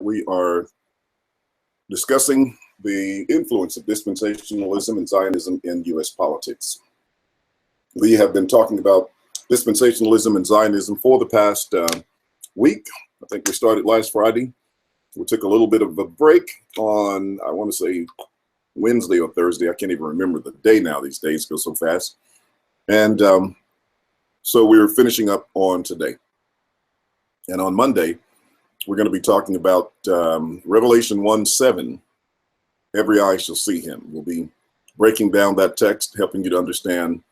we are discussing the influence of dispensationalism and Zionism in U.S. politics. We have been talking about dispensationalism and Zionism for the past week. I think we started last Friday. We took a little bit of a break on, I want to say, Wednesday or Thursday. I can't even remember the day now. These days go so fast. And so we're finishing up on today. And on Monday, we're going to be talking about Revelation 1:7. Every eye shall see him. We'll be breaking down that text, helping you to understand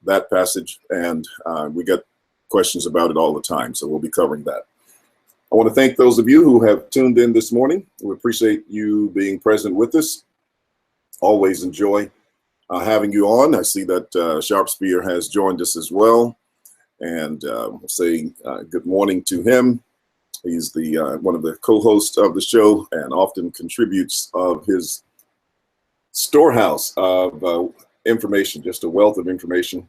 that passage. And we get questions about it all the time. So we'll be covering that. I want to thank those of you who have tuned in this morning. We appreciate you being present with us. Always enjoy having you on. I see that Sharp Spear has joined us as well. And saying good morning to him. He's the one of the co-hosts of the show and often contributes of his storehouse of information, just a wealth of information.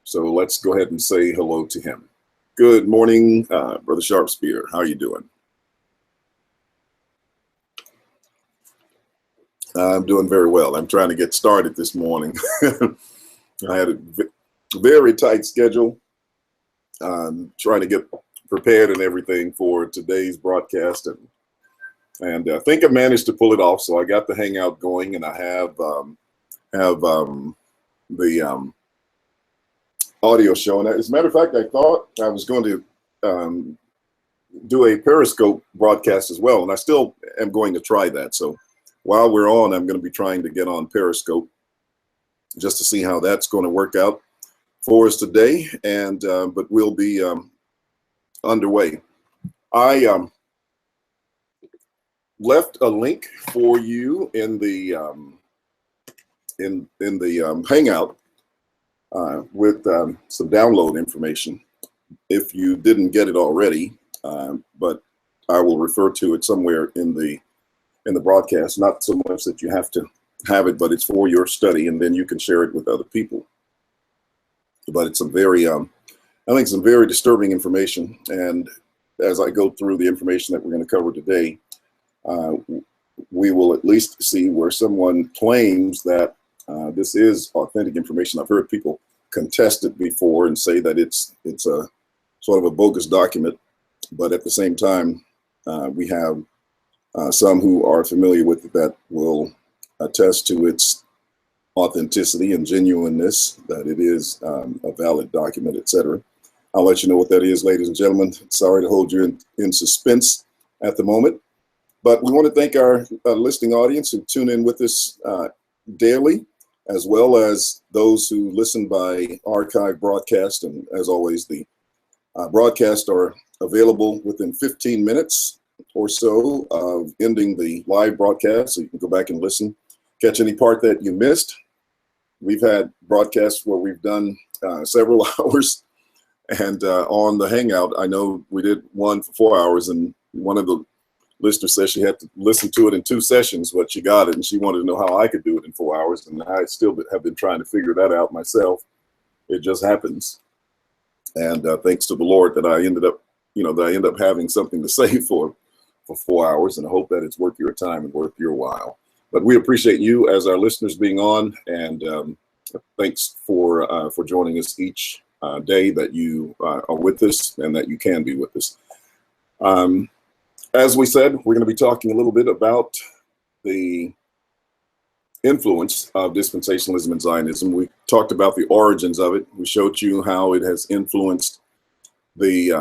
So let's go ahead and say hello to him. Good morning, Brother Sharp Spear. How are you doing? I'm doing very well. I'm trying to get started this morning. I had a very tight schedule. Trying to get prepared and everything for today's broadcast, and I think I managed to pull it off. So I got the Hangout going, and I have the audio show. And as a matter of fact, I thought I was going to do a Periscope broadcast as well, and I still am going to try that. So while we're on, I'm going to be trying to get on Periscope just to see how that's going to work out for us today, and but we'll be underway. I left a link for you in the Hangout with some download information if you didn't get it already, but I will refer to it somewhere in the broadcast. Not so much that you have to have it, but it's for your study, and then you can share it with other people. But it's some very, I think some very disturbing information. And as I go through the information that we're going to cover today, we will at least see where someone claims that this is authentic information. I've heard people contest it before and say that it's a sort of a bogus document. But at the same time, we have some who are familiar with it that will attest to its authenticity and genuineness, that it is a valid document, etc. I'll let you know what that is, ladies and gentlemen. Sorry to hold you in suspense at the moment, but we want to thank our listening audience who tune in with us daily, as well as those who listen by archive broadcast. And as always, the broadcasts are available within 15 minutes or so of ending the live broadcast, so you can go back and listen, catch any part that you missed. We've had broadcasts where we've done several hours, and on the Hangout, I know we did one for 4 hours, and one of the listeners said she had to listen to it in 2 sessions, but she got it, and she wanted to know how I could do it in 4 hours, and I still have been trying to figure that out myself. It just happens, and thanks to the Lord that I ended up, having something to say for 4 hours, and I hope that it's worth your time and worth your while. But we appreciate you as our listeners being on, and thanks for joining us each day that you are with us and that you can be with us. As we said, we're going to be talking a little bit about the influence of dispensationalism and Zionism. We talked about the origins of it. We showed you how it has influenced the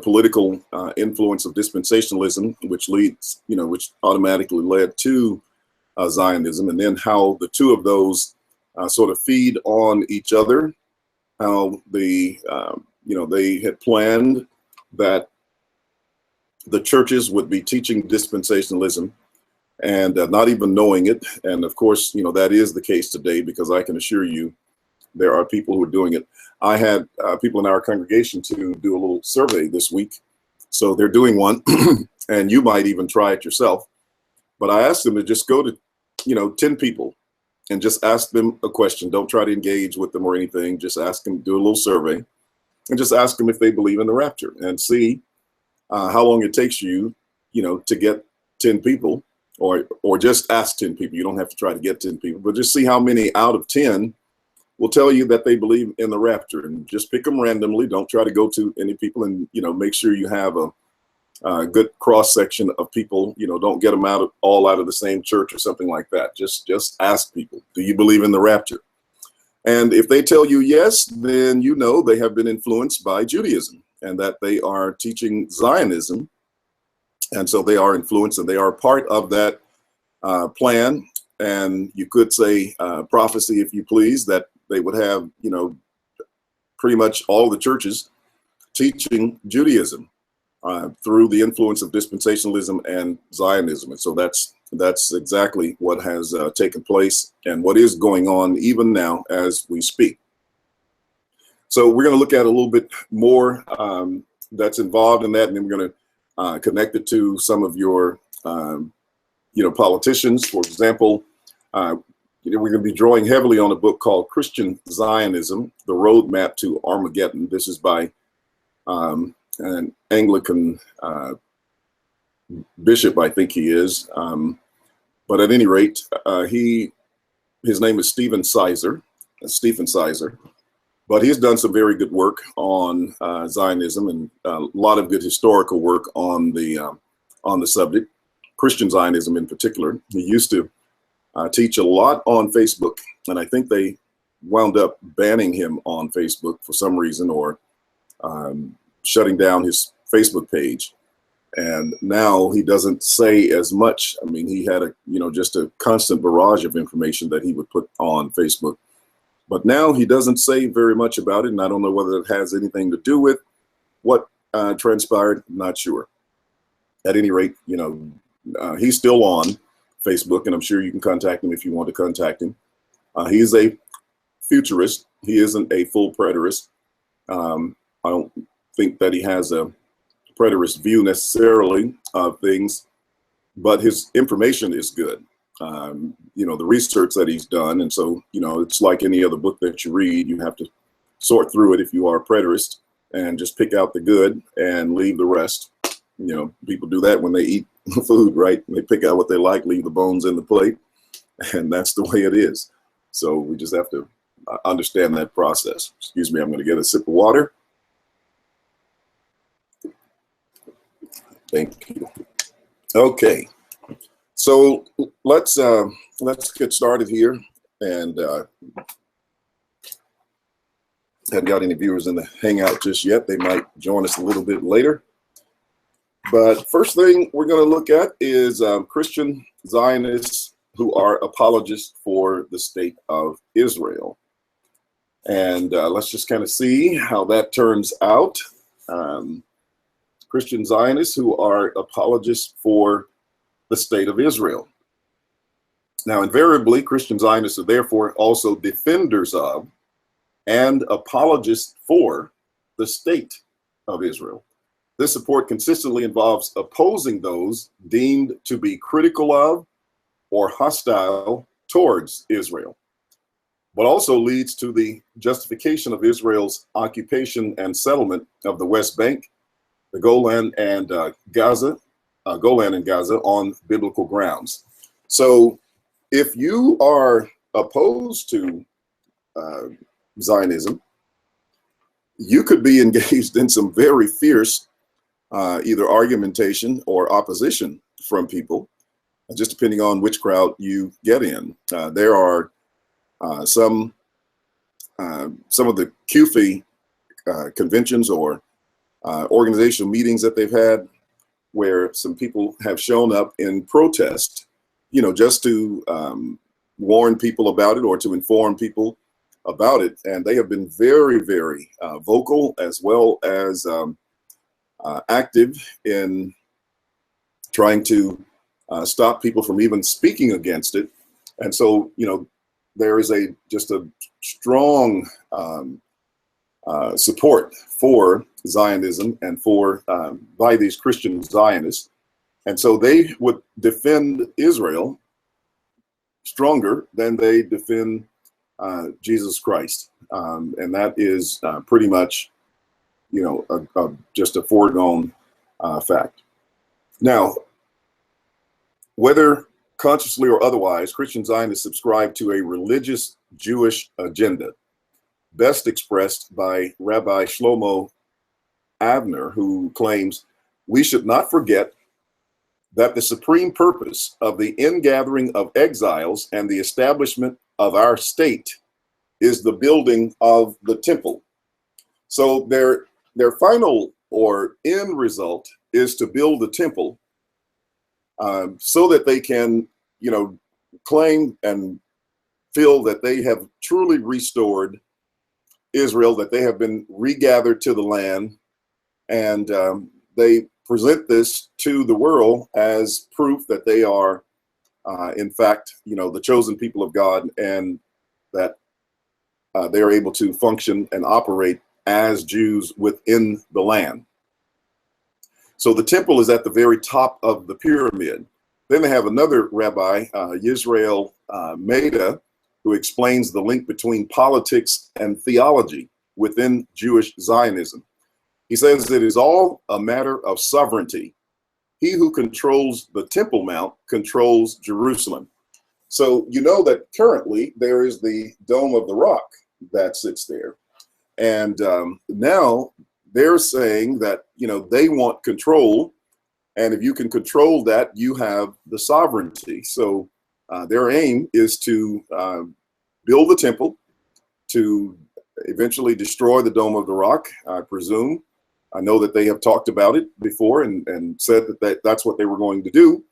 political influence of dispensationalism, which automatically led to Zionism, and then how the two of those sort of feed on each other. How they had planned that the churches would be teaching dispensationalism and not even knowing it. And of course, that is the case today, because I can assure you there are people who are doing it. I had people in our congregation to do a little survey this week. So they're doing one, and you might even try it yourself. But I asked them to just go to, 10 people and just ask them a question. Don't try to engage with them or anything. Just ask them, do a little survey, and just ask them if they believe in the rapture, and see how long it takes you to get 10 people, or just ask 10 people. You don't have to try to get 10 people, but just see how many out of 10 will tell you that they believe in the rapture, and just pick them randomly. Don't try to go to any people, and make sure you have a good cross section of people. Don't get them all out of the same church or something like that. Just ask people, do you believe in the rapture? And if they tell you yes, then they have been influenced by Judaism, and that they are teaching Zionism, and so they are influenced, and they are part of that plan. And you could say prophecy, if you please, that they would have pretty much all the churches teaching Judaism through the influence of dispensationalism and Zionism. And so that's exactly what has taken place, and what is going on even now as we speak. So we're going to look at a little bit more that's involved in that, and then we're going to connect it to some of your politicians. For example, we're going to be drawing heavily on a book called Christian Zionism: The Roadmap to Armageddon. This is by an Anglican bishop, I think he is. But at any rate, his name is Stephen Sizer. But he's done some very good work on Zionism, and a lot of good historical work on the subject, Christian Zionism in particular. He used to teach a lot on Facebook, and I think they wound up banning him on Facebook for some reason, or shutting down his Facebook page. And now he doesn't say as much. I mean, he had just a constant barrage of information that he would put on Facebook. But now he doesn't say very much about it, and I don't know whether it has anything to do with what transpired. I'm not sure. At any rate, he's still on Facebook, and I'm sure you can contact him if you want to contact him. He is a futurist. He isn't a full preterist. I don't think that he has a preterist view necessarily of things, but his information is good. The research that he's done. And so, it's like any other book that you read, you have to sort through it if you are a preterist, and just pick out the good and leave the rest. People do that when they eat food, right? They pick out what they like, leave the bones in the plate, and that's the way it is. So we just have to understand that process. Excuse me, I'm going to get a sip of water. Thank you. Okay. So let's get started here, and haven't got any viewers in the Hangout just yet. They might join us a little bit later. But first thing we're going to look at is Christian Zionists who are apologists for the state of Israel. And let's just kind of see how that turns out. Christian Zionists who are apologists for the state of Israel. Now, invariably, Christian Zionists are therefore also defenders of and apologists for the state of Israel. This support consistently involves opposing those deemed to be critical of or hostile towards Israel, but also leads to the justification of Israel's occupation and settlement of the West Bank, the Golan and Gaza on biblical grounds. So if you are opposed to Zionism, you could be engaged in some very fierce either argumentation or opposition from people, just depending on which crowd you get in. There are some of the CUFI conventions or organizational meetings that they've had where some people have shown up in protest, just to warn people about it or to inform people about it. And they have been very, very vocal, as well as active in trying to stop people from even speaking against it. And so, there is just a strong support for Zionism and by these Christian Zionists. And so they would defend Israel stronger than they defend Jesus Christ. And that is pretty much, just a foregone fact. Now, whether consciously or otherwise, Christian Zionists subscribe to a religious Jewish agenda, best expressed by Rabbi Shlomo Avner, who claims we should not forget that the supreme purpose of the ingathering of exiles and the establishment of our state is the building of the temple. So their final or end result is to build the temple, so that they can, claim and feel that they have truly restored Israel, that they have been regathered to the land, and they present this to the world as proof that they are, in fact, the chosen people of God, and that they are able to function and operate as Jews within the land. So the temple is at the very top of the pyramid. Then they have another rabbi, Yisrael Maida, who explains the link between politics and theology within Jewish Zionism. He says it is all a matter of sovereignty. He who controls the Temple Mount controls Jerusalem. So you know that currently there is the Dome of the Rock that sits there. And now they're saying that, they want control. And if you can control that, you have the sovereignty. So their aim is to build the temple, to eventually destroy the Dome of the Rock, I presume. I know that they have talked about it before and said that that's what they were going to do.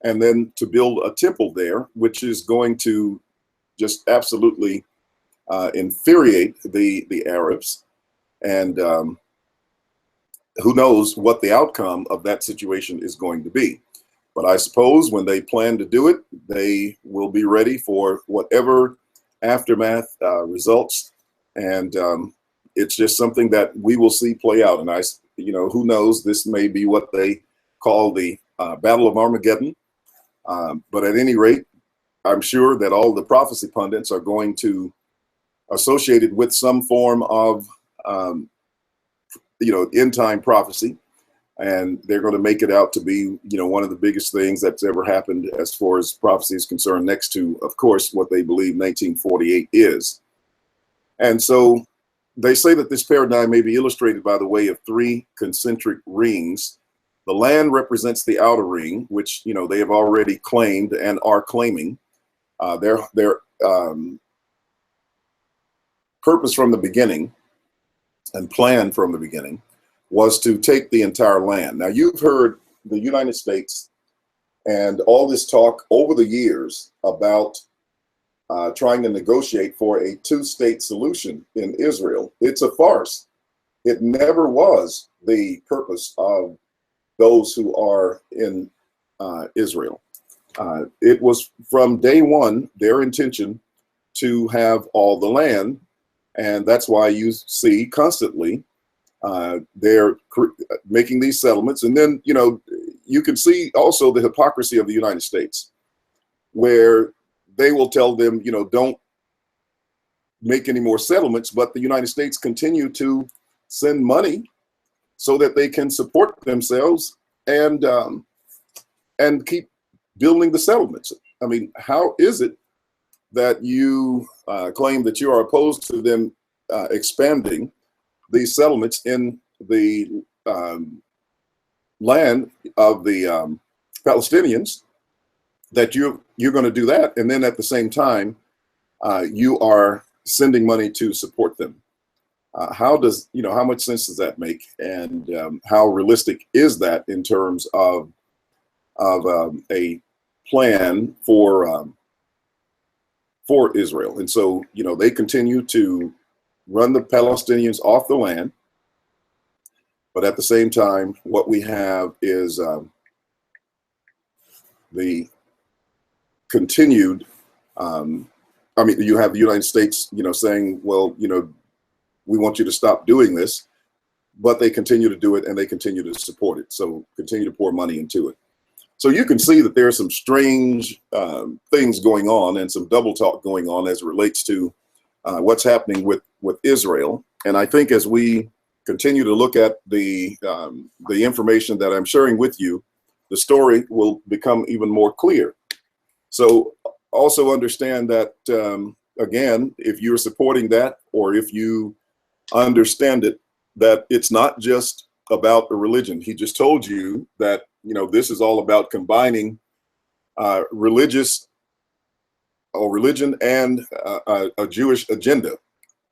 And then to build a temple there, which is going to just absolutely infuriate the Arabs. And who knows what the outcome of that situation is going to be. But I suppose when they plan to do it, they will be ready for whatever aftermath results. And it's just something that we will see play out. And who knows, this may be what they call the Battle of Armageddon. But at any rate, I'm sure that all the prophecy pundits are going to associate it with some form of, end time prophecy. And they're going to make it out to be, one of the biggest things that's ever happened as far as prophecy is concerned, next to, of course, what they believe 1948 is. And so they say that this paradigm may be illustrated by the way of three concentric rings. The land represents the outer ring, which, they have already claimed and are claiming. Their purpose from the beginning and plan from the beginning was to take the entire land. Now, you've heard the United States and all this talk over the years about trying to negotiate for a two-state solution in Israel. It's a farce. It never was the purpose of those who are in Israel. It was from day one their intention to have all the land, and that's why you see constantly they're making these settlements. And then, you can see also the hypocrisy of the United States, where they will tell them, don't make any more settlements, but the United States continue to send money so that they can support themselves and keep building the settlements. I mean, how is it that you claim that you are opposed to them expanding these settlements in the land of the Palestinians, that you're going to do that, and then at the same time you are sending money to support them? How much sense does that make, and how realistic is that in terms of a plan for Israel? And so, they continue to run the Palestinians off the land, but at the same time, what we have is the continued, you have the United States, saying, well, we want you to stop doing this, but they continue to do it and they continue to support it. So continue to pour money into it. So you can see that there are some strange things going on and some double talk going on as it relates to what's happening with Israel. And I think as we continue to look at the information that I'm sharing with you the story will become even more clear. So also understand that, again, if you're supporting that, or if you understand it, that it's not just about a religion. He just told you that, this is all about combining religion and a Jewish agenda,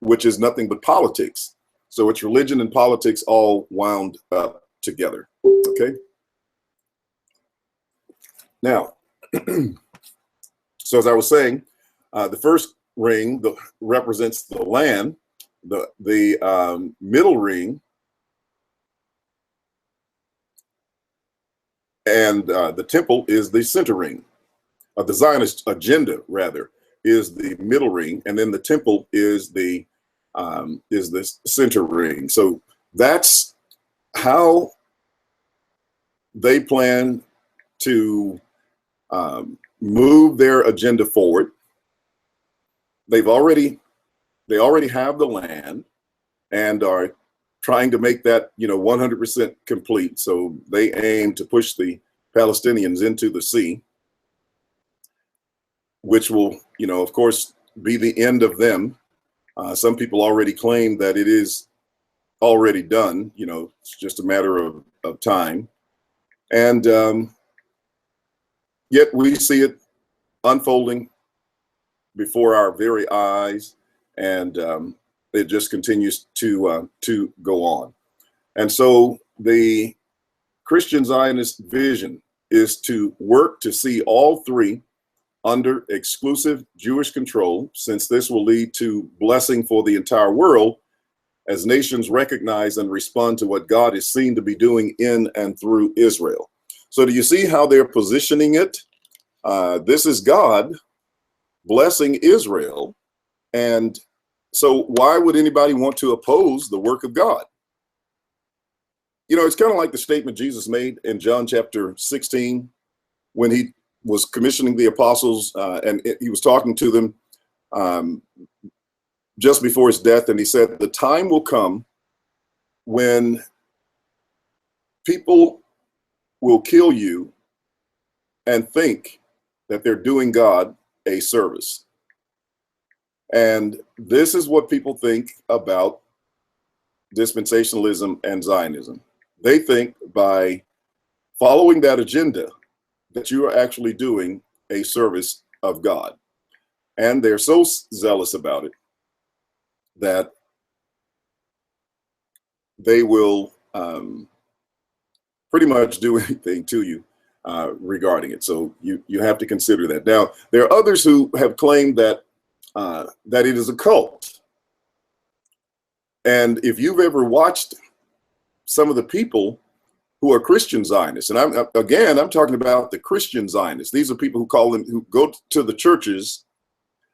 which is nothing but politics. So it's religion and politics all wound up together. Okay. Now, so as I was saying, the first ring represents the land. The middle ring and the temple is the center ring. The Zionist agenda, rather, is the middle ring, and then the temple is the center ring. So that's how they plan to move their agenda forward. They already have the land and are trying to make that 100% complete. So they aim to push the Palestinians into the sea, which will, of course, be the end of them. Some people already claim that it is already done. It's just a matter of time. And yet we see it unfolding before our very eyes, and it just continues to go on. And so the Christian Zionist vision is to work to see all three under exclusive Jewish control, since this will lead to blessing for the entire world as nations recognize and respond to what God is seen to be doing in and through Israel. So do you see how they're positioning it? This is God blessing Israel. And so why would anybody want to oppose the work of God? It's kind of like the statement Jesus made in John chapter 16, when he was commissioning the apostles, and he was talking to them just before his death. And he said, the time will come when people will kill you and think that they're doing God a service. And this is what people think about dispensationalism and Zionism. They think by following that agenda that you are actually doing a service of God. And they're so zealous about it that they will pretty much do anything to you regarding it. So you have to consider that. Now, there are others who have claimed that that it is a cult. And if you've ever watched some of the people who are Christian Zionists, and I'm talking about the Christian Zionists. These are people who go to the churches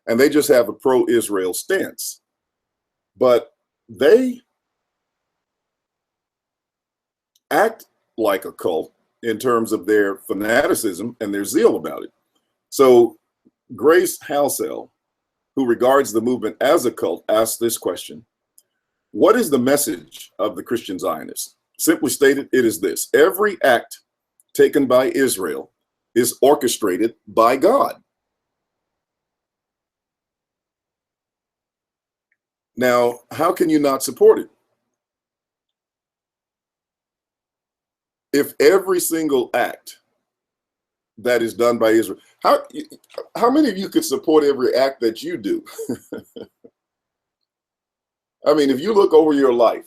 and they just have a pro-Israel stance. But they act like a cult in terms of their fanaticism and their zeal about it. So Grace Halsell, who regards the movement as a cult, asks this question: what is the message of the Christian Zionists? Simply stated, it is this: every act taken by Israel is orchestrated by God. Now, how can you not support it? If every single act that is done by Israel, how many of you could support every act that you do? I mean, if you look over your life,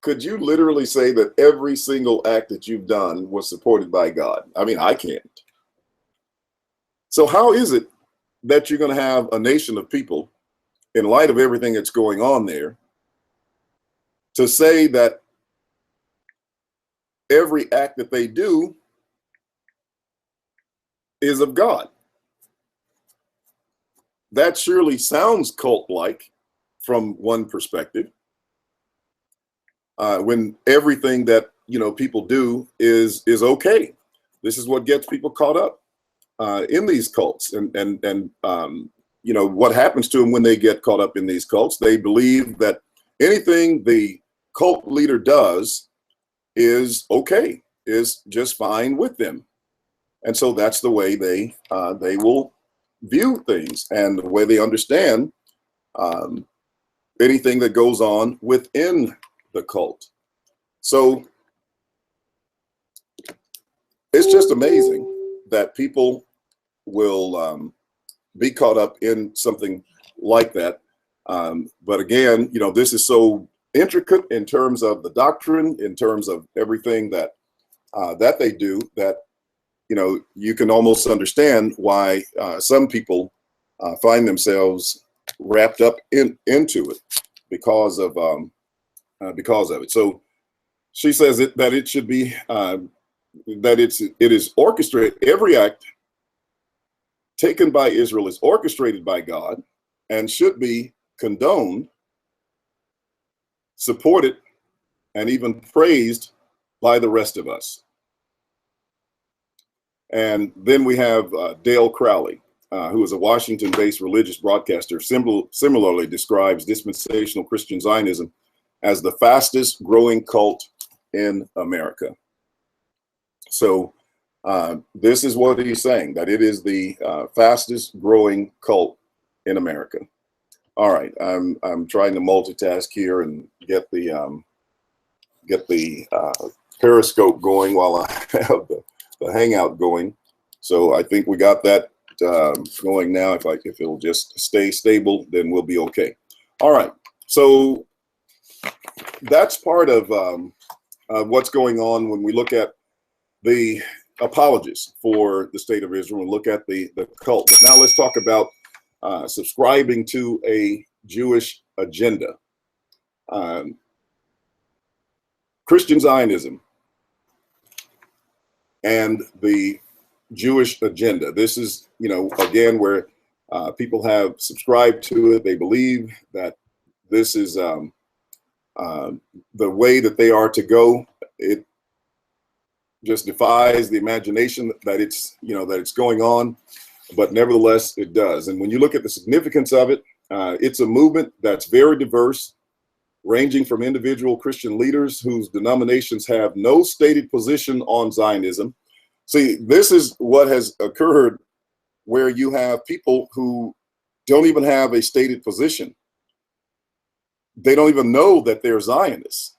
could you literally say that every single act that you've done was supported by God? I mean, I can't. So how is it that you're going to have a nation of people, in light of everything that's going on there, to say that every act that they do is of God? That surely sounds cult-like from one perspective. When everything that people do is okay. This is what gets people caught up in these cults, and what happens to them when they get caught up in these cults. They believe that anything the cult leader does is okay. is just fine with them. And so that's the way they will view things and the way they understand anything that goes on within the cult. So it's just amazing that people will be caught up in something like that. But again, you know, this is so intricate in terms of the doctrine, in terms of everything that that they do, that, you know, you can almost understand why some people find themselves wrapped up into it because of it. So she says that it should be that it is orchestrated. Every act taken by Israel is orchestrated by God and should be condoned, supported, and even praised by the rest of us. And then we have Dale Crowley, who is a Washington-based religious broadcaster, similarly describes dispensational Christian Zionism as the fastest growing cult in America. So this is what he's saying, that it is the fastest growing cult in America. All right, I'm trying to multitask here and get the Periscope going while I have the Hangout going. So I think we got that going now. If it'll just stay stable, then we'll be okay. All right, so that's part of what's going on when we look at the apologists for the state of Israel and look at the cult. But now let's talk about subscribing to a Jewish agenda. Christian Zionism and the Jewish agenda. This is, you know, again, where people have subscribed to it. They believe that this is the way that they are to go. It just defies the imagination that it's, you know, that it's going on, but nevertheless it does. And when you look at the significance of it, it's a movement that's very diverse, ranging from individual Christian leaders whose denominations have no stated position on Zionism. See, this is what has occurred, where you have people who don't even have a stated position. They don't even know that they're Zionists,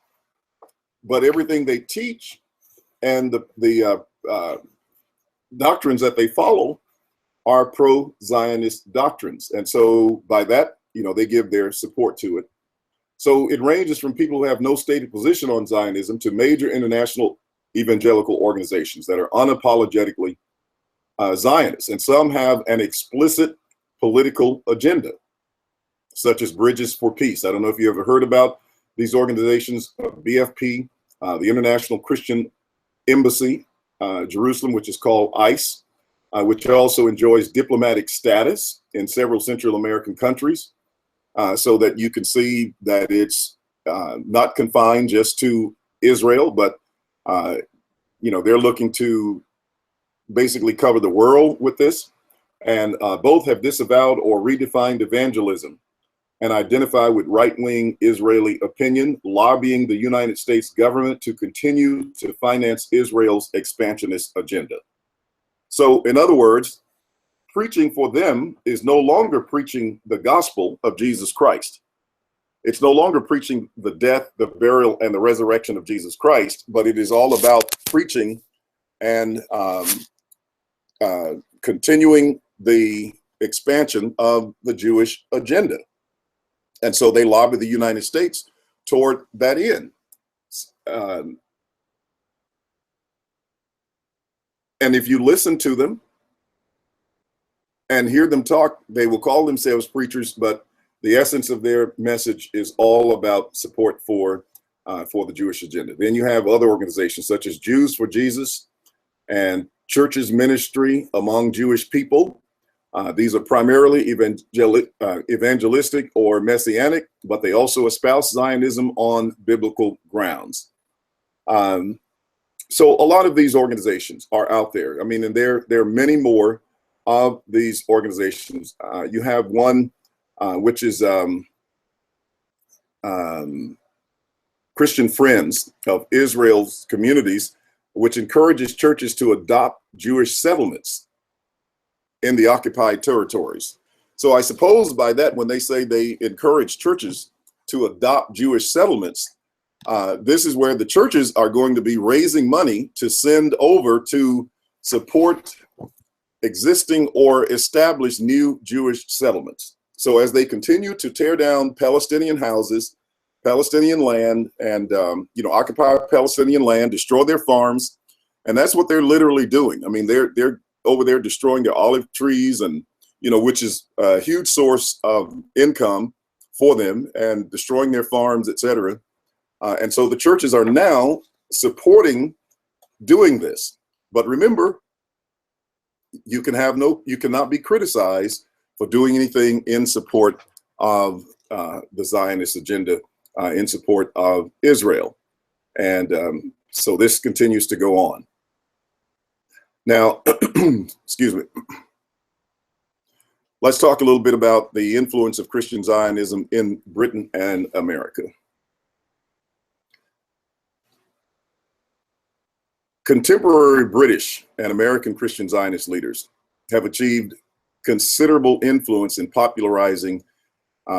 but everything they teach and the doctrines that they follow are pro-Zionist doctrines. And so by that, you know, they give their support to it. So it ranges from people who have no stated position on Zionism to major international evangelical organizations that are unapologetically Zionists. And some have an explicit political agenda, such as Bridges for Peace. I don't know if you ever heard about these organizations, BFP, the International Christian Embassy, Jerusalem, which is called ICE, which also enjoys diplomatic status in several Central American countries, so that you can see that it's not confined just to Israel, but you know, they're looking to basically cover the world with this. And both have disavowed or redefined evangelism and identify with right-wing Israeli opinion, lobbying the United States government to continue to finance Israel's expansionist agenda. So in other words, preaching for them is no longer preaching the gospel of Jesus Christ. It's no longer preaching the death, the burial, and the resurrection of Jesus Christ, but it is all about preaching and continuing the expansion of the Jewish agenda. And so they lobby the United States toward that end. And if you listen to them and hear them talk, they will call themselves preachers, but the essence of their message is all about support for the Jewish agenda. Then you have other organizations such as Jews for Jesus and Churches Ministry Among Jewish People. These are primarily evangelistic or messianic, but they also espouse Zionism on biblical grounds. So a lot of these organizations are out there. I mean, and there are many more of these organizations. You have one which is Christian Friends of Israel's Communities. which encourages churches to adopt Jewish settlements in the occupied territories. So I suppose by that, when they say they encourage churches to adopt Jewish settlements, this is where the churches are going to be raising money to send over to support existing or establish new Jewish settlements. So as they continue to tear down Palestinian houses, Palestinian land, and occupy Palestinian land, destroy their farms, and that's what they're literally doing. I mean, they're over there destroying their olive trees, and which is a huge source of income for them, and destroying their farms, etc. And so the churches are now supporting doing this. But remember, you cannot be criticized for doing anything in support of the Zionist agenda, in support of Israel. And so this continues to go on. Now, excuse me. Let's talk a little bit about the influence of Christian Zionism in Britain and America. Contemporary British and American Christian Zionist leaders have achieved considerable influence in popularizing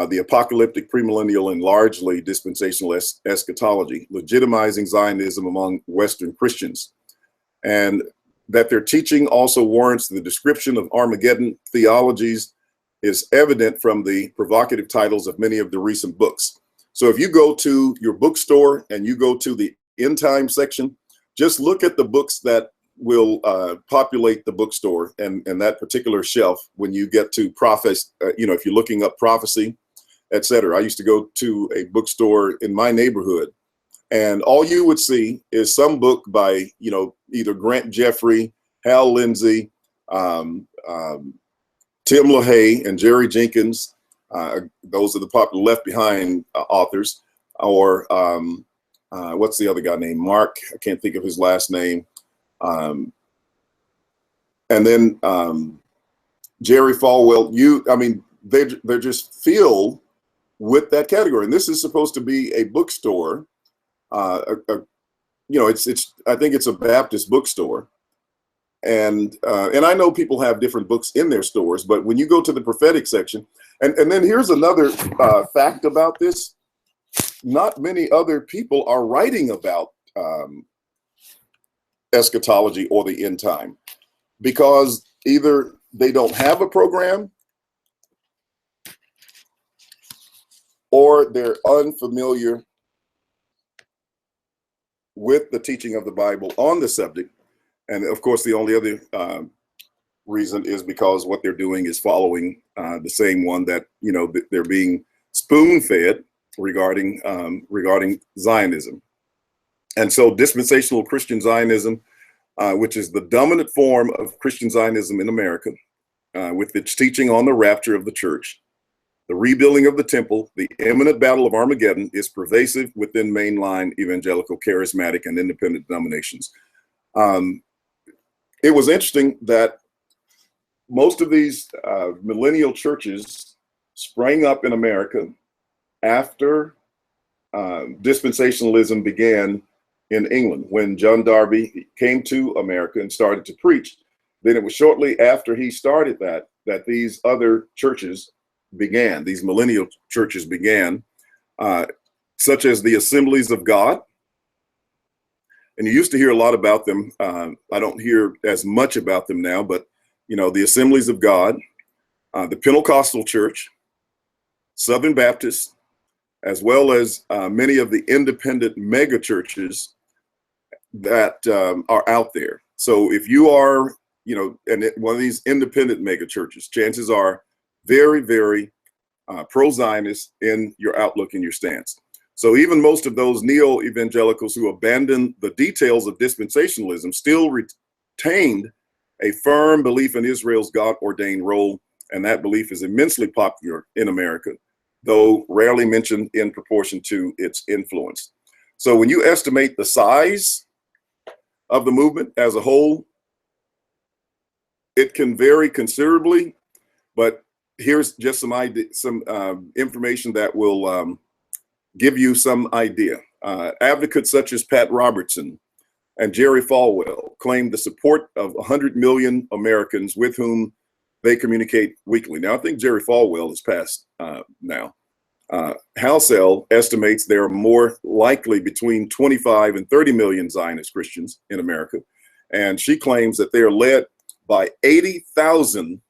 the apocalyptic, premillennial, and largely dispensational eschatology, legitimizing Zionism among Western Christians. And that their teaching also warrants the description of Armageddon theologies is evident from the provocative titles of many of the recent books. So if you go to your bookstore and you go to the end time section, just look at the books that will populate the bookstore and that particular shelf when you get to prophets, if you're looking up prophecy, etc. I used to go to a bookstore in my neighborhood, and all you would see is some book by, either Grant Jeffrey, Hal Lindsey, Tim LaHaye, and Jerry Jenkins. Those are the popular Left Behind authors. Or what's the other guy named? Mark. I can't think of his last name. And then Jerry Falwell. They're just filled with that category. And this is supposed to be a bookstore. I think it's a Baptist bookstore, and I know people have different books in their stores, but when you go to the prophetic section, and then here's another fact about this: not many other people are writing about eschatology or the end time, because either they don't have a program, or they're unfamiliar with the teaching of the Bible on the subject. And of course, the only other reason is because what they're doing is following the same one that, they're being spoon-fed regarding Zionism. And so dispensational Christian Zionism, which is the dominant form of Christian Zionism in America, with its teaching on the rapture of the church, the rebuilding of the temple, the imminent battle of Armageddon, is pervasive within mainline evangelical, charismatic, and independent denominations. It was interesting that most of these millennial churches sprang up in America after dispensationalism began in England. When John Darby came to America and started to preach, then it was shortly after he started that these other churches began, these millennial churches began, such as the Assemblies of God. And you used to hear a lot about them. I don't hear as much about them now, but the Assemblies of God, the Pentecostal Church, Southern Baptist, as well as many of the independent mega churches that are out there. So if you are, one of these independent mega churches, chances are very, very pro-Zionist in your outlook and your stance. So even most of those neo-evangelicals who abandoned the details of dispensationalism still retained a firm belief in Israel's God-ordained role, and that belief is immensely popular in America, though rarely mentioned in proportion to its influence. So when you estimate the size of the movement as a whole, it can vary considerably, but here's just some information that will give you some idea. Advocates such as Pat Robertson, and Jerry Falwell claim the support of 100 million Americans with whom they communicate weekly. Now, I think Jerry Falwell is passed now. Halsell estimates there are more likely between 25 and 30 million Zionist Christians in America. And she claims that they are led by 80,000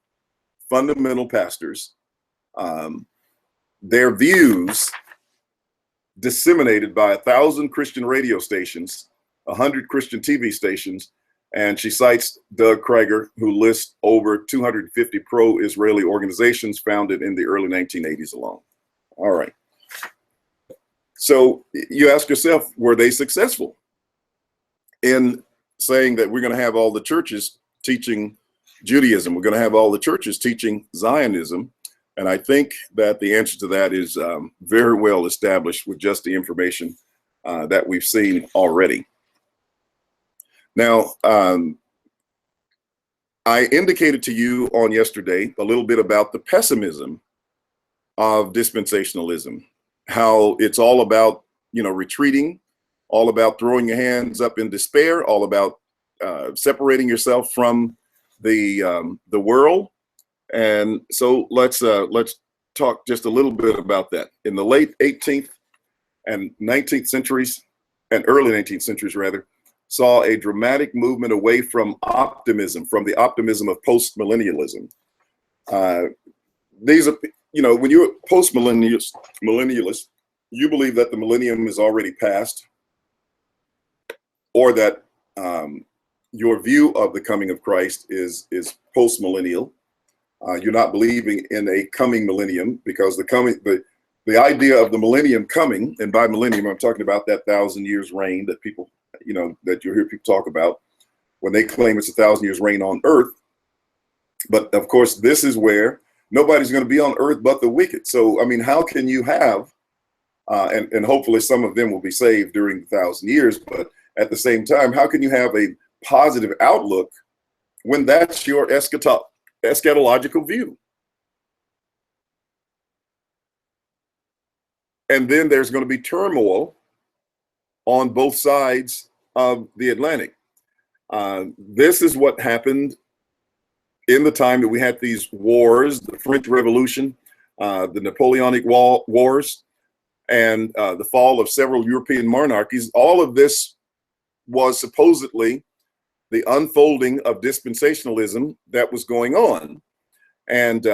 fundamental pastors. Their views disseminated by 1,000 Christian radio stations, 100 Christian TV stations, and she cites Doug Krager, who lists over 250 pro-Israeli organizations founded in the early 1980s alone. All right. So you ask yourself, were they successful in saying that we're going to have all the churches teaching Judaism? We're going to have all the churches teaching Zionism. And I think that the answer to that is very well established with just the information that we've seen already. Now, I indicated to you on yesterday a little bit about the pessimism of dispensationalism, how it's all about, retreating, all about throwing your hands up in despair, all about separating yourself from the world. And so let's talk just a little bit about that. In the late 18th and 19th centuries, and early 19th centuries rather, saw a dramatic movement away from optimism, from the optimism of post-millennialism. These are, when you're post-millennialist, you believe that the millennium is already passed, or that your view of the coming of Christ is post-millennial. You're not believing in a coming millennium, because the idea of the millennium coming, and by millennium I'm talking about that 1,000 years reign that people, that you hear people talk about when they claim it's 1,000 years reign on earth. But of course, this is where nobody's going to be on earth but the wicked. So, I mean, how can you have, and hopefully some of them will be saved during the 1,000 years, but at the same time, how can you have a positive outlook when that's your eschatological view? And then there's going to be turmoil on both sides of the Atlantic. This is what happened in the time that we had these wars, the French Revolution, the Napoleonic Wars, and the fall of several European monarchies. All of this was supposedly the unfolding of dispensationalism that was going on. And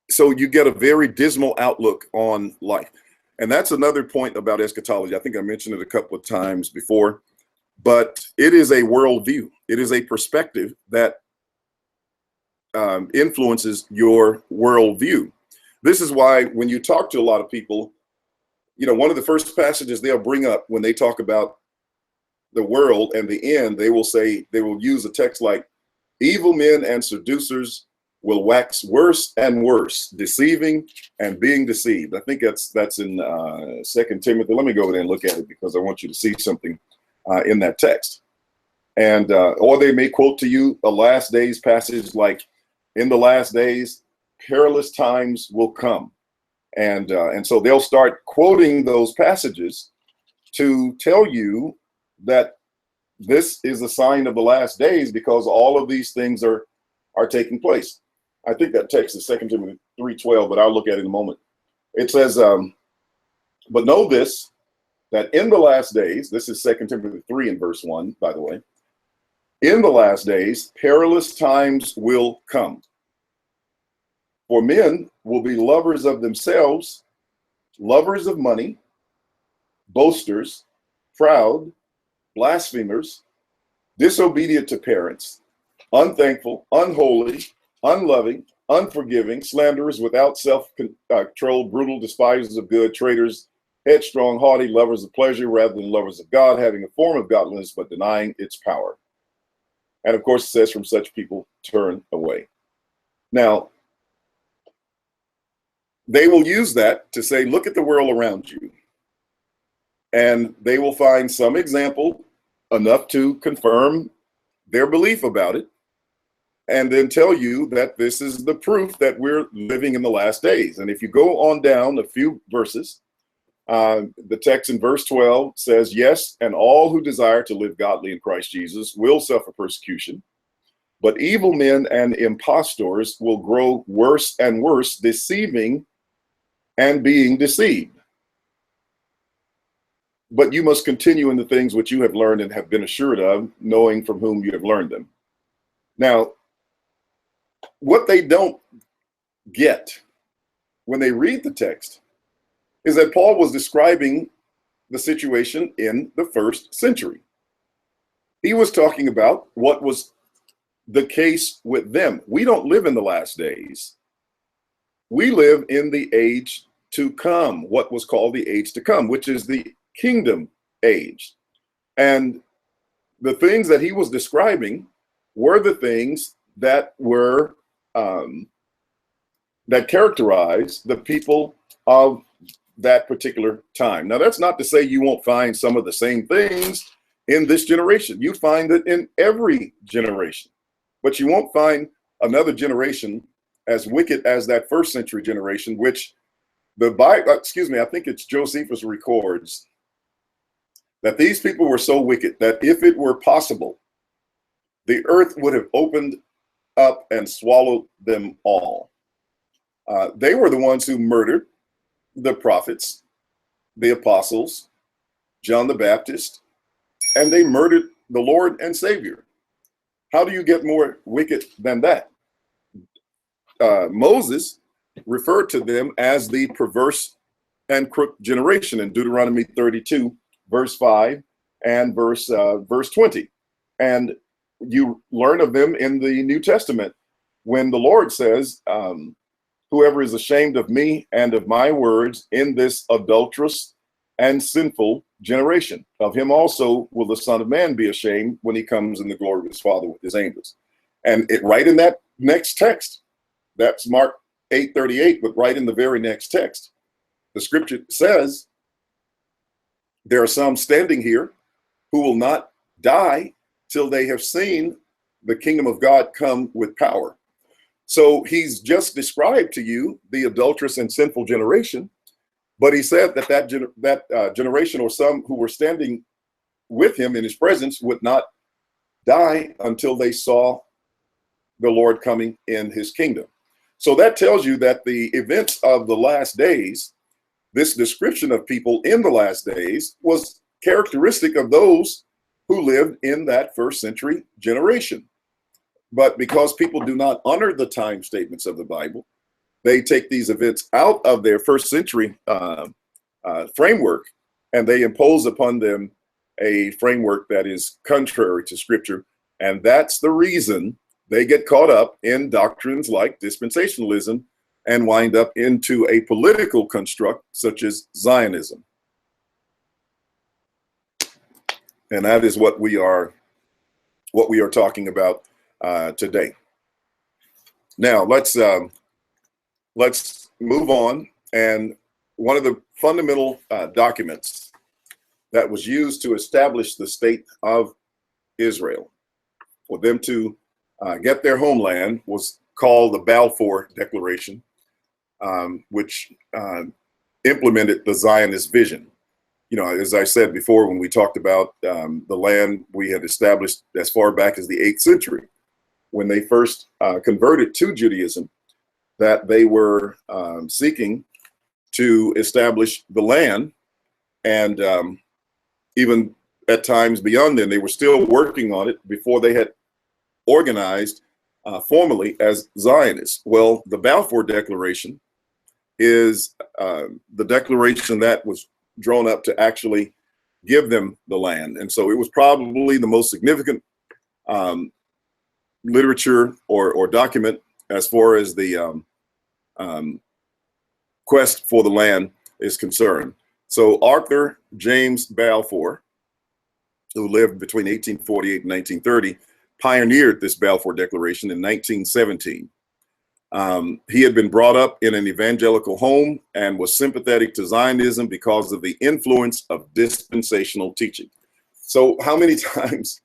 so you get a very dismal outlook on life. And that's another point about eschatology. I think I mentioned it a couple of times before, but it is a worldview. It is a perspective that influences your worldview. This is why when you talk to a lot of people, one of the first passages they'll bring up when they talk about the world and the end, they will use a text like, evil men and seducers will wax worse and worse, deceiving and being deceived. I think that's in 2 Timothy. Let me go over there and look at it, because I want you to see something in that text. And or they may quote to you a last days passage like, in the last days, perilous times will come. And so they'll start quoting those passages to tell you that this is a sign of the last days, because all of these things are taking place. I think that text is 2 Timothy 3:12, but I'll look at it in a moment. It says, but know this, that in the last days, this is 2 Timothy 3 and verse 1, by the way, in the last days, perilous times will come. For men will be lovers of themselves, lovers of money, boasters, proud, blasphemers, disobedient to parents, unthankful, unholy, unloving, unforgiving, slanderers, without self-control, brutal, despisers of good, traitors, headstrong, haughty, lovers of pleasure rather than lovers of God, having a form of godliness but denying its power. And of course, it says, from such people turn away. Now, they will use that to say, look at the world around you. And they will find some example enough to confirm their belief about it, and then tell you that this is the proof that we're living in the last days. And if you go on down a few verses, The text in verse 12 says, yes, and all who desire to live godly in Christ Jesus will suffer persecution, but evil men and impostors will grow worse and worse, deceiving and being deceived. But you must continue in the things which you have learned and have been assured of, knowing from whom you have learned them. Now, what they don't get when they read the text is that Paul was describing the situation in the first century. He was talking about what was the case with them. We don't live in the last days. We live in the age to come, what was called the age to come, which is the kingdom age. And the things that he was describing were the things that were that characterized the people of that particular time. Now, that's not to say you won't find some of the same things in this generation. You find it in every generation, but you won't find another generation as wicked as that first century generation, which the Bible, I think it's Josephus records that these people were so wicked that if it were possible, the earth would have opened up and swallowed them all. They were the ones who murdered the prophets, the apostles, John the Baptist, and they murdered the Lord and Savior. How do you get more wicked than that? Moses referred to them as the perverse and crooked generation in Deuteronomy 32, verse 5 and verse 20. And you learn of them in the New Testament when the Lord says, whoever is ashamed of me and of my words in this adulterous and sinful generation, of him also will the Son of Man be ashamed when he comes in the glory of his Father with his angels. And it right in that next text, that's Mark 8:38, but right in the very next text, the scripture says, there are some standing here who will not die till they have seen the kingdom of God come with power. So he's just described to you the adulterous and sinful generation, but he said that that generation, or some who were standing with him in his presence, would not die until they saw the Lord coming in his kingdom. So that tells you that the events of the last days, this description of people in the last days, was characteristic of those who lived in that first century generation. But because people do not honor the time statements of the Bible, they take these events out of their first century framework, and they impose upon them a framework that is contrary to Scripture. And that's the reason they get caught up in doctrines like dispensationalism and wind up into a political construct such as Zionism. And that is what we are talking about today. Now let's move on. And one of the fundamental documents that was used to establish the state of Israel, for them to get their homeland, was called the Balfour Declaration, which implemented the Zionist vision. You know, as I said before, when we talked about the land we had established as far back as the 8th century, when they first converted to Judaism, that they were seeking to establish the land, and even at times beyond then, they were still working on it before they had organized formally as Zionists. Well, the Balfour Declaration is the declaration that was drawn up to actually give them the land. And so it was probably the most significant literature or document as far as the quest for the land is concerned. So Arthur James Balfour, who lived between 1848 and 1930, pioneered this Balfour Declaration in 1917. He had been brought up in an evangelical home and was sympathetic to Zionism because of the influence of dispensational teaching. So how many times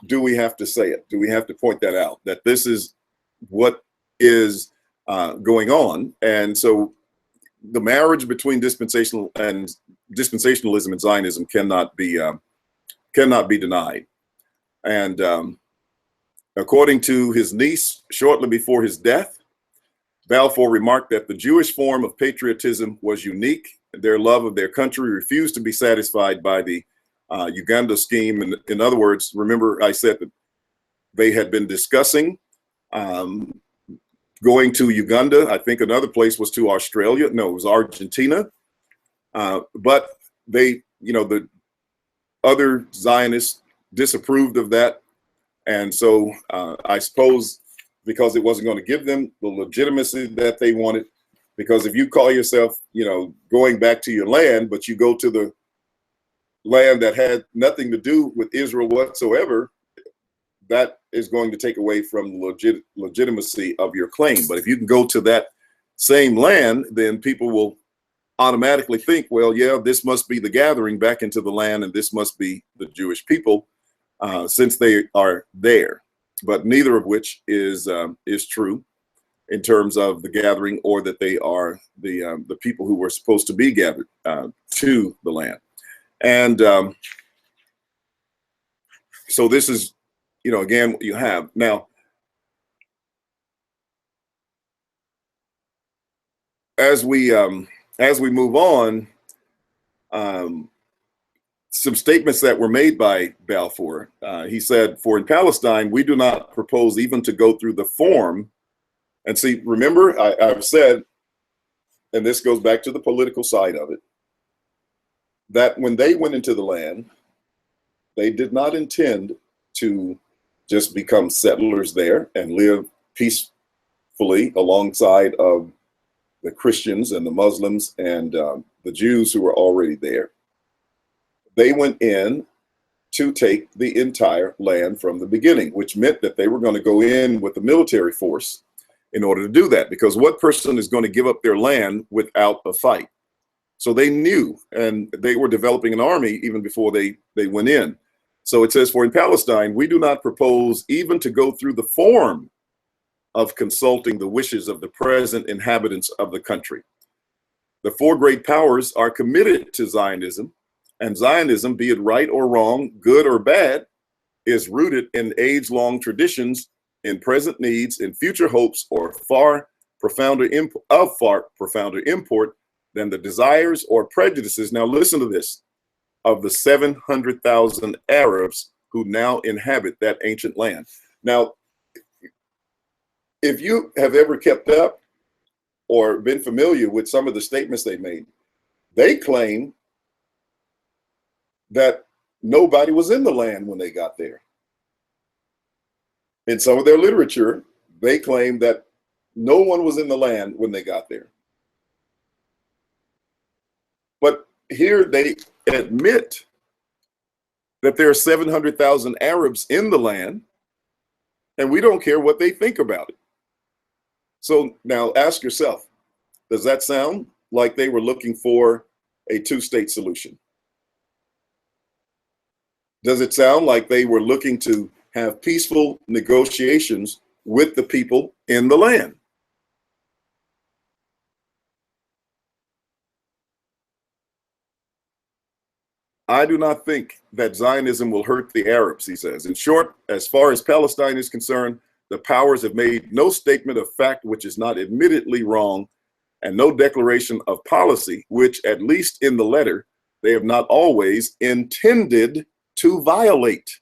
do we have to say it? Do we have to point that out, that this is what is going on? And so the marriage between dispensational and dispensationalism and Zionism cannot be denied. And according to his niece, shortly before his death, Balfour remarked that the Jewish form of patriotism was unique. Their love of their country refused to be satisfied by the Uganda scheme. And in other words, remember I said that they had been discussing going to Uganda. I think another place was to Australia. No, it was Argentina. But they, the other Zionists disapproved of that. And so I suppose because it wasn't going to give them the legitimacy that they wanted, because if you call yourself, going back to your land, but you go to the land that had nothing to do with Israel whatsoever, that is going to take away from the legitimacy of your claim. But if you can go to that same land, then people will automatically think, well, yeah, this must be the gathering back into the land, and this must be the Jewish people, since they are there. But neither of which is true in terms of the gathering, or that they are the people who were supposed to be gathered to the land. And so this is, again, what you have now. As we move on, some statements that were made by Balfour. He said, "For in Palestine, we do not propose even to go through the form." And see, remember, I've said, and this goes back to the political side of it, that when they went into the land, they did not intend to just become settlers there and live peacefully alongside of the Christians and the Muslims and the Jews who were already there. They went in to take the entire land from the beginning, which meant that they were going to go in with a military force in order to do that, because what person is going to give up their land without a fight? So they knew, and they were developing an army even before they went in. So it says, "For in Palestine, we do not propose even to go through the form of consulting the wishes of the present inhabitants of the country. The four great powers are committed to Zionism, and Zionism, be it right or wrong, good or bad, is rooted in age-long traditions, in present needs, in future hopes, or far profounder import than the desires or prejudices," now listen to this, "of the 700,000 Arabs who now inhabit that ancient land." Now, if you have ever kept up or been familiar with some of the statements they made, they claim that nobody was in the land when they got there. In some of their literature, they claim that no one was in the land when they got there. But here they admit that there are 700,000 Arabs in the land, and we don't care what they think about it. So now ask yourself, does that sound like they were looking for a two-state solution? Does it sound like they were looking to have peaceful negotiations with the people in the land? "I do not think that Zionism will hurt the Arabs," he says. "In short, as far as Palestine is concerned, the powers have made no statement of fact which is not admittedly wrong, and no declaration of policy which, at least in the letter, they have not always intended to violate."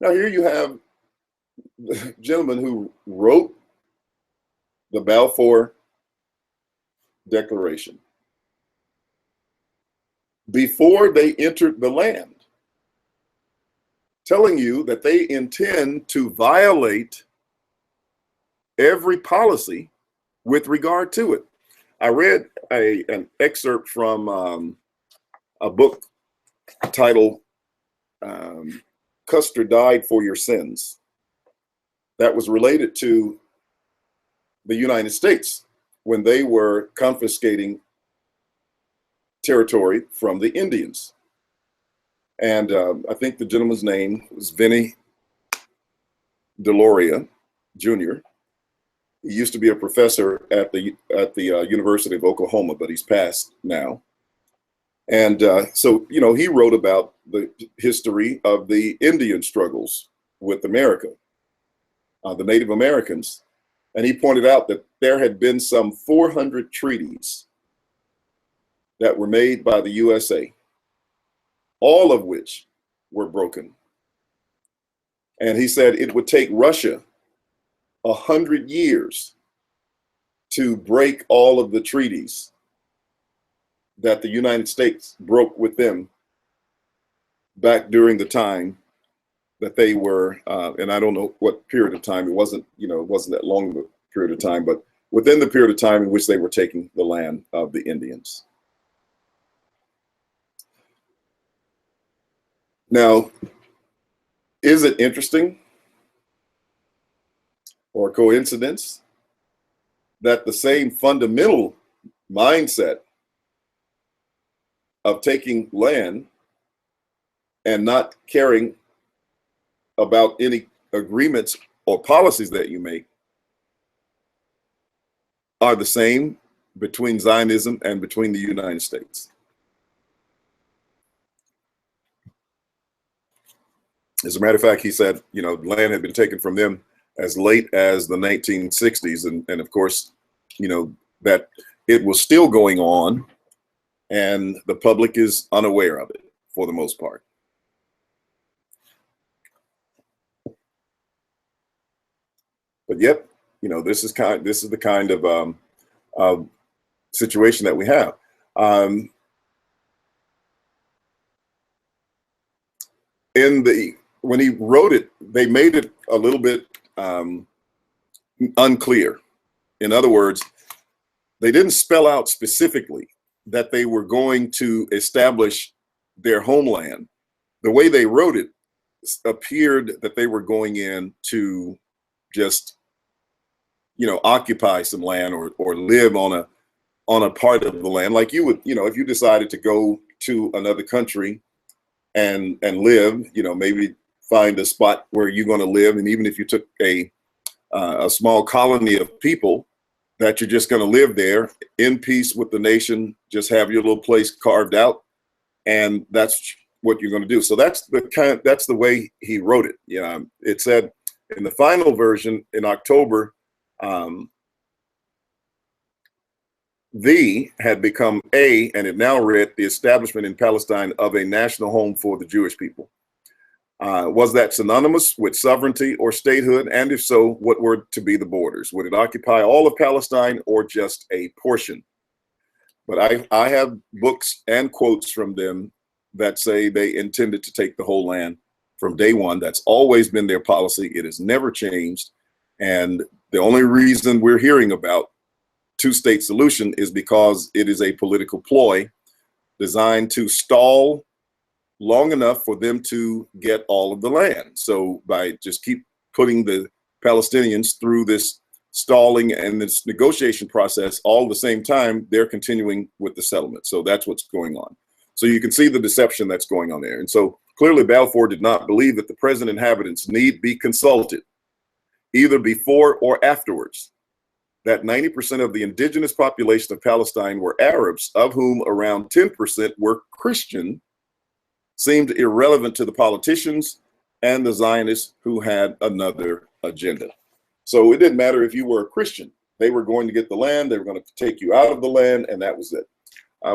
Now here you have the gentleman who wrote the Balfour Declaration before they entered the land, telling you that they intend to violate every policy with regard to it. I read an excerpt from a book titled "Custer Died for Your Sins," that was related to the United States when they were confiscating territory from the Indians. And I think the gentleman's name was Vinnie Deloria Jr. He used to be a professor at the University of Oklahoma, but he's passed now. And so, you know, he wrote about the history of the Indian struggles with America, the Native Americans. And he pointed out that there had been some 400 treaties that were made by the USA, all of which were broken. And he said it would take Russia 100 years to break all of the treaties that the United States broke with them back during the time that they were, and I don't know what period of time, it wasn't that long of a period of time, but within the period of time in which they were taking the land of the Indians. Now, is it interesting or coincidence that the same fundamental mindset of taking land and not caring about any agreements or policies that you make are the same between Zionism and between the United States? As a matter of fact, he said, you know, land had been taken from them as late as the 1960s. And of course, you know, that it was still going on and the public is unaware of it for the most part. But yep, you know, this is the kind of situation that we have. When he wrote it, they made it a little bit unclear. In other words, they didn't spell out specifically that they were going to establish their homeland. The way they wrote it appeared that they were going in to just, you know, occupy some land or live on a part of the land, like you would, you know, if you decided to go to another country and live, you know, maybe find a spot where you're going to live, and even if you took a small colony of people, that you're just going to live there in peace with the nation, just have your little place carved out, and that's what you're going to do. So that's the way he wrote it. Yeah, it said in the final version in October, the had become a, and it now read the establishment in Palestine of a national home for the Jewish people. Was that synonymous with sovereignty or statehood? And if so, what were to be the borders? Would it occupy all of Palestine or just a portion? But I have books and quotes from them that say they intended to take the whole land from day one. That's always been their policy. It has never changed. And the only reason we're hearing about two-state solution is because it is a political ploy designed to stall long enough for them to get all of the land. So by just keep putting the Palestinians through this stalling and this negotiation process, all at the same time, they're continuing with the settlement. So that's what's going on. So you can see the deception that's going on there. And so clearly Balfour did not believe that the present inhabitants need be consulted either before or afterwards, that 90% of the indigenous population of Palestine were Arabs, of whom around 10% were Christian, seemed irrelevant to the politicians and the Zionists who had another agenda. So it didn't matter if you were a Christian. They were going to get the land, they were going to take you out of the land, and that was it.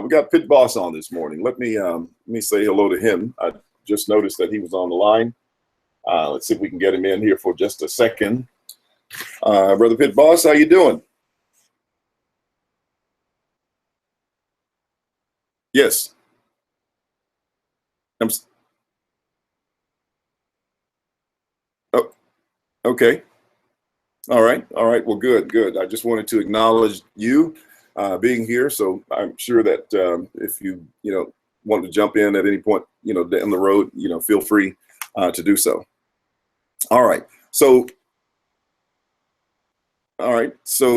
We got Pit Boss on this morning. Let me say hello to him. I just noticed that he was on the line. Let's see if we can get him in here for just a second. Brother Pit Boss, how you doing? Yes. Oh, okay. All right. All right. Well, good. I just wanted to acknowledge you being here. So I'm sure that if you want to jump in at any point, down the road, feel free to do so. All right. So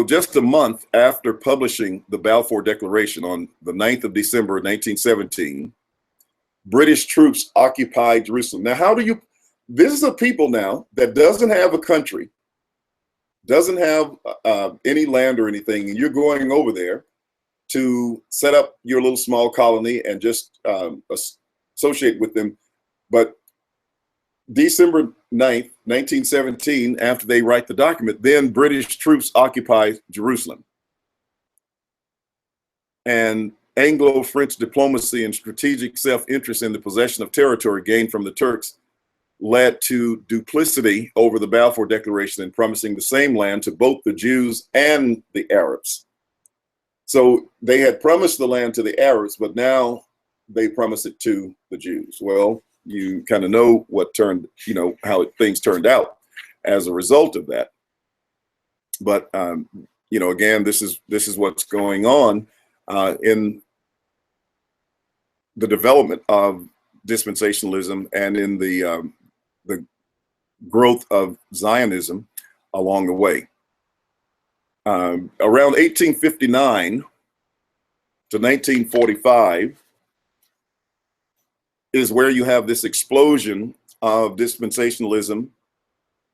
just a month after publishing the Balfour Declaration on the 9th of December, 1917, British troops occupied Jerusalem. Now, this is a people now that doesn't have a country, doesn't have any land or anything, and you're going over there to set up your little small colony and just associate with them. But December 9th, 1917, after they write the document, then British troops occupy Jerusalem. And Anglo-French diplomacy and strategic self-interest in the possession of territory gained from the Turks led to duplicity over the Balfour Declaration in promising the same land to both the Jews and the Arabs. So they had promised the land to the Arabs, but now they promise it to the Jews. Well, you kind of know what turned, how things turned out as a result of that. But again, this is what's going on in the development of dispensationalism and in the growth of Zionism along the way. Around 1859 to 1945 is where you have this explosion of dispensationalism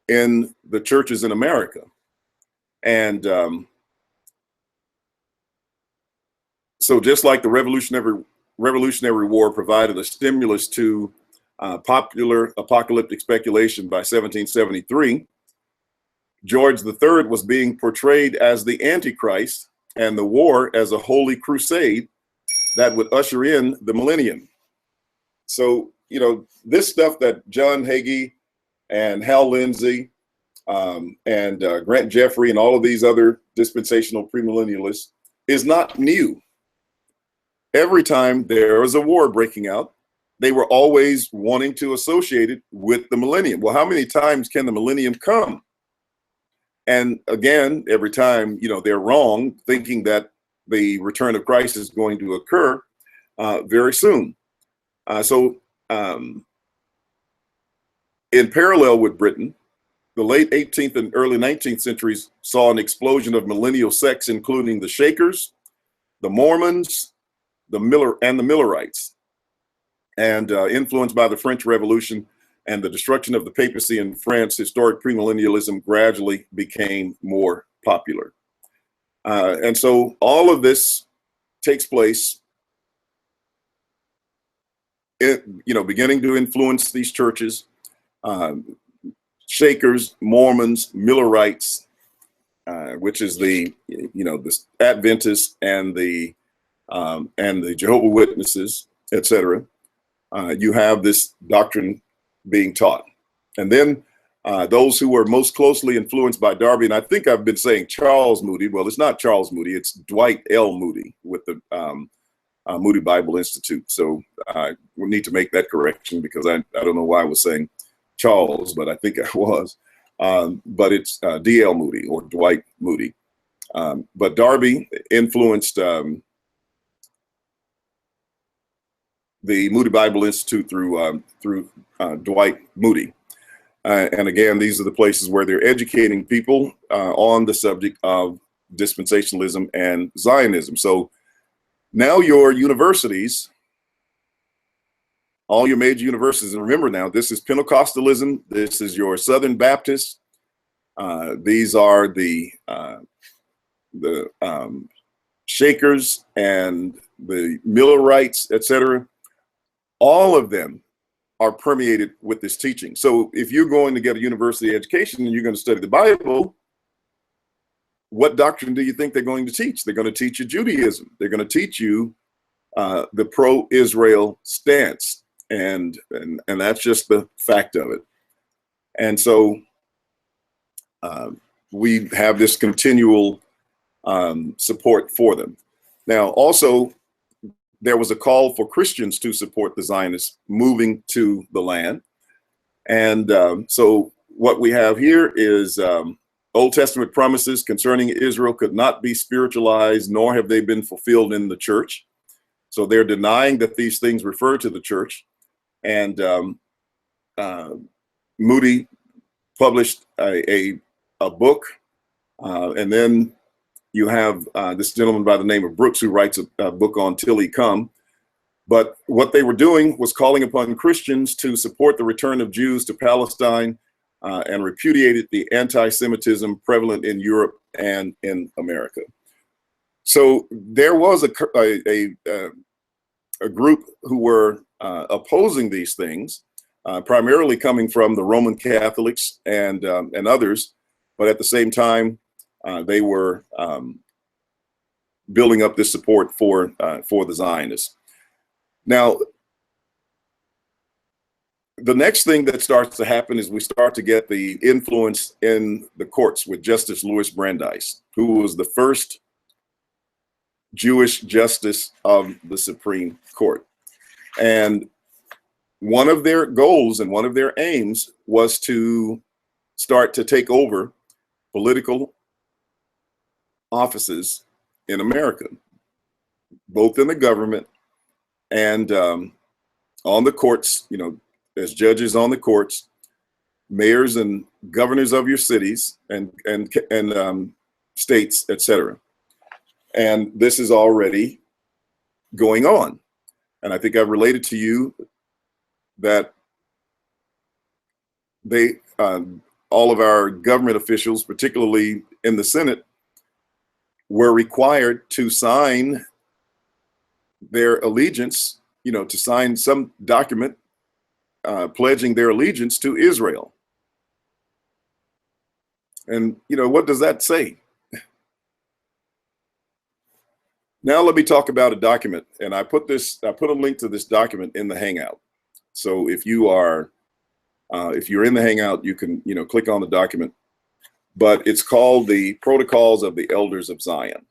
in the churches in America. And so just like the Revolutionary War provided a stimulus to popular apocalyptic speculation by 1773, George III was being portrayed as the Antichrist and the war as a holy crusade that would usher in the millennium. So, this stuff that John Hagee and Hal Lindsey and Grant Jeffrey and all of these other dispensational premillennialists is not new. Every time there was a war breaking out, they were always wanting to associate it with the millennium. Well, how many times can the millennium come? And again, every time, they're wrong, thinking that the return of Christ is going to occur very soon. So in parallel with Britain, the late 18th and early 19th centuries saw an explosion of millennial sects, including the Shakers, the Mormons, the Millerites. And influenced by the French Revolution and the destruction of the papacy in France, historic premillennialism gradually became more popular. And so all of this takes place, beginning to influence these churches, Shakers, Mormons, Millerites, which is the Adventists and the Jehovah's Witnesses, etc. You have this doctrine being taught. And then those who were most closely influenced by Darby, and I think I've been saying Charles Moody. Well, it's not Charles Moody, it's Dwight L. Moody with the Moody Bible Institute. So we need to make that correction because I don't know why I was saying Charles, but I think I was. But it's D.L. Moody or Dwight Moody. But Darby influenced the Moody Bible Institute through Dwight Moody. And again, these are the places where they're educating people on the subject of dispensationalism and Zionism. So now your universities, all your major universities, and remember now, this is Pentecostalism, this is your Southern Baptist, these are the Shakers and the Millerites, etc. All of them are permeated with this teaching. So if you're going to get a university education and you're going to study the Bible, what doctrine do you think they're going to teach? They're going to teach you Judaism. They're going to teach you the pro-Israel stance. And that's just the fact of it. And so we have this continual support for them. Now, also, there was a call for Christians to support the Zionists moving to the land. And so what we have here is Old Testament promises concerning Israel could not be spiritualized, nor have they been fulfilled in the church. So they're denying that these things refer to the church. And Moody published a book, and then you have this gentleman by the name of Brooks who writes a book on Till He Come. But what they were doing was calling upon Christians to support the return of Jews to Palestine and repudiated the anti-Semitism prevalent in Europe and in America. So there was a group who were opposing these things, primarily coming from the Roman Catholics and others, but at the same time, they were building up this support for the Zionists. Now, the next thing that starts to happen is we start to get the influence in the courts with Justice Louis Brandeis, who was the first Jewish justice of the Supreme Court. And one of their goals and one of their aims was to start to take over political offices in America, both in the government and on the courts, as judges on the courts, mayors and governors of your cities and states, etc. And this is already going on. And I think I've related to you that all of our government officials, particularly in the Senate, were required to sign their allegiance, to sign some document pledging their allegiance to Israel. And, what does that say? Now let me talk about a document, and I put a link to this document in the Hangout. So if you're in the Hangout, you can, click on the document, but it's called the Protocols of the Elders of Zion.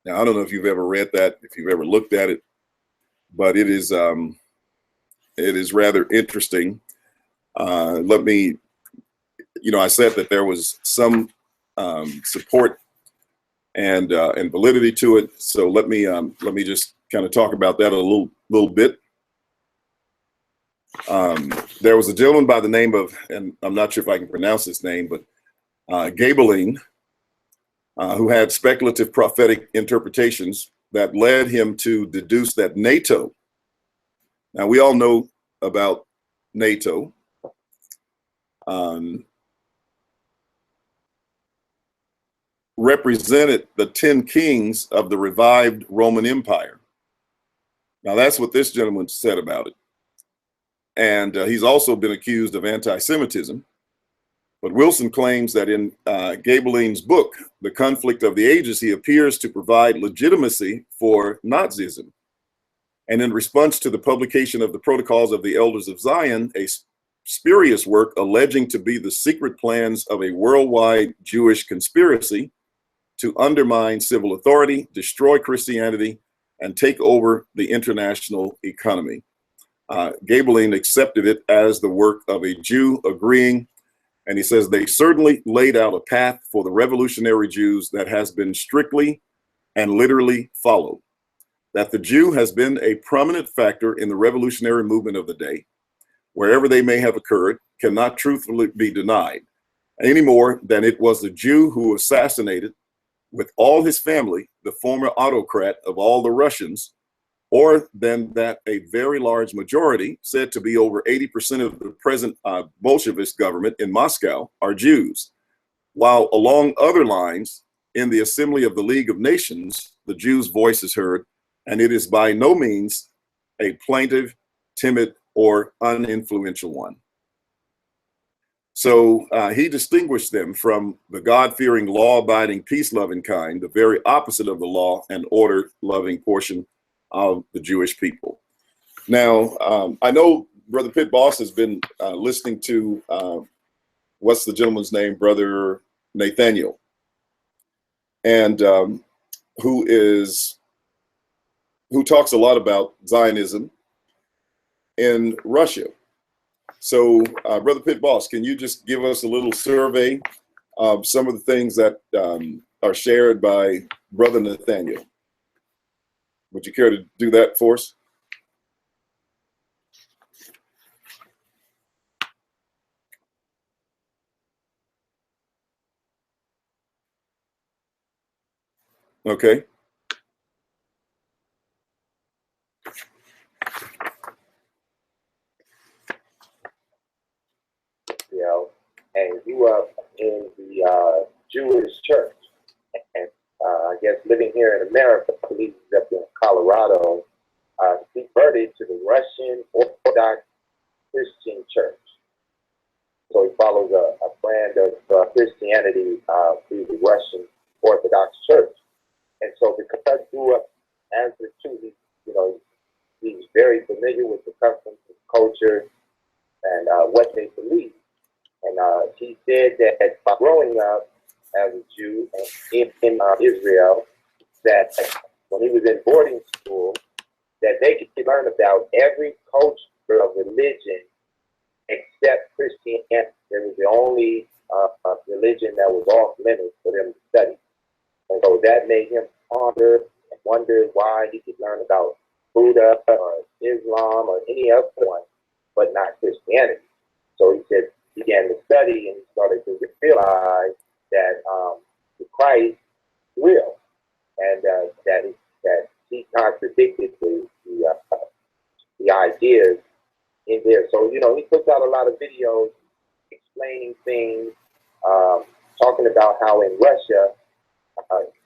Now, I don't know if you've ever read that, if you've ever looked at it, but it is rather interesting. Let me, I said that there was some support and validity to it. So let me just kind of talk about that a little bit. There was a gentleman by the name of, and I'm not sure if I can pronounce his name, but Gabeline, who had speculative prophetic interpretations that led him to deduce that NATO, now we all know about NATO, represented the 10 kings of the revived Roman Empire. Now that's what this gentleman said about it. And he's also been accused of anti-Semitism. But Wilson claims that in Gabeline's book, The Conflict of the Ages, he appears to provide legitimacy for Nazism. And in response to the publication of the Protocols of the Elders of Zion, a spurious work alleging to be the secret plans of a worldwide Jewish conspiracy to undermine civil authority, destroy Christianity, and take over the international economy. Gabeline accepted it as the work of a Jew, agreeing, and he says, they certainly laid out a path for the revolutionary Jews that has been strictly and literally followed. That the Jew has been a prominent factor in the revolutionary movement of the day, wherever they may have occurred, cannot truthfully be denied, any more than it was the Jew who assassinated with all his family the former autocrat of all the Russians, or than that a very large majority, said to be over 80% of the present Bolshevist government in Moscow, are Jews. While along other lines, in the Assembly of the League of Nations, the Jews' voice is heard, and it is by no means a plaintive, timid, or uninfluential one. So he distinguished them from the God-fearing, law-abiding, peace-loving kind, the very opposite of the law and order-loving portion of the Jewish people. Now, I know Brother Pitt Boss has been listening to, what's the gentleman's name, Brother Nathaniel, and who talks a lot about Zionism in Russia. So, Brother Pitt Boss, can you just give us a little survey of some of the things that are shared by Brother Nathaniel? Would you care to do that for us? Okay. Yeah, grew up in the Jewish church. And I guess living here in America, I believe he's up in Colorado, he converted to the Russian Orthodox Christian Church. So he follows a brand of Christianity through the Russian Orthodox Church. And so because I grew up as a Jew, he's very familiar with the customs and culture and what they believe. And he said that by growing up as a Jew in Israel, that when he was in boarding school, that they could learn about every culture of religion except Christianity. It was the only religion that was off limits for them to study. And so that made him ponder and wonder why he could learn about Buddha or Islam or any other one, but not Christianity. So he said he began to study and he started to realize that Christ is real, and that he contradicted the ideas in there. So, he puts out a lot of videos explaining things, talking about how in Russia,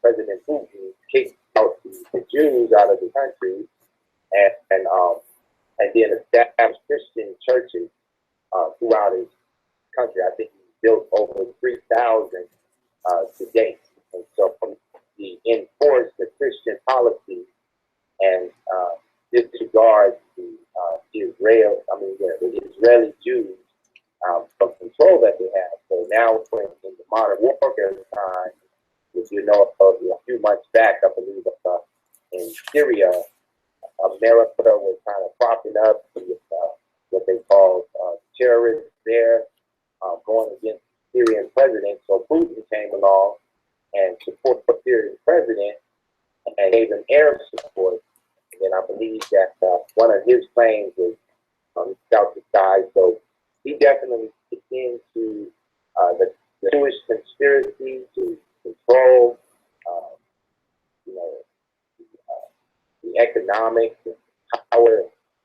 President Putin kicked out the Jews out of the country and then established Christian churches throughout his country. I think he built over 3,000 to date. And so he enforced the Christian policy and disregards the Israeli Jews from control that they have. So now in the modern warfare time, if a few months back, I believe in Syria, America was kind of propping up what they call terrorists there, going against the Syrian president. So Putin came along and supported the Syrian president and gave him air support. And then I believe that one of his planes was out the sky. So he definitely gets into the Jewish conspiracy to control, the economics and power.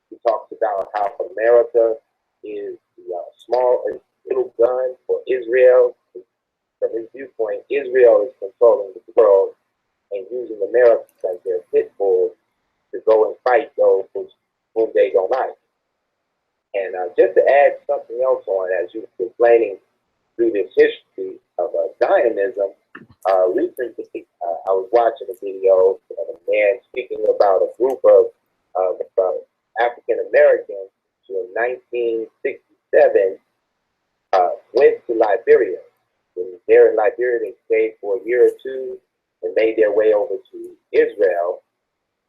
He talks about how America is the little gun for Israel. From his viewpoint, Israel is controlling the world and using America as their pit bull to go and fight those whom they don't like. And just to add something else on, as you were explaining through this history of Zionism, recently I was watching a video of a man speaking about a group of African Americans who in 1967 went to Liberia. And there in Liberia, they stayed for a year or two and made their way over to Israel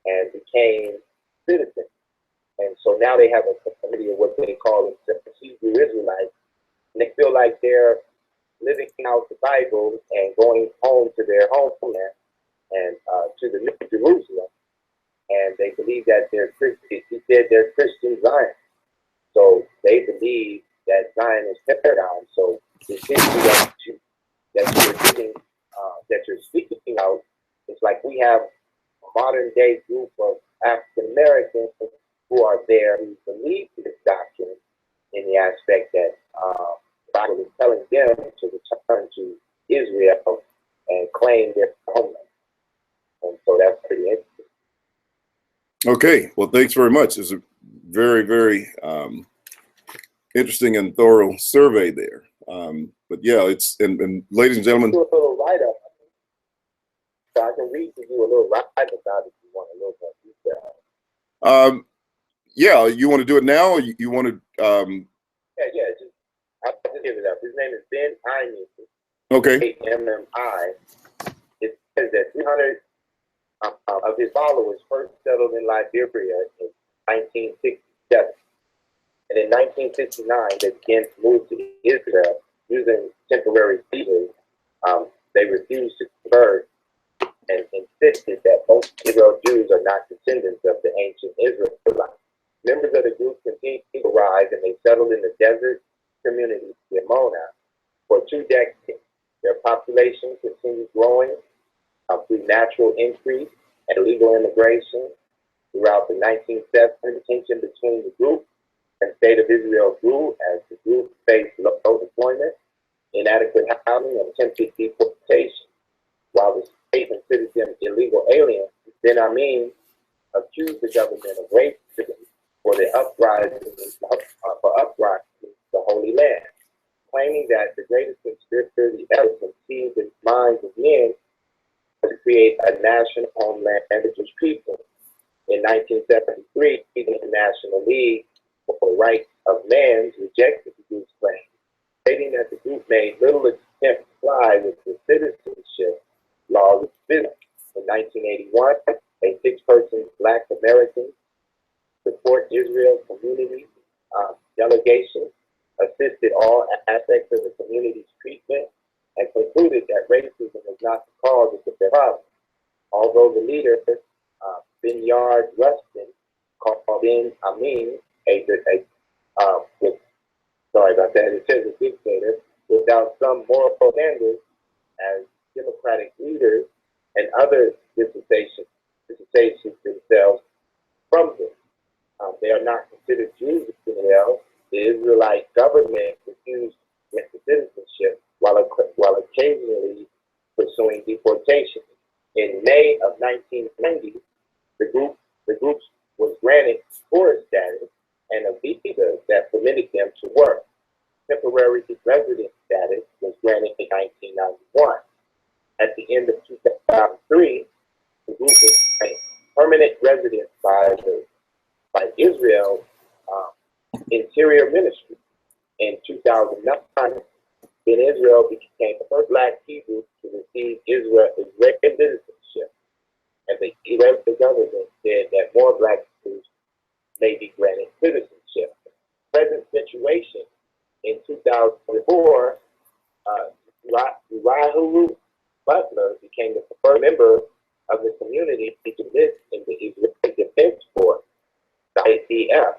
and became citizens. And so now they have a community of what they call Hebrew Israelites. And they feel like they're living out the Bible and going home to their homeland and to the New Jerusalem. And they believe that they're Christian. He said they're Christian Zionists. So they believe that Zion is paradigm. So the history that you're speaking out, it's like we have a modern day group of African Americans who are there who believe this doctrine in the aspect that the Bible is telling them to return to Israel and claim their homeland. And so that's pretty interesting. Okay, well, thanks very much. It's a very, very interesting and thorough survey there. But yeah, it's and ladies and gentlemen, do a little write-up. So I can read to you a little write-up about it if you want a little more detail. Yeah, you want to do it now, or you want to? I'll just give it up. His name is Ben Imey. Okay. AMMI. It says that 300 of his followers first settled in Liberia in 1967. And in 1969, they began to move to Israel using temporary visas. They refused to convert and insisted that most Israel Jews are not descendants of the ancient Israelites. Members of the group continued to rise, and they settled in the desert community of Yamona for 2 decades. Their population continued growing through natural increase and illegal immigration. Throughout the 1970s, tension between the group and state of Israel grew as the group faced low employment, inadequate housing, and attempted deportation. While the state considered them illegal aliens, Ben Amin accused the government of racism for the uprising the Holy Land, claiming that the greatest conspiracy ever conceived in the minds of men was to create a national homeland for the Jewish people. In 1973, the International League for the Rights of Man rejected the group's claim, stating that the group made little attempt to comply with the citizenship laws of business. In 1981, a six-person Black American support Israel community delegation assisted all aspects of the community's treatment and concluded that racism was not the cause of the problem. Although the leader, Binyard Rustin, called Ben Amin sorry about that, it says a dictator, without some moral standards as democratic leaders and other dispensations themselves from them. They are not considered Jews in Israel. The Israelite government refused citizenship while occasionally pursuing deportation. In May of 1990, the group was granted tourist status and a visa that permitted them to work. Temporary resident status was granted in 1991. At the end of 2003, the group was granted permanent residence by Israel's Interior Ministry. In 2009, in Israel became the first Black Hebrew to receive Israeli citizenship, and the Israeli government said that more Black Hebrews may be granted citizenship. Present situation in 2004, Uriah Butler became the first member of the community to enlist in the Israeli Defense Force, the IDF,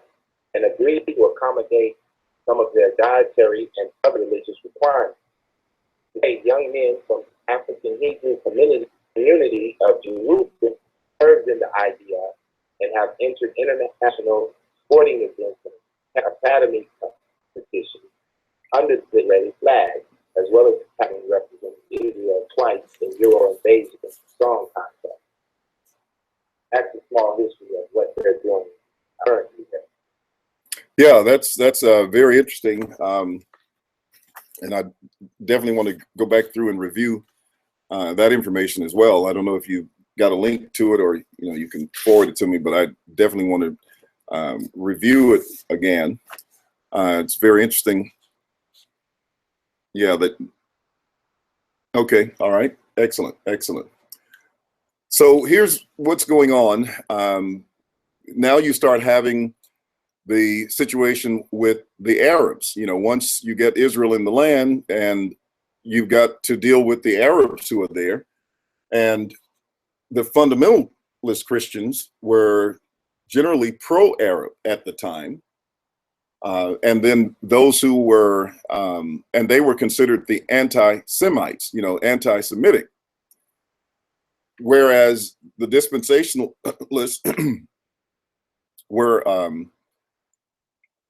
and agreed to accommodate some of their dietary and other religious requirements. Today, young men from African Hebrew community of Jerusalem served in the IDF and have entered international sporting events and academy competitions under the Israeli flag, as well as having represented Israel twice in Euro Invasion song contest. That's a small history of what they're doing currently. Yeah, that's very interesting, and I definitely want to go back through and review that information as well. I don't know if you got a link to it, or you can forward it to me, but I definitely want to review it again. It's very interesting. Yeah, okay, all right, excellent. So here's what's going on. Now you start having the situation with the Arabs. Once you get Israel in the land, and you've got to deal with the Arabs who are there, and the fundamentalist Christians were generally pro-Arab at the time. And then those who were, and they were considered the anti-Semites, anti-Semitic. Whereas the dispensationalists were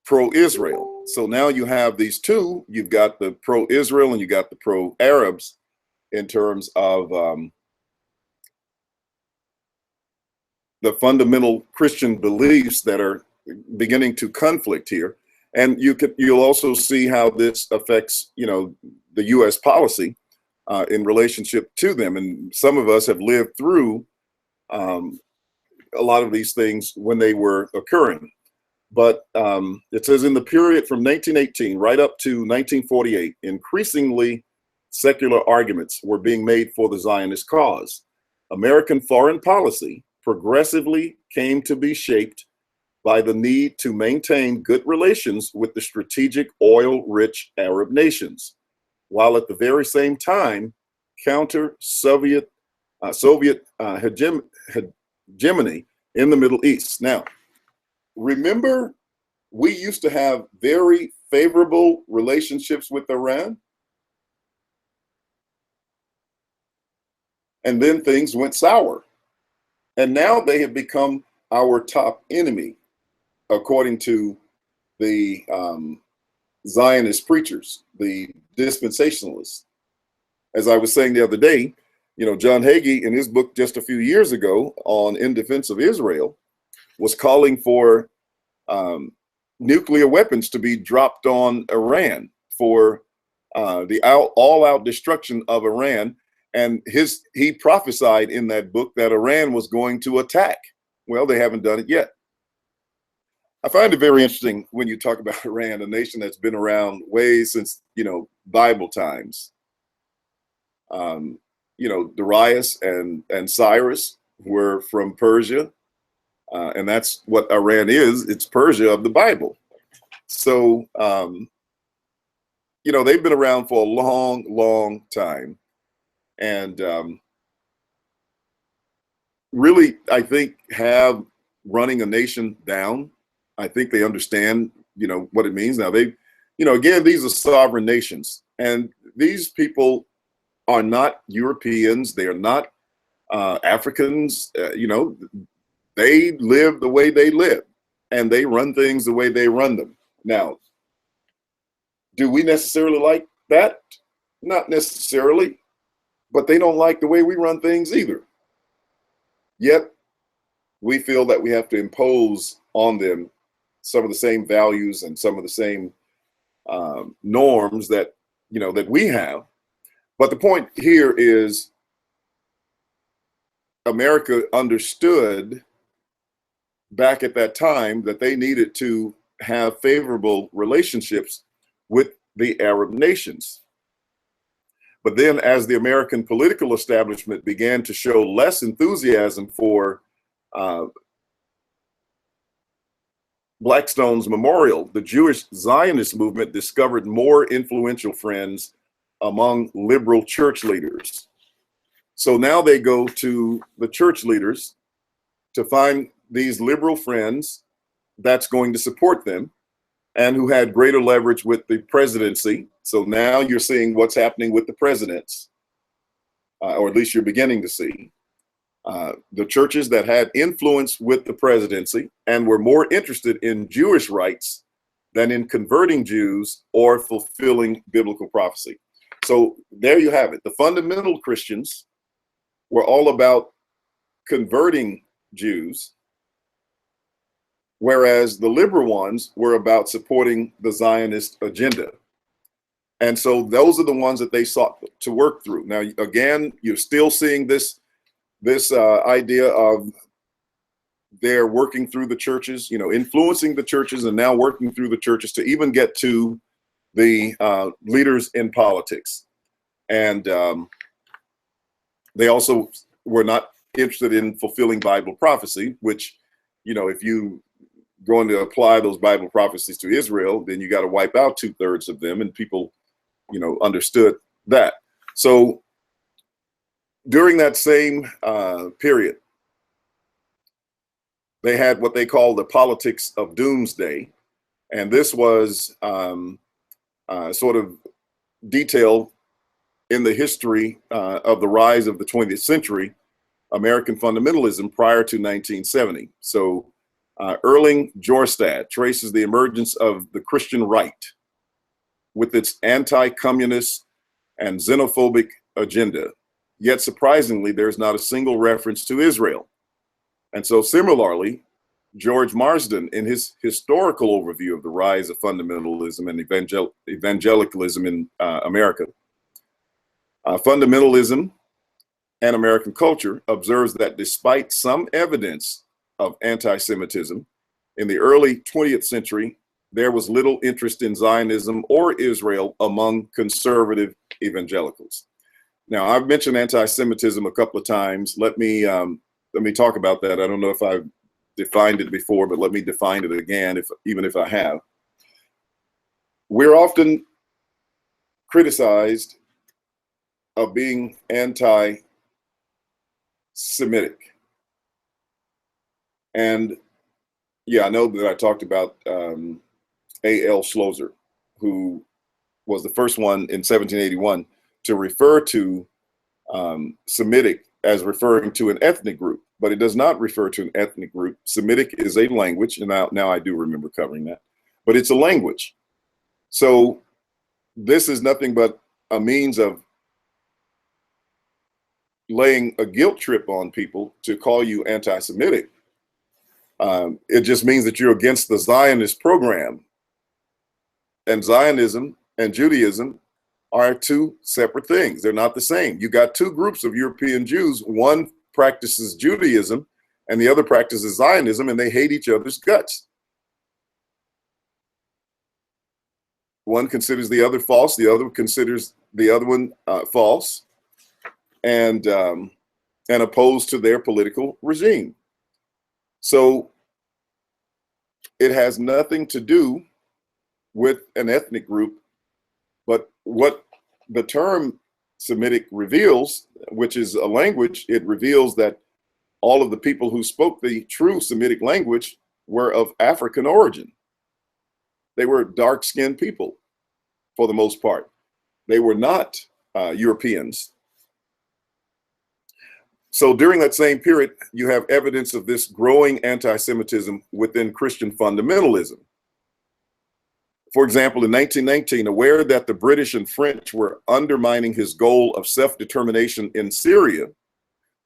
pro-Israel. So now you have these two. You've got the pro-Israel and you got the pro-Arabs in terms of the fundamental Christian beliefs that are beginning to conflict here. And you'll also see how this affects, the U.S. policy in relationship to them. And some of us have lived through a lot of these things when they were occurring. But it says in the period from 1918 right up to 1948, increasingly secular arguments were being made for the Zionist cause. American foreign policy progressively came to be shaped by the need to maintain good relations with the strategic oil-rich Arab nations, while at the very same time counter Soviet hegemony in the Middle East. Now, remember, we used to have very favorable relationships with Iran, and then things went sour. And now they have become our top enemy, according to the Zionist preachers, the dispensationalists. As I was saying the other day, you know, John Hagee in his book just a few years ago on In Defense of Israel was calling for nuclear weapons to be dropped on Iran for the all-out destruction of Iran. And he prophesied in that book that Iran was going to attack. Well, they haven't done it yet. I find it very interesting when you talk about Iran, a nation that's been around way since, you know, Bible times. You know, Darius and Cyrus were from Persia, and that's what Iran is. It's Persia of the Bible. So, you know, they've been around for a long, long time. And really, I think, have running a nation down. I think they understand, you know, what it means. Now, they, you know, again, these are sovereign nations. And these people are not Europeans. They are not Africans. You know, they live the way they live. And they run things the way they run them. Now, do we necessarily like that? Not necessarily. But they don't like the way we run things either. Yet, we feel that we have to impose on them some of the same values and some of the same norms that, you know, that we have. But the point here is America understood back at that time that they needed to have favorable relationships with the Arab nations. But then as the American political establishment began to show less enthusiasm for Blackstone's memorial, the Jewish Zionist movement discovered more influential friends among liberal church leaders. So now they go to the church leaders to find these liberal friends that's going to support them and who had greater leverage with the presidency. So now you're seeing what's happening with the presidents, or at least you're beginning to see. The churches that had influence with the presidency and were more interested in Jewish rights than in converting Jews or fulfilling biblical prophecy. So there you have it. The fundamental Christians were all about converting Jews, whereas the liberal ones were about supporting the Zionist agenda. And so those are the ones that they sought to work through. Now, again, you're still seeing this idea of they're working through the churches, you know, influencing the churches and now working through the churches to even get to the leaders in politics. And they also were not interested in fulfilling Bible prophecy, which, you know, if you going to apply those Bible prophecies to Israel, then you got to wipe out 2/3 of them, and people, you know, understood that. So during that same period, they had what they call the politics of doomsday, and this was sort of detailed in the history of the rise of the 20th century American fundamentalism prior to 1970. So Erling Jorstad traces the emergence of the Christian right with its anti-communist and xenophobic agenda. Yet surprisingly, there's not a single reference to Israel. And so similarly, George Marsden, in his historical overview of the rise of fundamentalism and evangelicalism in America, fundamentalism and American culture, observes that despite some evidence of anti-Semitism, in the early 20th century, there was little interest in Zionism or Israel among conservative evangelicals. Now, I've mentioned anti-Semitism a couple of times. Let me talk about that. I don't know if I've defined it before, but let me define it again, even if I have. We're often criticized of being anti-Semitic. And yeah, I know that I talked about A.L. Schlosser, who was the first one in 1781 to refer to Semitic as referring to an ethnic group, but it does not refer to an ethnic group. Semitic is a language, and now I do remember covering that, but it's a language. So this is nothing but a means of laying a guilt trip on people to call you anti-Semitic. It just means that you're against the Zionist program. And Zionism and Judaism are two separate things. They're not the same. You got two groups of European Jews. One practices Judaism and the other practices Zionism, and they hate each other's guts. One considers the other false, the other considers the other one false, and opposed to their political regime. So it has nothing to do with an ethnic group, but what the term Semitic reveals, which is a language, it reveals that all of the people who spoke the true Semitic language were of African origin. They were dark-skinned people for the most part. They were not Europeans. So during that same period, you have evidence of this growing anti-Semitism within Christian fundamentalism. For example, in 1919, aware that the British and French were undermining his goal of self-determination in Syria,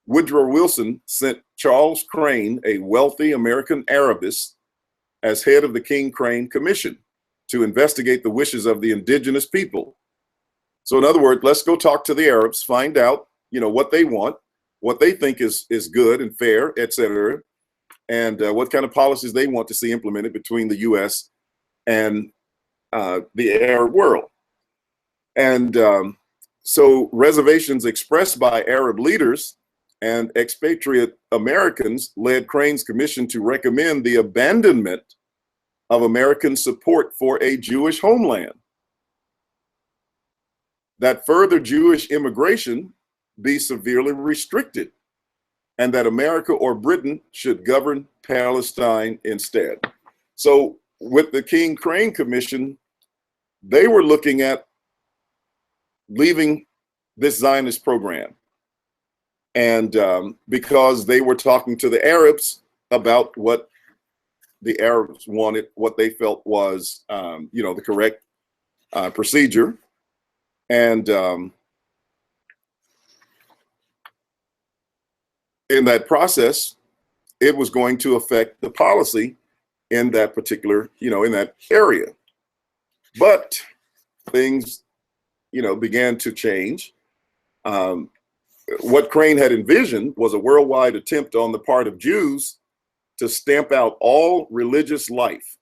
Woodrow Wilson sent Charles Crane, a wealthy American Arabist, as head of the King Crane Commission to investigate the wishes of the indigenous people. So in other words, let's go talk to the Arabs, find out, what they want, what they think is good and fair, etc., and what kind of policies they want to see implemented between the U.S. and the Arab world. And so reservations expressed by Arab leaders and expatriate Americans led Crane's commission to recommend the abandonment of American support for a Jewish homeland, that further Jewish immigration be severely restricted, and that America or Britain should govern Palestine instead. So with the King Crane Commission, they were looking at leaving this Zionist program. And because they were talking to the Arabs about what the Arabs wanted, what they felt was, the correct procedure. And in that process, it was going to affect the policy in that particular, in that area. But things, began to change. What Crane had envisioned was a worldwide attempt on the part of Jews to stamp out all religious life,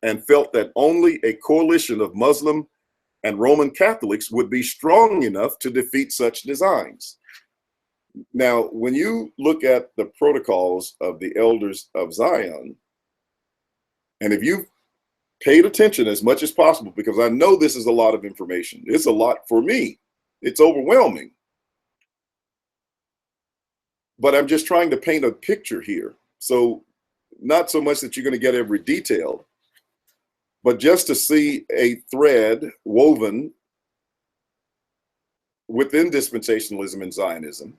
and felt that only a coalition of Muslim and Roman Catholics would be strong enough to defeat such designs. Now, when you look at the protocols of the elders of Zion, and if you've paid attention as much as possible, because I know this is a lot of information, it's a lot for me, it's overwhelming. But I'm just trying to paint a picture here. So not so much that you're going to get every detail, but just to see a thread woven within dispensationalism and Zionism,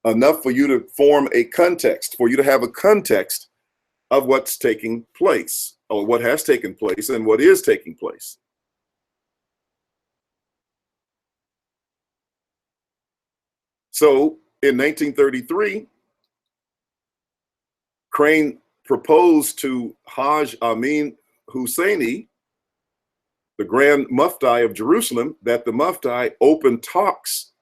enough for you to form a context, for you to have a context of what's taking place, or what has taken place and what is taking place. So in 1933, Crane proposed to Hajj Amin Husseini, the Grand Mufti of Jerusalem, that the Mufti open talks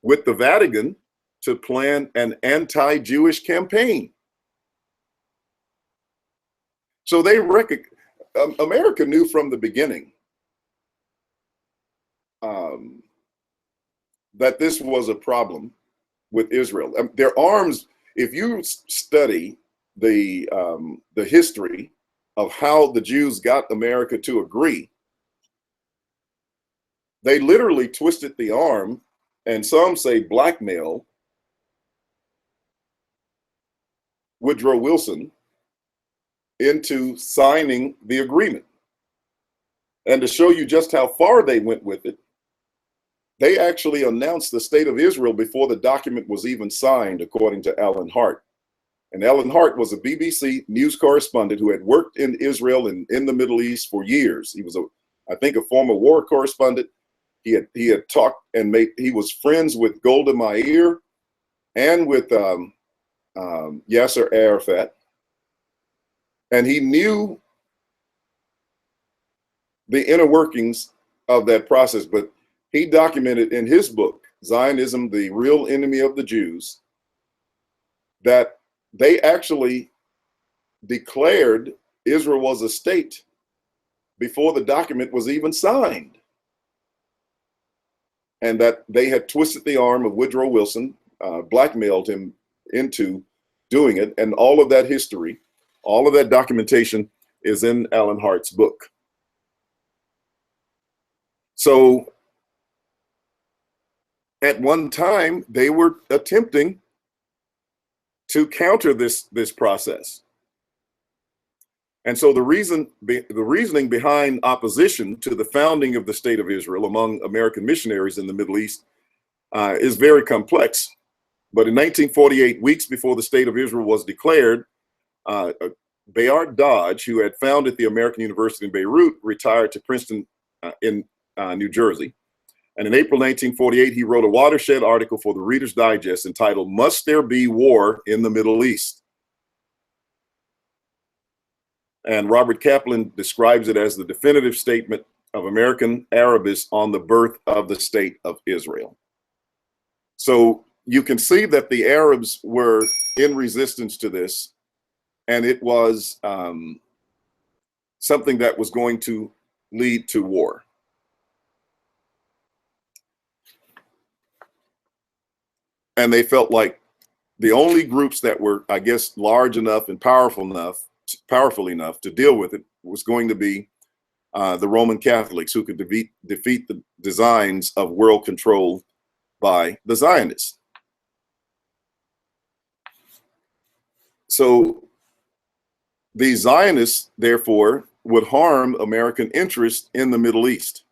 with the Vatican to plan an anti-Jewish campaign. So they America knew from the beginning that this was a problem with Israel. Their arms, if you study the history of how the Jews got America to agree, they literally twisted the arm, and some say blackmail, Woodrow Wilson into signing the agreement. And to show you just how far they went with it, they actually announced the state of Israel before the document was even signed, according to Alan Hart. And Alan Hart was a BBC news correspondent who had worked in Israel and in the Middle East for years. He was I think, a former war correspondent. He had talked and he was friends with Golda Meir and with Yasser Arafat, and he knew the inner workings of that process. But he documented in his book, Zionism, the Real Enemy of the Jews, that they actually declared Israel was a state before the document was even signed, and that they had twisted the arm of Woodrow Wilson, blackmailed him into doing it. And all of that history, all of that documentation is in Alan Hart's book. So at one time, they were attempting to counter this process. And so the reasoning behind opposition to the founding of the State of Israel among American missionaries in the Middle East is very complex. But in 1948, weeks before the State of Israel was declared, Bayard Dodge, who had founded the American University in Beirut, retired to Princeton in New Jersey. And in April 1948, he wrote a watershed article for the Reader's Digest entitled, "Must There Be War in the Middle East?" And Robert Kaplan describes it as the definitive statement of American Arabists on the birth of the State of Israel. So you can see that the Arabs were in resistance to this, and it was something that was going to lead to war. And they felt like the only groups that were, I guess, large enough and powerful enough to deal with it was going to be the Roman Catholics, who could defeat the designs of world control by the Zionists. So the Zionists, therefore, would harm American interest in the Middle East.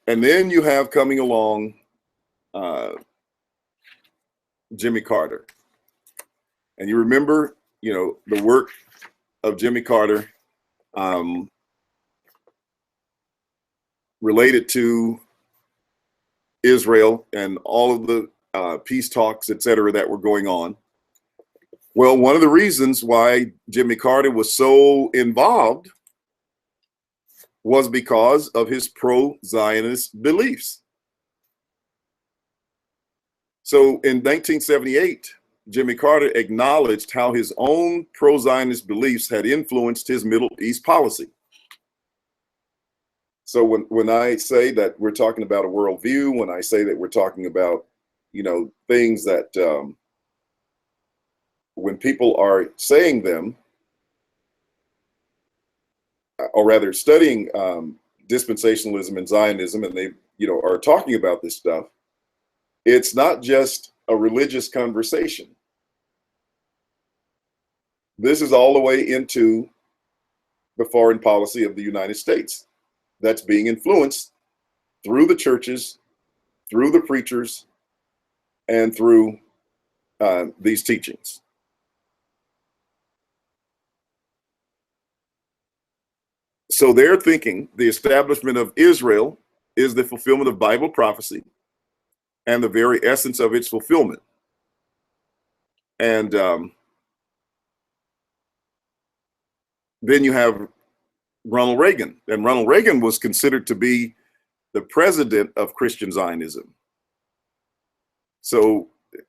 And then you have coming along Jimmy Carter. And you remember, the work of Jimmy Carter related to Israel and all of the peace talks, et cetera, that were going on. Well, one of the reasons why Jimmy Carter was so involved was because of his pro-Zionist beliefs. So in 1978, Jimmy Carter acknowledged how his own pro-Zionist beliefs had influenced his Middle East policy. So when I say that we're talking about a worldview, when I say that we're talking about, things that when people are saying them, or rather studying dispensationalism and Zionism, and they, are talking about this stuff, it's not just a religious conversation. This is all the way into the foreign policy of the United States that's being influenced through the churches, through the preachers, and through these teachings. So they're thinking the establishment of Israel is the fulfillment of Bible prophecy and the very essence of its fulfillment. And then you have Ronald Reagan, and Ronald Reagan was considered to be the president of Christian Zionism. So,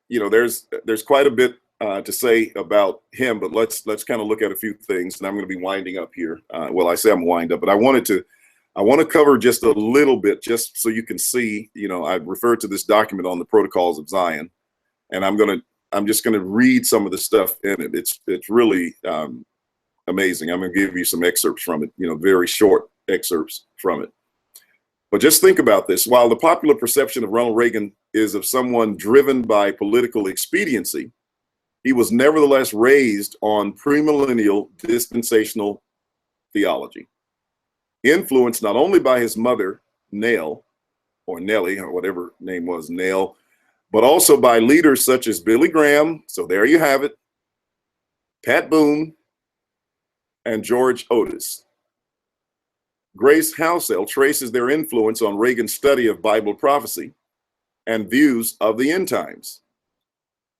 there's quite a bit to say about him, but let's kind of look at a few things, and I'm going to be winding up here. Well, I say I'm wind up, but I want to cover just a little bit, just so you can see. I referred to this document on the Protocols of Zion, and I'm just gonna read some of the stuff in it. It's really amazing. I'm gonna give you some excerpts from it, very short excerpts from it. But just think about this. While the popular perception of Ronald Reagan is of someone driven by political expediency, he was nevertheless raised on premillennial dispensational theology, influenced not only by his mother, Nell, or Nellie, or whatever name was, Nell, but also by leaders such as Billy Graham, so there you have it, Pat Boone, and George Otis. Grace Housel traces their influence on Reagan's study of Bible prophecy and views of the end times.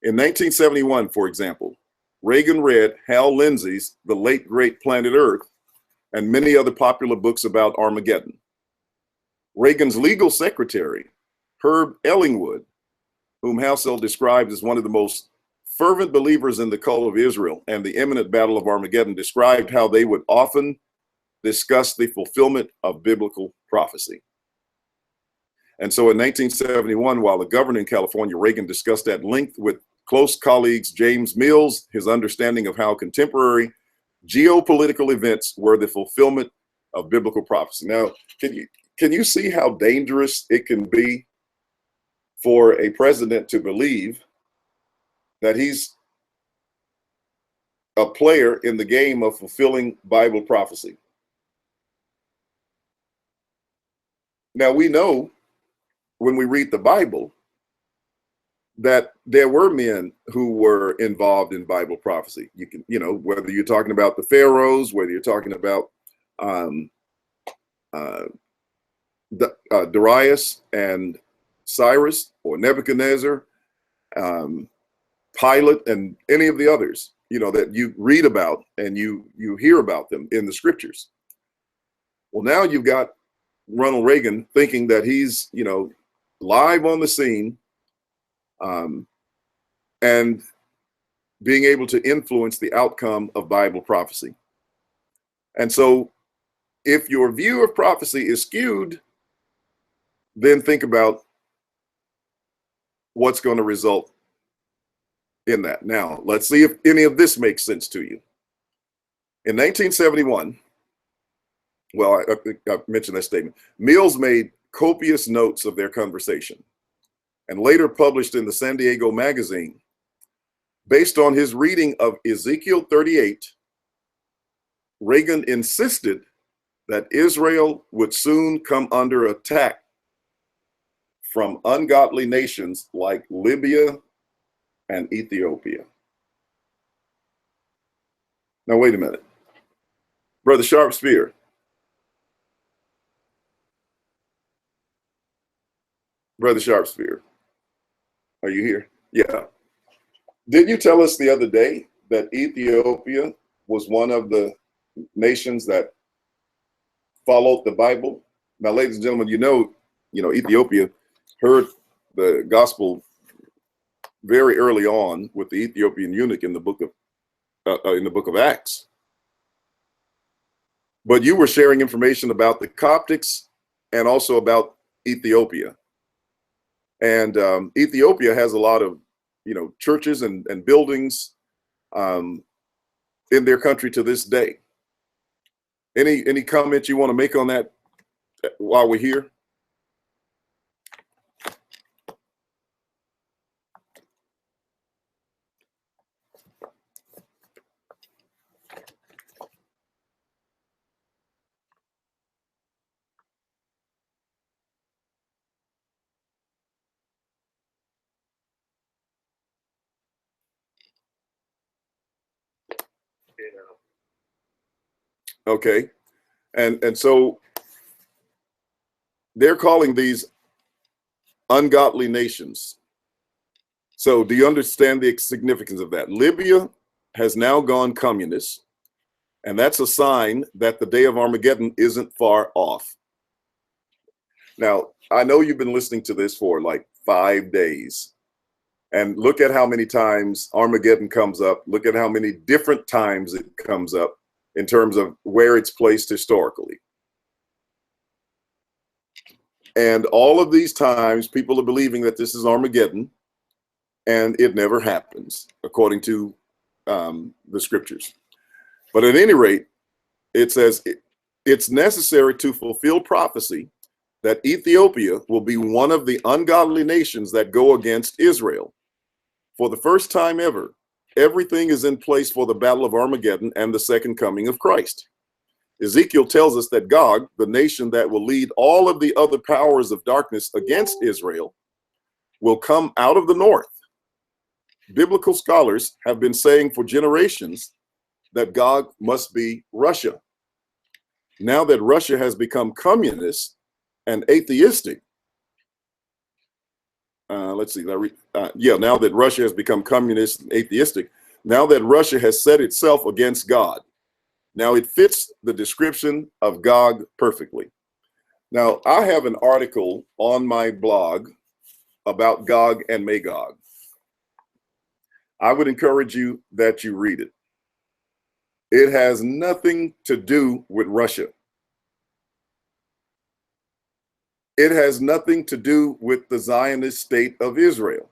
In 1971, for example, Reagan read Hal Lindsey's The Late Great Planet Earth and many other popular books about Armageddon. Reagan's legal secretary, Herb Ellingwood, whom Housel described as one of the most fervent believers in the cult of Israel and the imminent battle of Armageddon, described how they would often discuss the fulfillment of biblical prophecy. And so in 1971, while a governor in California, Reagan discussed at length with close colleagues James Mills his understanding of how contemporary geopolitical events were the fulfillment of biblical prophecy. Now, can you see how dangerous it can be for a president to believe that he's a player in the game of fulfilling Bible prophecy? Now, we know when we read the Bible that there were men who were involved in Bible prophecy. You can, whether you're talking about the pharaohs, whether you're talking about Darius and Cyrus, or Nebuchadnezzar, Pilate, and any of the others, that you read about and you hear about them in the scriptures. Well, now you've got Ronald Reagan thinking that he's, live on the scene, and being able to influence the outcome of Bible prophecy. And so if your view of prophecy is skewed, then think about what's going to result in that. Now, let's see if any of this makes sense to you. In 1971, well, I think I mentioned that statement, Mills made copious notes of their conversation and later published in the San Diego Magazine. Based on his reading of Ezekiel 38, Reagan insisted that Israel would soon come under attack from ungodly nations like Libya and Ethiopia. Now, wait a minute. Brother Sharp Spear. Brother Sharp Spear, are you here? Yeah. Didn't you tell us the other day that Ethiopia was one of the nations that followed the Bible? Now, ladies and gentlemen, Ethiopia heard the gospel very early on with the Ethiopian eunuch in the book of Acts. But you were sharing information about the Coptics and also about Ethiopia. And Ethiopia has a lot of, churches and buildings in their country to this day. Any comments you want to make on that while we're here? Okay, and so they're calling these ungodly nations. So do you understand the significance of that? Libya has now gone communist, and that's a sign that the day of Armageddon isn't far off. Now, I know you've been listening to this for like 5 days, and look at how many times Armageddon comes up. Look at how many different times it comes up in terms of where it's placed historically. And all of these times, people are believing that this is Armageddon, and it never happens, according to the scriptures. But at any rate, it says it's necessary to fulfill prophecy that Ethiopia will be one of the ungodly nations that go against Israel. For the first time ever, everything is in place for the battle of Armageddon and the second coming of Christ. Ezekiel tells us that Gog, the nation that will lead all of the other powers of darkness against Israel, will come out of the north. Biblical scholars have been saying for generations that Gog must be Russia. now that Russia has become communist and atheistic, let's see, now that Russia has become communist and atheistic, now that Russia has set itself against God, now it fits the description of Gog perfectly. Now, I have an article on my blog about Gog and Magog. I would encourage you that you read it. It has nothing to do with Russia. It has nothing to do with the Zionist state of Israel.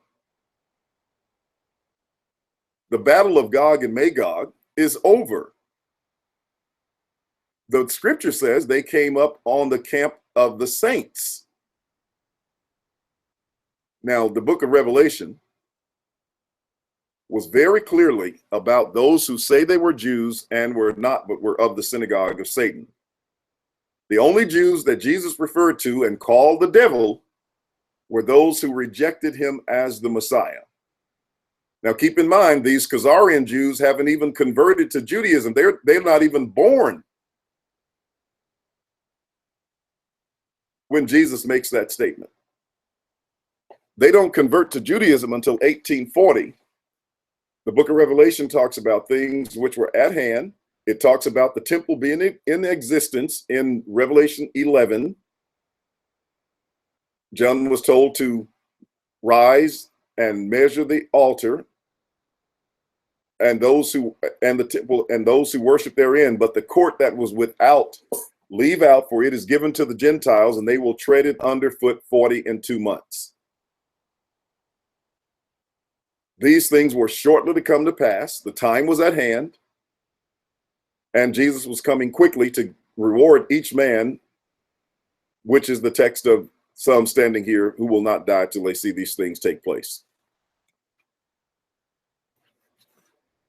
The battle of Gog and Magog is over. The scripture says they came up on the camp of the saints. Now, the book of Revelation was very clearly about those who say they were Jews and were not, but were of the synagogue of Satan. The only Jews that Jesus referred to and called the devil were those who rejected him as the Messiah. Now, keep in mind, these Khazarian Jews haven't even converted to Judaism. They're not even born when Jesus makes that statement. They don't convert to Judaism until 1840. The book of Revelation talks about things which were at hand. It talks about the temple being in existence in Revelation 11. John was told to rise and measure the altar and the temple and those who worship therein, but the court that was without leave out, for it is given to the Gentiles, and they will tread it underfoot 42 months. These things were shortly to come to pass. The time was at hand, and Jesus was coming quickly to reward each man, which is the text of some standing here who will not die till they see these things take place.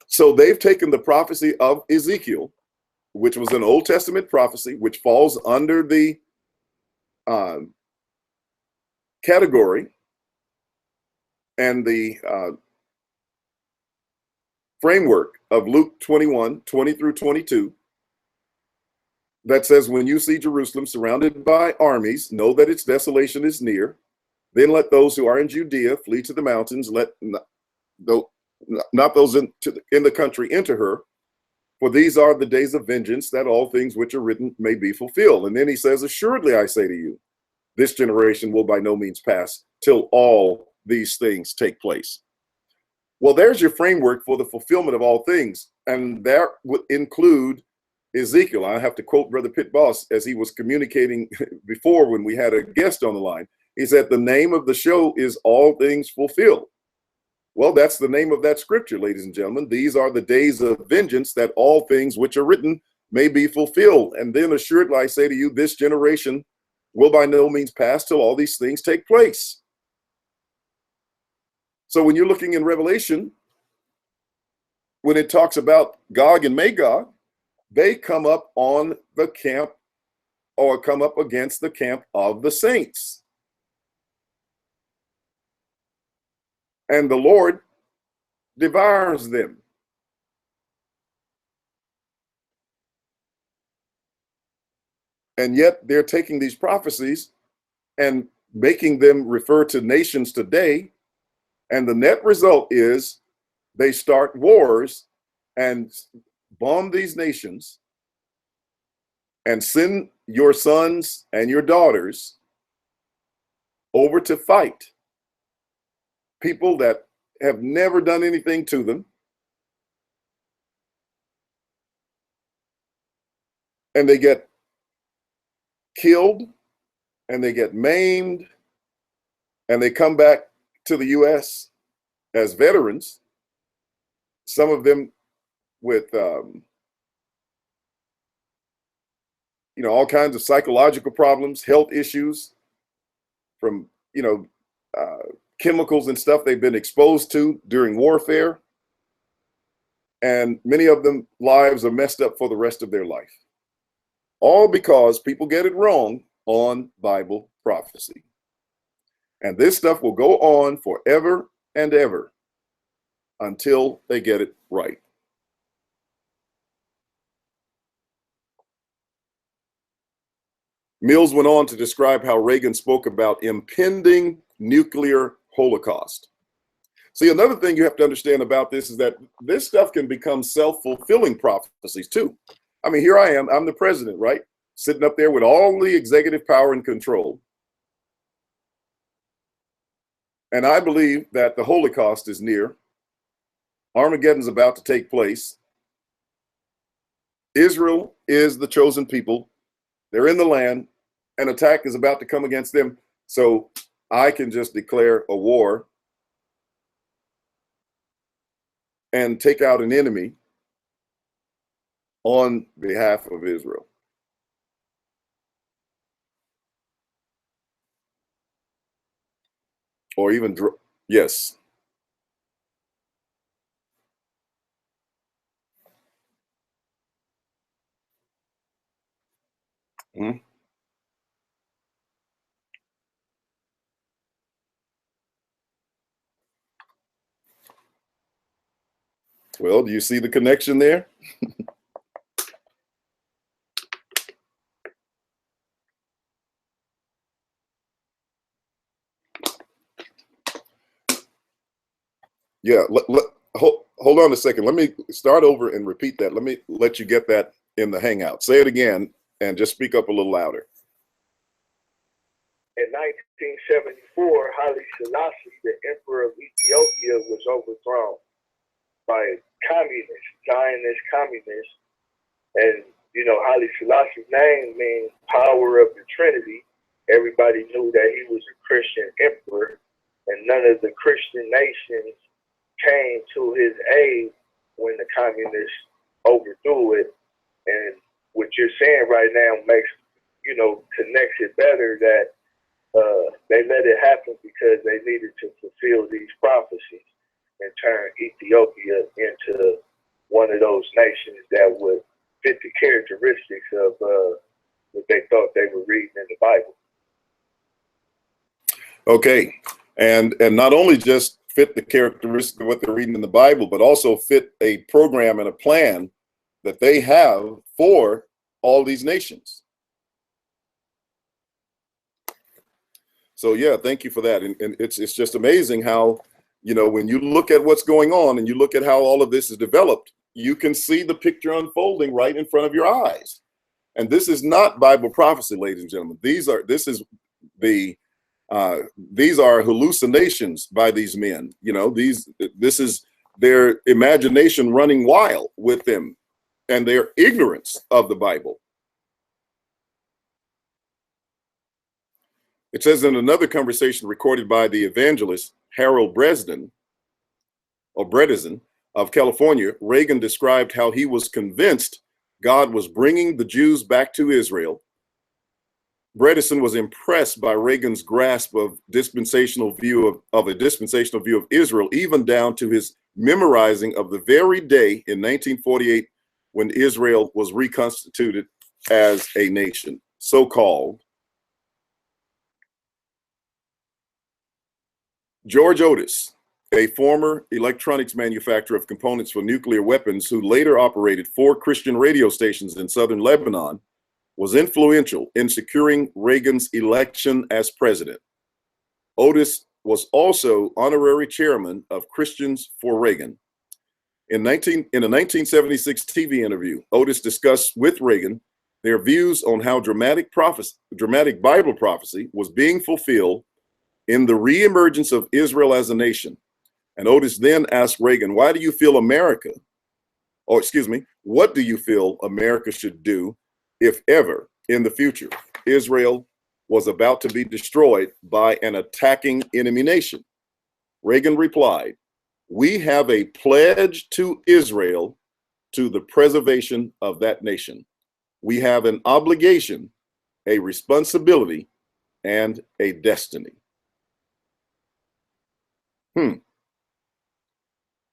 So they've taken the prophecy of Ezekiel, which was an Old Testament prophecy, which falls under the category and the framework of Luke 21:20 through 22, that says, when you see Jerusalem surrounded by armies, know that its desolation is near. Then let those who are in Judea flee to the mountains, let not those in the country enter her. For these are the days of vengeance, that all things which are written may be fulfilled. And then he says, assuredly I say to you, this generation will by no means pass till all these things take place. Well, there's your framework for the fulfillment of all things. And that would include Ezekiel. I have to quote Brother Pitt Boss as he was communicating before when we had a guest on the line. He said, the name of the show is All Things Fulfilled. Well, that's the name of that scripture, ladies and gentlemen. These are the days of vengeance, that all things which are written may be fulfilled. And then assuredly I say to you, this generation will by no means pass till all these things take place. So when you're looking in Revelation, when it talks about Gog and Magog, they come up on the camp, or come up against the camp of the saints. And the Lord devours them. And yet they're taking these prophecies and making them refer to nations today. And the net result is they start wars and bomb these nations and send your sons and your daughters over to fight people that have never done anything to them. And they get killed and they get maimed and they come back to the U.S. as veterans, some of them with all kinds of psychological problems, health issues from chemicals and stuff they've been exposed to during warfare. And many of them lives are messed up for the rest of their life. All because people get it wrong on Bible prophecy. And this stuff will go on forever and ever until they get it right. Mills went on to describe how Reagan spoke about impending nuclear holocaust. See, another thing you have to understand about this is that this stuff can become self-fulfilling prophecies too. I mean, here I am, I'm the president, right? Sitting up there with all the executive power and control. And I believe that the Holocaust is near. Armageddon's about to take place. Israel is the chosen people. They're in the land. An attack is about to come against them. So I can just declare a war and take out an enemy on behalf of Israel. Or even, yes. Hmm. Well, do you see the connection there? Yeah, hold on a second. Let me start over and repeat that. Let me let you get that in the Hangout. Say it again and just speak up a little louder. In 1974, Haile Selassie, the emperor of Ethiopia, was overthrown by communists, Zionist communists. And, you know, Haile Selassie's name means power of the Trinity. Everybody knew that he was a Christian emperor, and none of the Christian nations came to his aid when the communists overthrew it. And what you're saying right now makes, you know, connects it better that they let it happen because they needed to fulfill these prophecies and turn Ethiopia into one of those nations that would fit the characteristics of what they thought they were reading in the Bible. Okay, and not only just fit the characteristics of what they're reading in the Bible, but also fit a program and a plan that they have for all these nations. So yeah, thank you for that. And it's just amazing how, you know, when you look at what's going on and you look at how all of this is developed, you can see the picture unfolding right in front of your eyes. And this is not Bible prophecy, ladies and gentlemen. These are hallucinations by these men. You know, this is their imagination running wild with them and their ignorance of the Bible. It says in another conversation recorded by the evangelist Harold Bredesen of California, Reagan described how he was convinced God was bringing the Jews back to Israel. Bredesen was impressed by Reagan's grasp of a dispensational view of Israel, even down to his memorizing of the very day in 1948 when Israel was reconstituted as a nation, so-called. George Otis, a former electronics manufacturer of components for nuclear weapons who later operated 4 Christian radio stations in southern Lebanon, was influential in securing Reagan's election as president. Otis was also honorary chairman of Christians for Reagan. In a 1976 TV interview, Otis discussed with Reagan their views on how dramatic Bible prophecy was being fulfilled in the reemergence of Israel as a nation. And Otis then asked Reagan, what do you feel America should do if ever in the future Israel was about to be destroyed by an attacking enemy nation? Reagan replied, we have a pledge to Israel to the preservation of that nation. We have an obligation, a responsibility, and a destiny.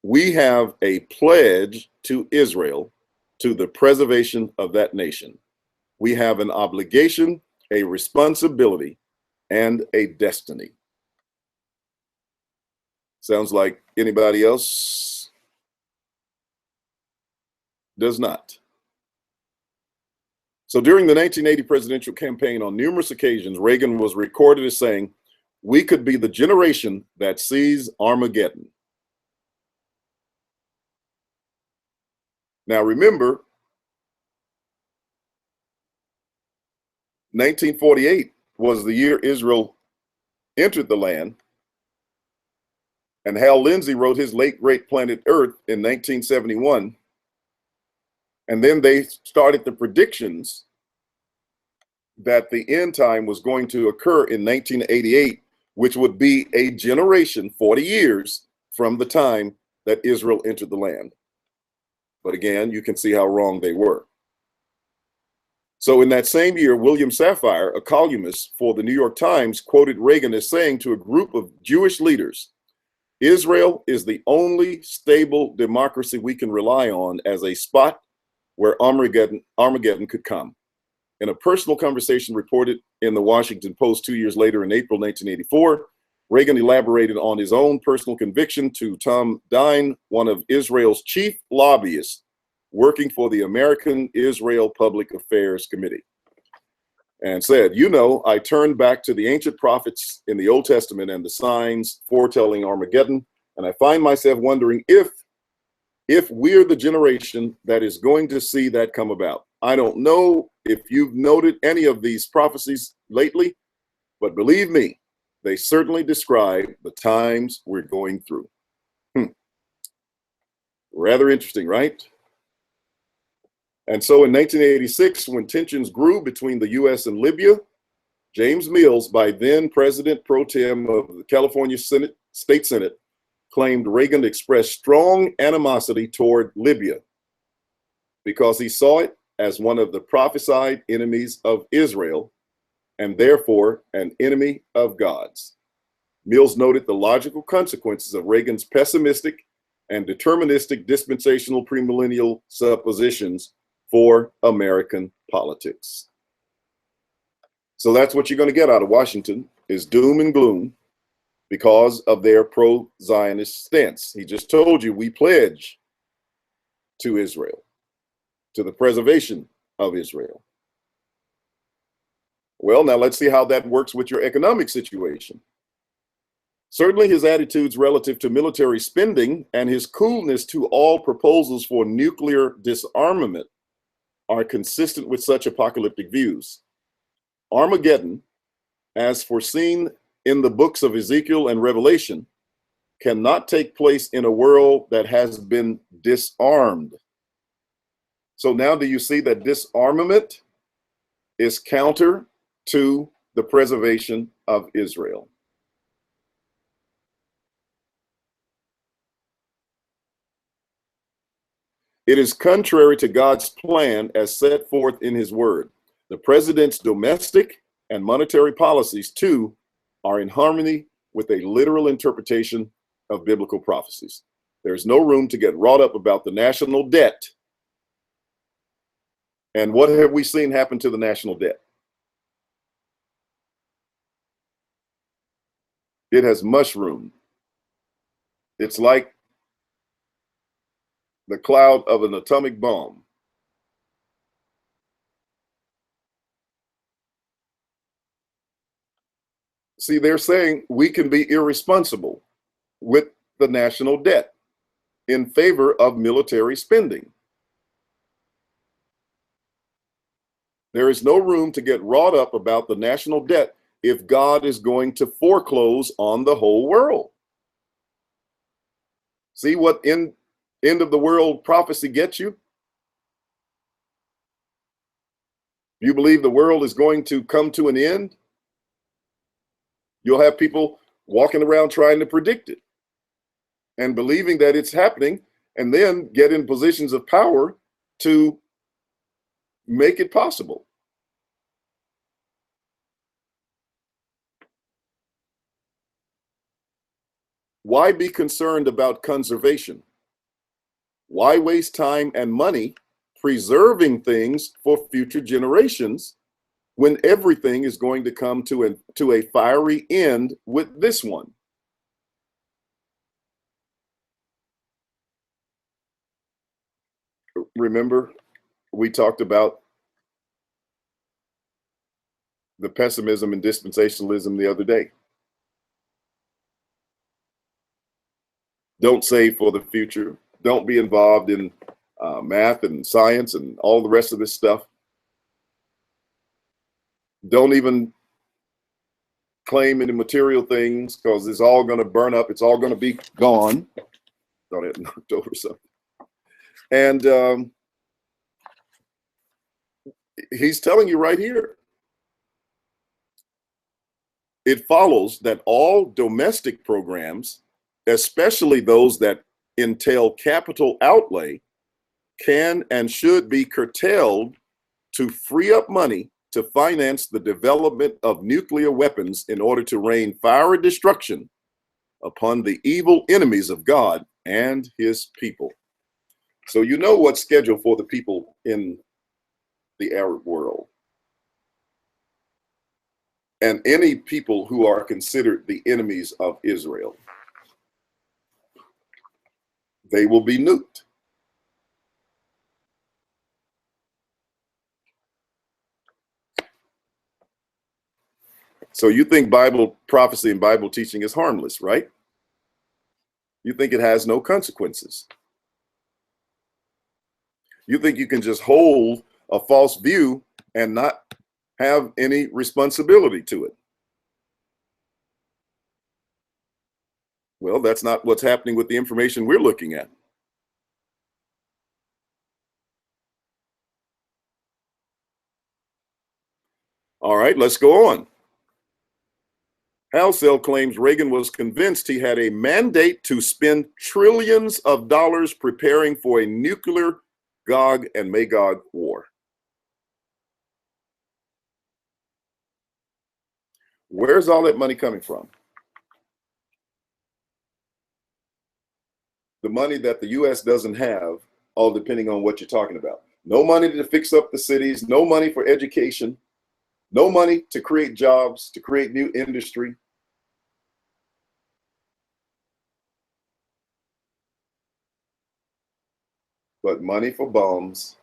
We have a pledge to Israel to the preservation of that nation. We have an obligation, a responsibility, and a destiny. Sounds like anybody else? Does not. So during the 1980 presidential campaign, on numerous occasions, Reagan was recorded as saying, "We could be the generation that sees Armageddon." Now remember, 1948 was the year Israel entered the land, and Hal Lindsey wrote his late great Planet Earth in 1971. And then they started the predictions that the end time was going to occur in 1988, which would be a generation, 40 years from the time that Israel entered the land. But again, you can see how wrong they were. So in that same year, William Safire, a columnist for the New York Times, quoted Reagan as saying to a group of Jewish leaders, "Israel is the only stable democracy we can rely on as a spot where Armageddon could come." In a personal conversation reported in the Washington Post 2 years later in April 1984, Reagan elaborated on his own personal conviction to Tom Dine, one of Israel's chief lobbyists working for the American Israel Public Affairs Committee, and said, "You know, I turned back to the ancient prophets in the Old Testament and the signs foretelling Armageddon, and I find myself wondering if we're the generation that is going to see that come about. I don't know if you've noted any of these prophecies lately, but believe me, they certainly describe the times we're going through." Rather interesting, right? And so in 1986, when tensions grew between the US and Libya, James Mills, by then president pro tem of the California State Senate, claimed Reagan expressed strong animosity toward Libya because he saw it as one of the prophesied enemies of Israel and therefore an enemy of God's. Mills noted the logical consequences of Reagan's pessimistic and deterministic dispensational premillennial suppositions for American politics. So that's what you're going to get out of Washington, is doom and gloom because of their pro-Zionist stance. He just told you, we pledge to Israel, to the preservation of Israel. Well, now let's see how that works with your economic situation. Certainly his attitudes relative to military spending and his coolness to all proposals for nuclear disarmament are consistent with such apocalyptic views. Armageddon, as foreseen in the books of Ezekiel and Revelation, cannot take place in a world that has been disarmed. So now do you see that disarmament is counter to the preservation of Israel? It is contrary to God's plan as set forth in his word. The president's domestic and monetary policies, too, are in harmony with a literal interpretation of biblical prophecies. There is no room to get wrought up about the national debt. And what have we seen happen to the national debt? It has mushroomed. It's like the cloud of an atomic bomb. See, they're saying we can be irresponsible with the national debt in favor of military spending. There is no room to get wrought up about the national debt if God is going to foreclose on the whole world. See what end of the world prophecy gets you? You believe the world is going to come to an end? You'll have people walking around trying to predict it and believing that it's happening, and then get in positions of power to make it possible. Why be concerned about conservation? Why waste time and money preserving things for future generations when everything is going to come to a fiery end with this one? Remember, we talked about the pessimism and dispensationalism the other day. Don't save for the future. Don't be involved in math and science and all the rest of this stuff. Don't even claim any material things because it's all going to burn up. It's all going to be gone. Thought it knocked over something. And he's telling you right here, it follows that all domestic programs, especially those that entail capital outlay, can and should be curtailed to free up money to finance the development of nuclear weapons in order to rain fire and destruction upon the evil enemies of God and his people. So you know what's scheduled for the people in the Arab world. And any people who are considered the enemies of Israel, they will be nuked. So you think Bible prophecy and Bible teaching is harmless, right? You think it has no consequences. You think you can just hold a false view and not have any responsibility to it. Well, that's not what's happening with the information we're looking at. All right, let's go on. Halsell claims Reagan was convinced he had a mandate to spend trillions of dollars preparing for a nuclear Gog and Magog war. Where's all that money coming from? The money that the U.S. doesn't have, all depending on what you're talking about. No money to fix up the cities, no money for education, no money to create jobs, to create new industry. But money for bombs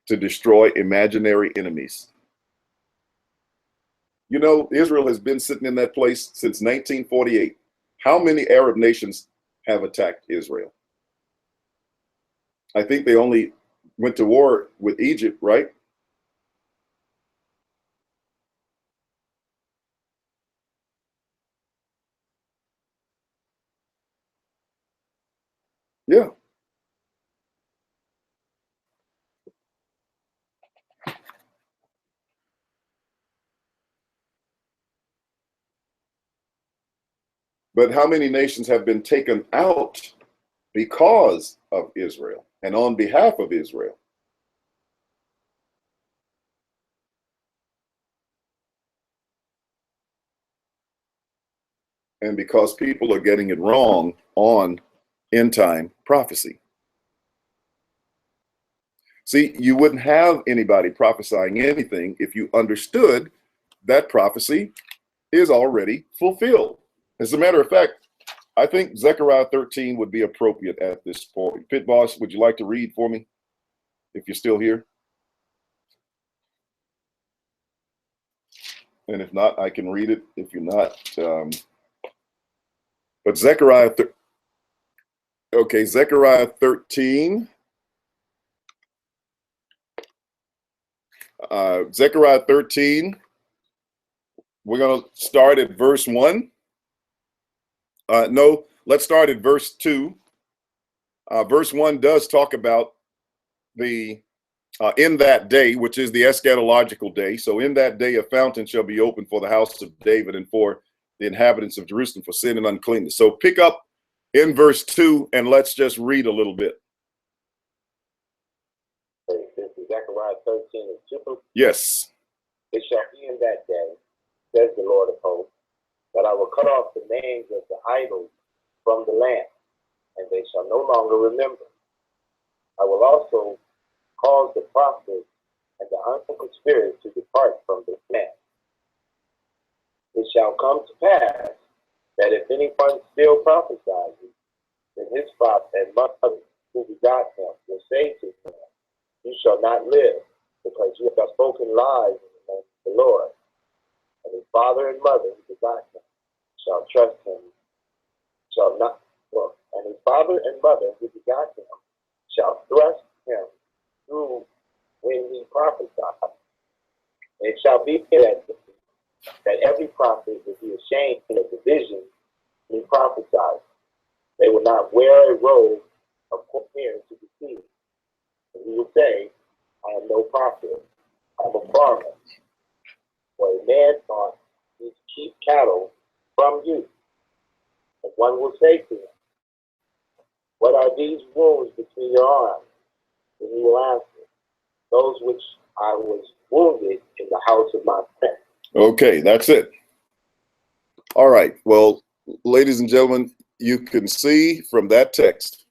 to destroy imaginary enemies. You know, Israel has been sitting in that place since 1948. How many Arab nations have attacked Israel? I think they only went to war with Egypt, right? Yeah. But how many nations have been taken out because of Israel and on behalf of Israel? And because people are getting it wrong on end time prophecy. See, you wouldn't have anybody prophesying anything if you understood that prophecy is already fulfilled. As a matter of fact, I think Zechariah 13 would be appropriate at this point. Pit Boss, would you like to read for me if you're still here? And if not, I can read it if you're not. But Zechariah 13. Zechariah 13, we're going to start at verse 1. No, let's start at verse 2. Verse 1 does talk about the in that day, which is the eschatological day. So in that day, a fountain shall be opened for the house of David and for the inhabitants of Jerusalem for sin and uncleanness. So pick up in verse 2 and let's just read a little bit. This is Zechariah 13 and 2. Yes. It shall be in that day, says the Lord of hosts, that I will cut off the names of the idols from the land, and they shall no longer remember. I will also cause the prophets and the unclean spirits to depart from the land. It shall come to pass that if anyone still prophesies, then his father and mother who begot him will say to him, you shall not live, because you have spoken lies in the name of the Lord. And his father and mother who begot him shall trust him, shall not, well, and his father and mother who begot him shall thrust him through when he prophesied. And it shall be that every prophet will be ashamed of the vision he prophesied. They will not wear a robe of hair to deceive. And he will say, I am no prophet, I am a farmer. For a man thought he to keep cattle from you. And one will say to him, what are these wounds between your arms? And he will answer, those which I was wounded in the house of my friend. Okay, that's it. All right. Well, ladies and gentlemen, you can see from that text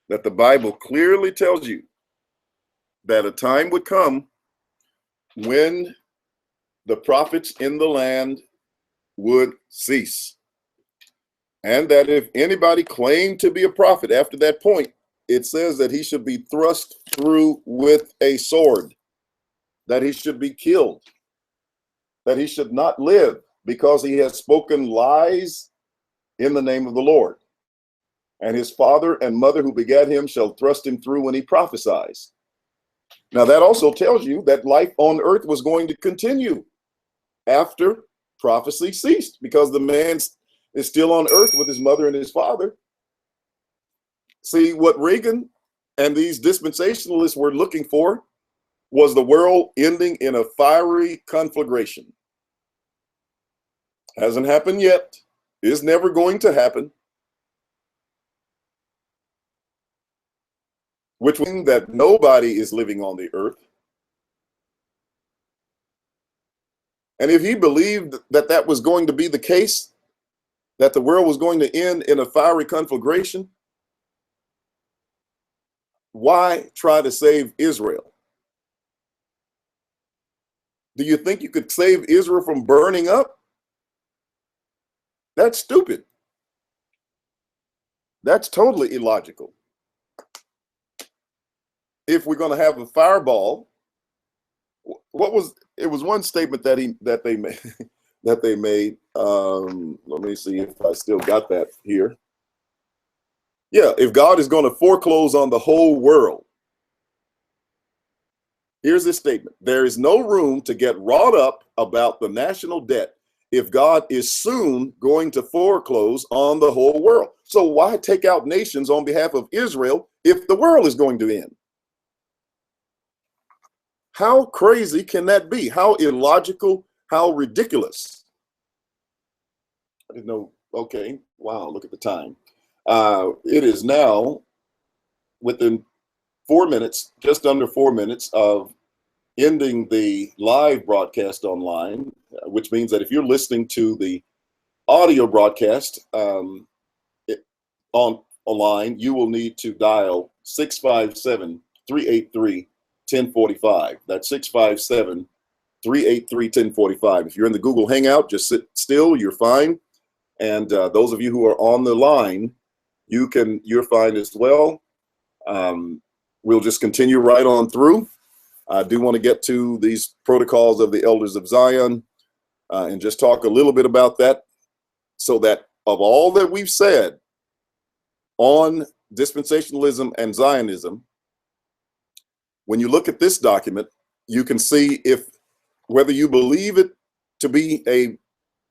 that the Bible clearly tells you that a time would come when the prophets in the land would cease. And that if anybody claimed to be a prophet after that point, it says that he should be thrust through with a sword, that he should be killed, that he should not live because he has spoken lies in the name of the Lord. And his father and mother who begat him shall thrust him through when he prophesies. Now that also tells you that life on earth was going to continue after prophecy ceased, because the man is still on earth with his mother and his father. See, what Reagan and these dispensationalists were looking for was the world ending in a fiery conflagration. Hasn't happened yet, is never going to happen, which means that nobody is living on the earth. And if he believed that that was going to be the case, that the world was going to end in a fiery conflagration, why try to save Israel? Do you think you could save Israel from burning up? That's stupid. That's totally illogical. If we're going to have a fireball, it was one statement that they made that they made. Let me see if I still got that here. Yeah, if God is going to foreclose on the whole world, here's this statement: there is no room to get wrought up about the national debt if God is soon going to foreclose on the whole world. So why take out nations on behalf of Israel if the world is going to end? How crazy can that be? How illogical, how ridiculous. I didn't know. Okay, wow, look at the time. It is now within 4 minutes, just under 4 minutes of ending the live broadcast online, which means that if you're listening to the audio broadcast online, you will need to dial 657-383-1045. That's 657-383-1045. If you're in the Google Hangout, just sit still, you're fine. And those of you who are on the line, you're fine as well. We'll just continue right on through. I do want to get to these protocols of the elders of Zion and just talk a little bit about that, so that of all that we've said on dispensationalism and Zionism, when you look at this document, you can see whether you believe it to be a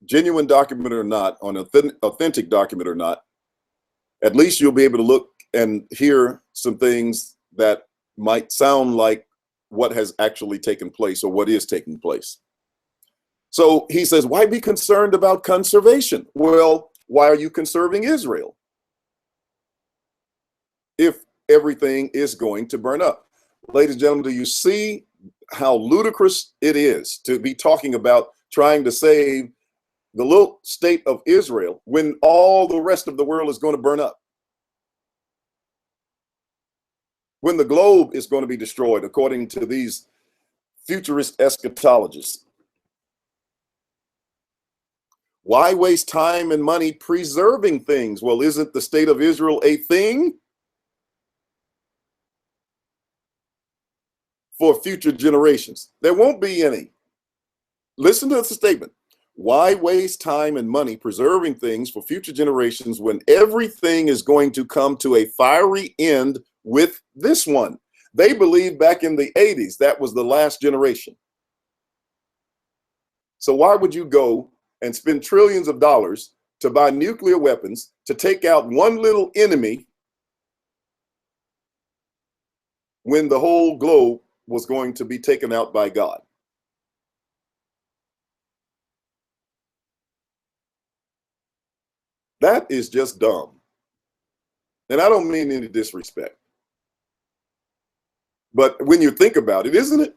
genuine document or not, an authentic document or not. At least you'll be able to look and hear some things that might sound like what has actually taken place or what is taking place. So he says, why be concerned about conservation? Well, why are you conserving Israel if everything is going to burn up? Ladies and gentlemen, do you see how ludicrous it is to be talking about trying to save the little state of Israel when all the rest of the world is going to burn up? When the globe is going to be destroyed, according to these futurist eschatologists. Why waste time and money preserving things? Well, isn't the state of Israel a thing? for future generations. There won't be any. Listen to the statement. Why waste time and money preserving things for future generations when everything is going to come to a fiery end with this one? They believed back in the 80s that was the last generation. So why would you go and spend trillions of dollars to buy nuclear weapons to take out one little enemy when the whole globe was going to be taken out by God? That is just dumb. And I don't mean any disrespect. But when you think about it, isn't it?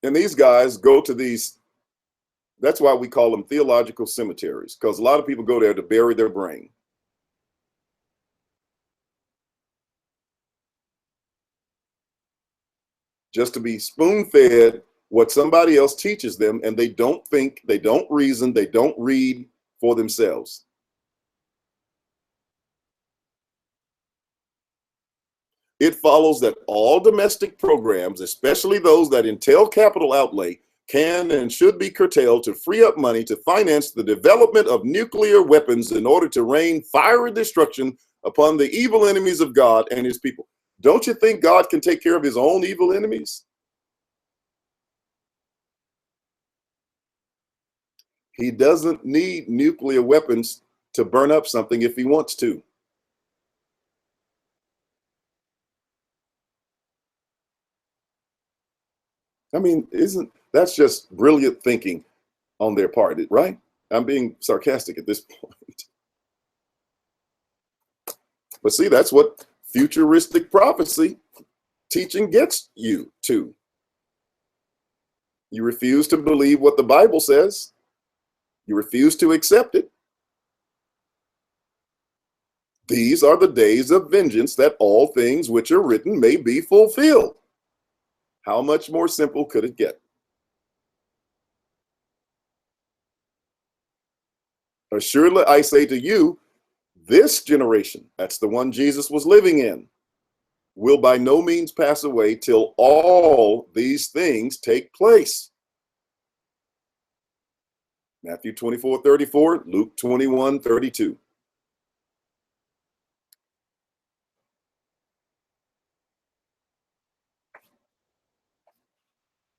And these guys go to these, that's why we call them theological cemeteries, because a lot of people go there to bury their brain. Just to be spoon-fed what somebody else teaches them, and they don't think, they don't reason, they don't read for themselves. It follows that all domestic programs, especially those that entail capital outlay, can and should be curtailed to free up money to finance the development of nuclear weapons in order to rain fiery destruction upon the evil enemies of God and his people. Don't you think God can take care of his own evil enemies? He doesn't need nuclear weapons to burn up something if he wants to. I mean, that's just brilliant thinking on their part, right? I'm being sarcastic at this point. But see, that's what futuristic prophecy teaching gets you to. You refuse to believe what the Bible says. You refuse to accept it. These are the days of vengeance, that all things which are written may be fulfilled. How much more simple could it get? Assuredly, I say to you, this generation, that's the one Jesus was living in, will by no means pass away till all these things take place. Matthew 24:34, Luke 21:32.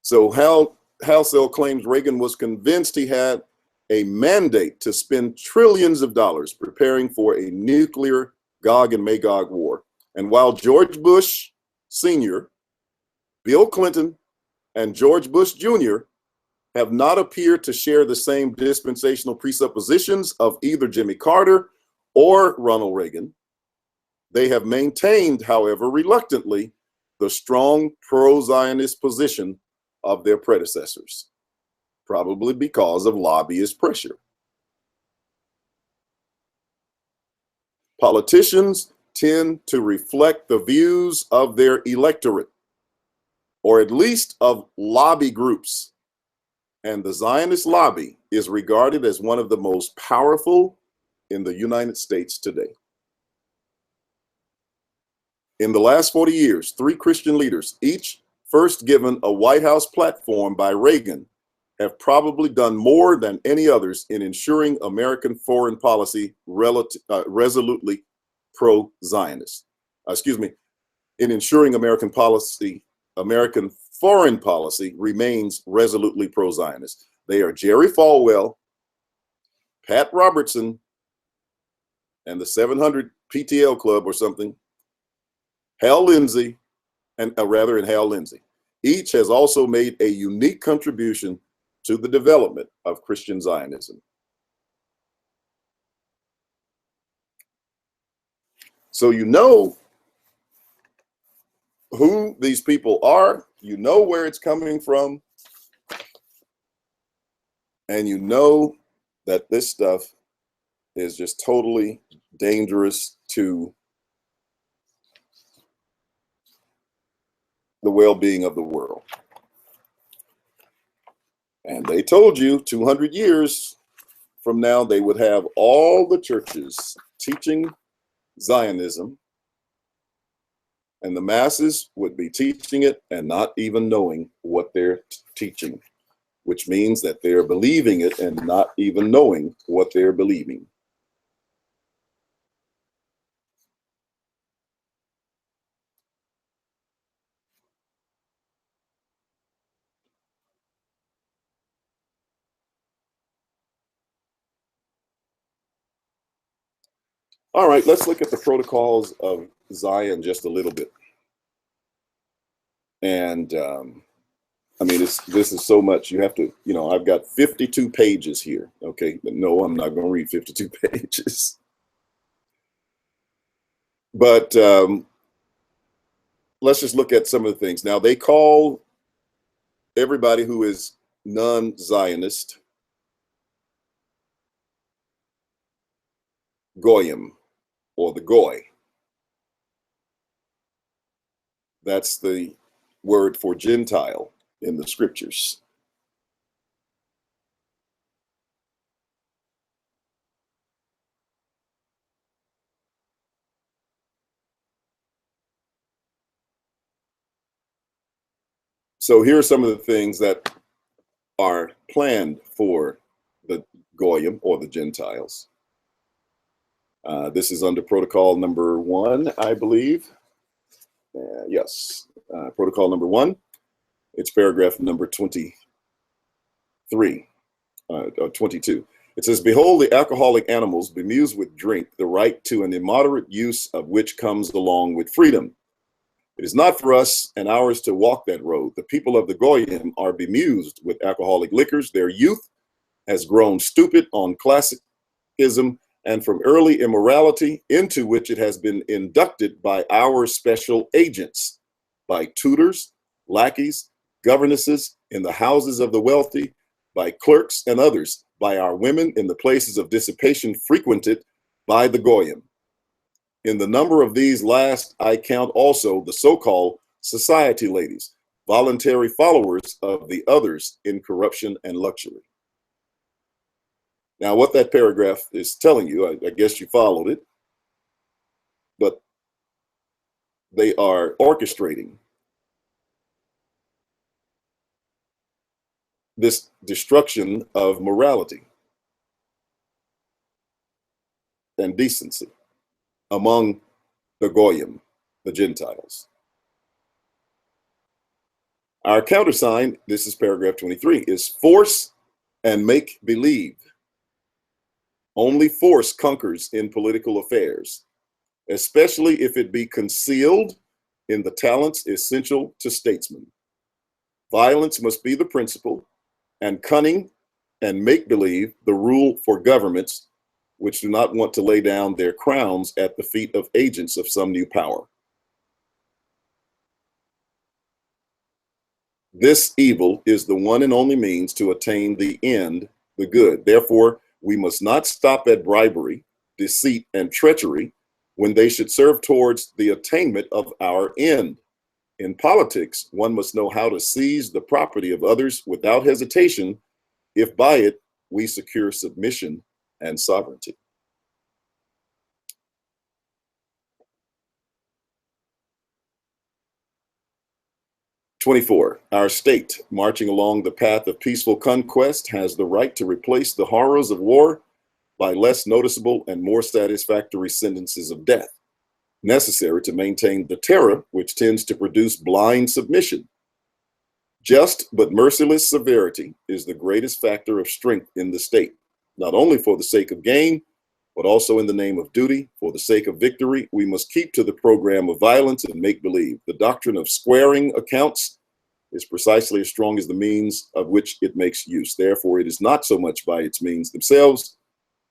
So Halsell claims Reagan was convinced he had a mandate to spend trillions of dollars preparing for a nuclear Gog and Magog war. And while George Bush Sr., Bill Clinton, and George Bush Jr. have not appeared to share the same dispensational presuppositions of either Jimmy Carter or Ronald Reagan, they have maintained, however, reluctantly, the strong pro-Zionist position of their predecessors, probably because of lobbyist pressure. Politicians tend to reflect the views of their electorate, or at least of lobby groups. And the Zionist lobby is regarded as one of the most powerful in the United States today. In the last 40 years, 3 Christian leaders, each first given a White House platform by Reagan, have probably done more than any others in ensuring American foreign policy resolutely pro-Zionist. In ensuring American foreign policy remains resolutely pro-Zionist. They are Jerry Falwell, Pat Robertson, and the 700 PTL Club or something, Hal Lindsey, and Hal Lindsey. Each has also made a unique contribution to the development of Christian Zionism. So you know who these people are, you know where it's coming from, and you know that this stuff is just totally dangerous to the well-being of the world. And they told you 200 years from now, they would have all the churches teaching Zionism, and the masses would be teaching it and not even knowing what they're teaching, which means that they're believing it and not even knowing what they're believing. All right, let's look at the protocols of Zion just a little bit. And I mean, this is so much. You have to, you know, I've got 52 pages here. Okay, but no, I'm not going to read 52 pages. But let's just look at some of the things. Now, they call everybody who is non-Zionist Goyim, or the Goy. That's the word for Gentile in the scriptures. So here are some of the things that are planned for the Goyim, or the Gentiles. This is under protocol number 1, I believe. Yes, protocol number 1. It's paragraph number 23, or 22. It says, "Behold, the alcoholic animals bemused with drink, the right to an immoderate use of which comes along with freedom. It is not for us and ours to walk that road. The people of the Goyim are bemused with alcoholic liquors. Their youth has grown stupid on classicism and from early immorality, into which it has been inducted by our special agents, by tutors, lackeys, governesses in the houses of the wealthy, by clerks and others, by our women in the places of dissipation frequented by the Goyim. In the number of these last, I count also the so-called society ladies, voluntary followers of the others in corruption and luxury." Now, what that paragraph is telling you, I guess you followed it, but they are orchestrating this destruction of morality and decency among the Goyim, the Gentiles. Our countersign, this is paragraph 23, is force and make believe. Only force conquers in political affairs, especially if it be concealed in the talents essential to statesmen. Violence must be the principle, and cunning and make-believe the rule for governments which do not want to lay down their crowns at the feet of agents of some new power. This evil is the one and only means to attain the end, the good. Therefore, we must not stop at bribery, deceit, and treachery when they should serve towards the attainment of our end. In politics, one must know how to seize the property of others without hesitation, if by it we secure submission and sovereignty. "24. Our state, marching along the path of peaceful conquest, has the right to replace the horrors of war by less noticeable and more satisfactory sentences of death, necessary to maintain the terror which tends to produce blind submission. Just but merciless severity is the greatest factor of strength in the state, not only for the sake of gain, but also in the name of duty. For the sake of victory, we must keep to the program of violence and make-believe. The doctrine of squaring accounts is precisely as strong as the means of which it makes use. Therefore, it is not so much by its means themselves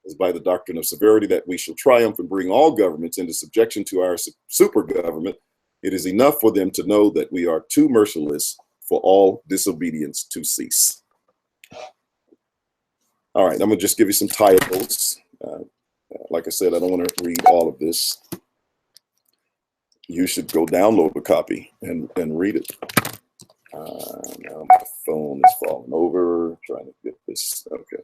as by the doctrine of severity that we shall triumph and bring all governments into subjection to our super government. It is enough for them to know that we are too merciless for all disobedience to cease." All right, I'm gonna just give you some titles. Like I said, I don't want to read all of this. You should go download a copy and read it. Now my phone is falling over, trying to get this. Okay.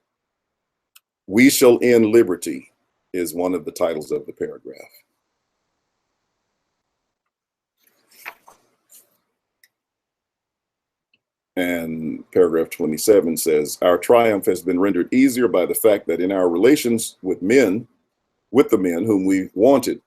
We shall end liberty is one of the titles of the paragraph. And paragraph 27 says, our triumph has been rendered easier by the fact that in our relations with the men whom we wanted,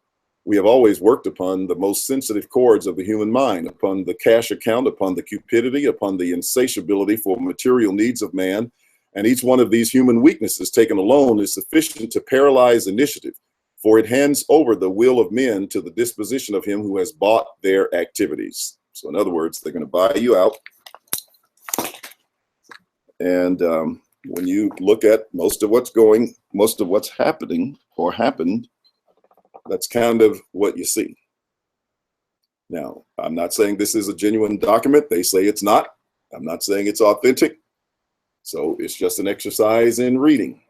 we have always worked upon the most sensitive chords of the human mind, upon the cash account, upon the cupidity, upon the insatiability for material needs of man. And each one of these human weaknesses taken alone is sufficient to paralyze initiative, for it hands over the will of men to the disposition of him who has bought their activities. So in other words, they're going to buy you out. And when you look at most of what's happening or happened, that's kind of what you see. Now, I'm not saying this is a genuine document. They say it's not. I'm not saying it's authentic. So it's just an exercise in reading.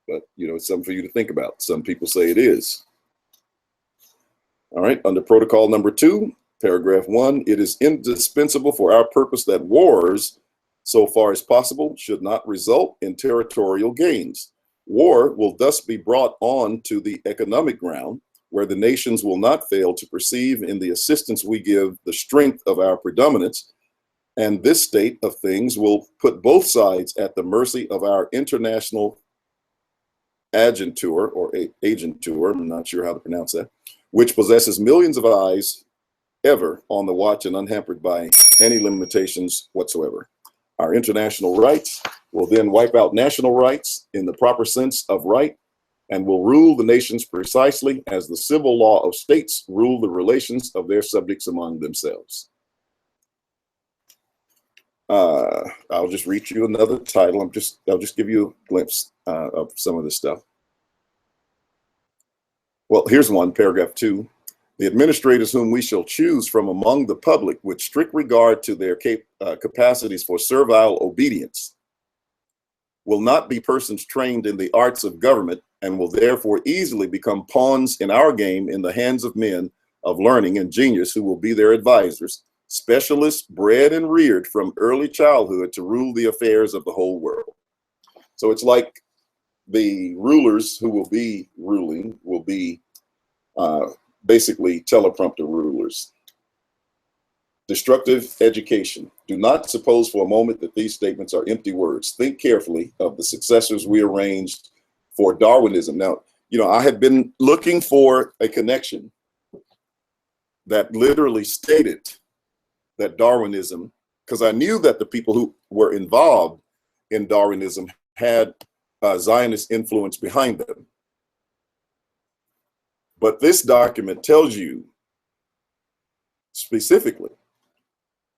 But, you know, it's something for you to think about. Some people say it is. All right, under protocol number 2, paragraph 1, it is indispensable for our purpose that wars, so far as possible, should not result in territorial gains. War will thus be brought on to the economic ground, where the nations will not fail to perceive in the assistance we give the strength of our predominance, and this state of things will put both sides at the mercy of our international agentur, or agentur, I'm not sure how to pronounce that, which possesses millions of eyes ever on the watch and unhampered by any limitations whatsoever. Our international rights will then wipe out national rights in the proper sense of right, and will rule the nations precisely as the civil law of states rule the relations of their subjects among themselves. I'll just read you another title. I'll just give you a glimpse of some of this stuff. Well, here's one, paragraph 2. The administrators whom we shall choose from among the public with strict regard to their capacities for servile obedience will not be persons trained in the arts of government, and will therefore easily become pawns in our game in the hands of men of learning and genius who will be their advisors, specialists bred and reared from early childhood to rule the affairs of the whole world. So it's like the rulers who will be ruling will be basically teleprompter rulers. Destructive education. Do not suppose for a moment that these statements are empty words. Think carefully of the successors we arranged for Darwinism. Now, you know, I had been looking for a connection that literally stated that Darwinism, because I knew that the people who were involved in Darwinism had Zionist influence behind them. But this document tells you specifically,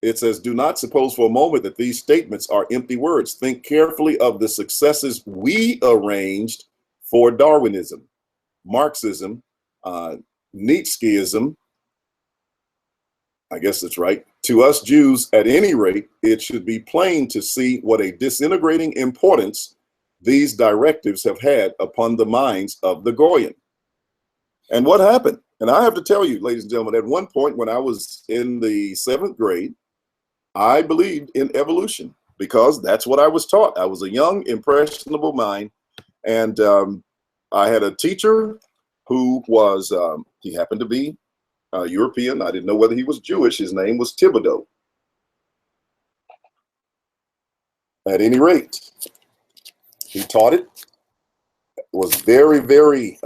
it says, do not suppose for a moment that these statements are empty words. Think carefully of the successes we arranged for Darwinism, Marxism, Nietzscheism. I guess that's right. To us Jews, at any rate, it should be plain to see what a disintegrating importance these directives have had upon the minds of the Goyim. And what happened? And I have to tell you, ladies and gentlemen, at one point when I was in the 7th grade, I believed in evolution because that's what I was taught. I was a young, impressionable mind. And I had a teacher who was, he happened to be European. I didn't know whether he was Jewish. His name was Thibodeau. At any rate, he taught it, was very, very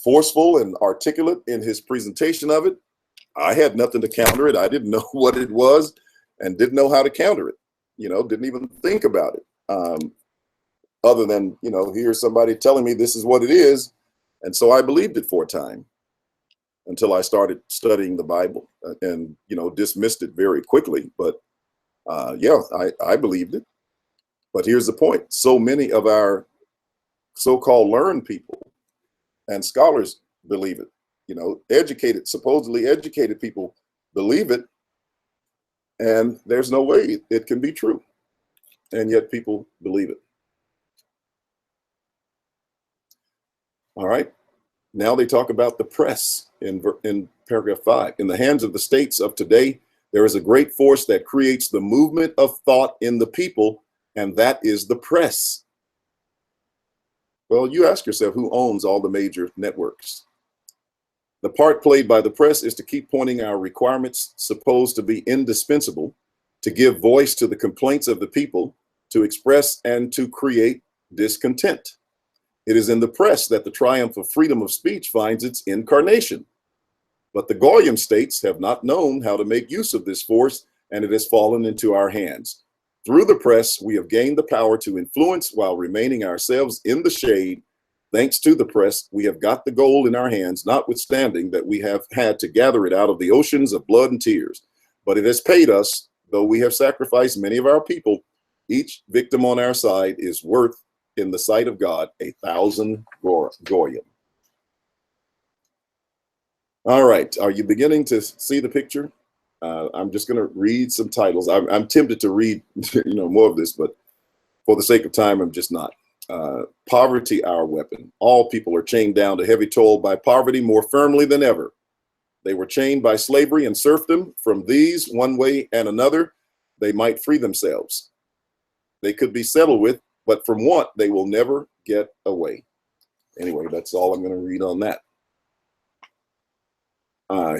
forceful and articulate in his presentation of it. I had nothing to counter it. I didn't know what it was and didn't know how to counter it. You know, didn't even think about it. Other than, you know, here's somebody telling me this is what it is. And so I believed it for a time until I started studying the Bible and, you know, dismissed it very quickly. But yeah, I believed it. But here's the point. So many of our so-called learned people and scholars believe it. You know, educated, supposedly educated people believe it. And there's no way it can be true. And yet people believe it. All right. Now they talk about the press in paragraph 5. In the hands of the states of today, there is a great force that creates the movement of thought in the people, and that is the press. Well, you ask yourself, who owns all the major networks? The part played by the press is to keep pointing our requirements supposed to be indispensable, to give voice to the complaints of the people, to express and to create discontent. It is in the press that the triumph of freedom of speech finds its incarnation. But the Goyim states have not known how to make use of this force, and it has fallen into our hands. Through the press, we have gained the power to influence while remaining ourselves in the shade. Thanks to the press, we have got the gold in our hands, notwithstanding that we have had to gather it out of the oceans of blood and tears. But it has paid us, though we have sacrificed many of our people. Each victim on our side is worth, in the sight of God, 1,000 Goyim. All right, are you beginning to see the picture? I'm just going to read some titles. I'm tempted to read, more of this, but for the sake of time, I'm just not. Poverty, our weapon. All people are chained down to heavy toil by poverty more firmly than ever. They were chained by slavery and serfdom. From these, one way and another, they might free themselves. They could be settled with, but from want, they will never get away. Anyway, that's all I'm going to read on that.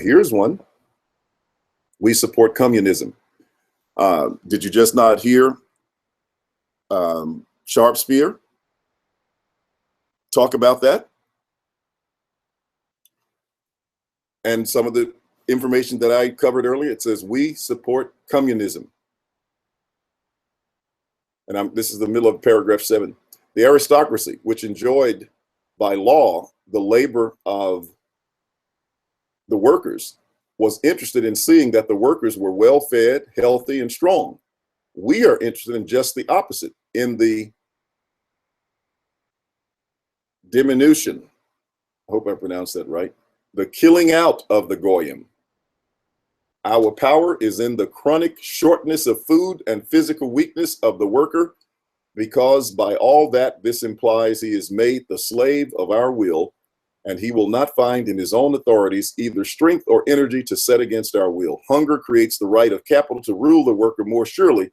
Here's one. We support communism. Did you just not hear Sharp Spear talk about that? And some of the information that I covered earlier, it says we support communism. And this is the middle of paragraph 7. The aristocracy, which enjoyed by law the labor of the workers, was interested in seeing that the workers were well fed, healthy, and strong. We are interested in just the opposite, in the diminution. I hope I pronounced that right. The killing out of the Goyim. Our power is in the chronic shortness of food and physical weakness of the worker, because by all that this implies he is made the slave of our will, and he will not find in his own authorities either strength or energy to set against our will. Hunger creates the right of capital to rule the worker more surely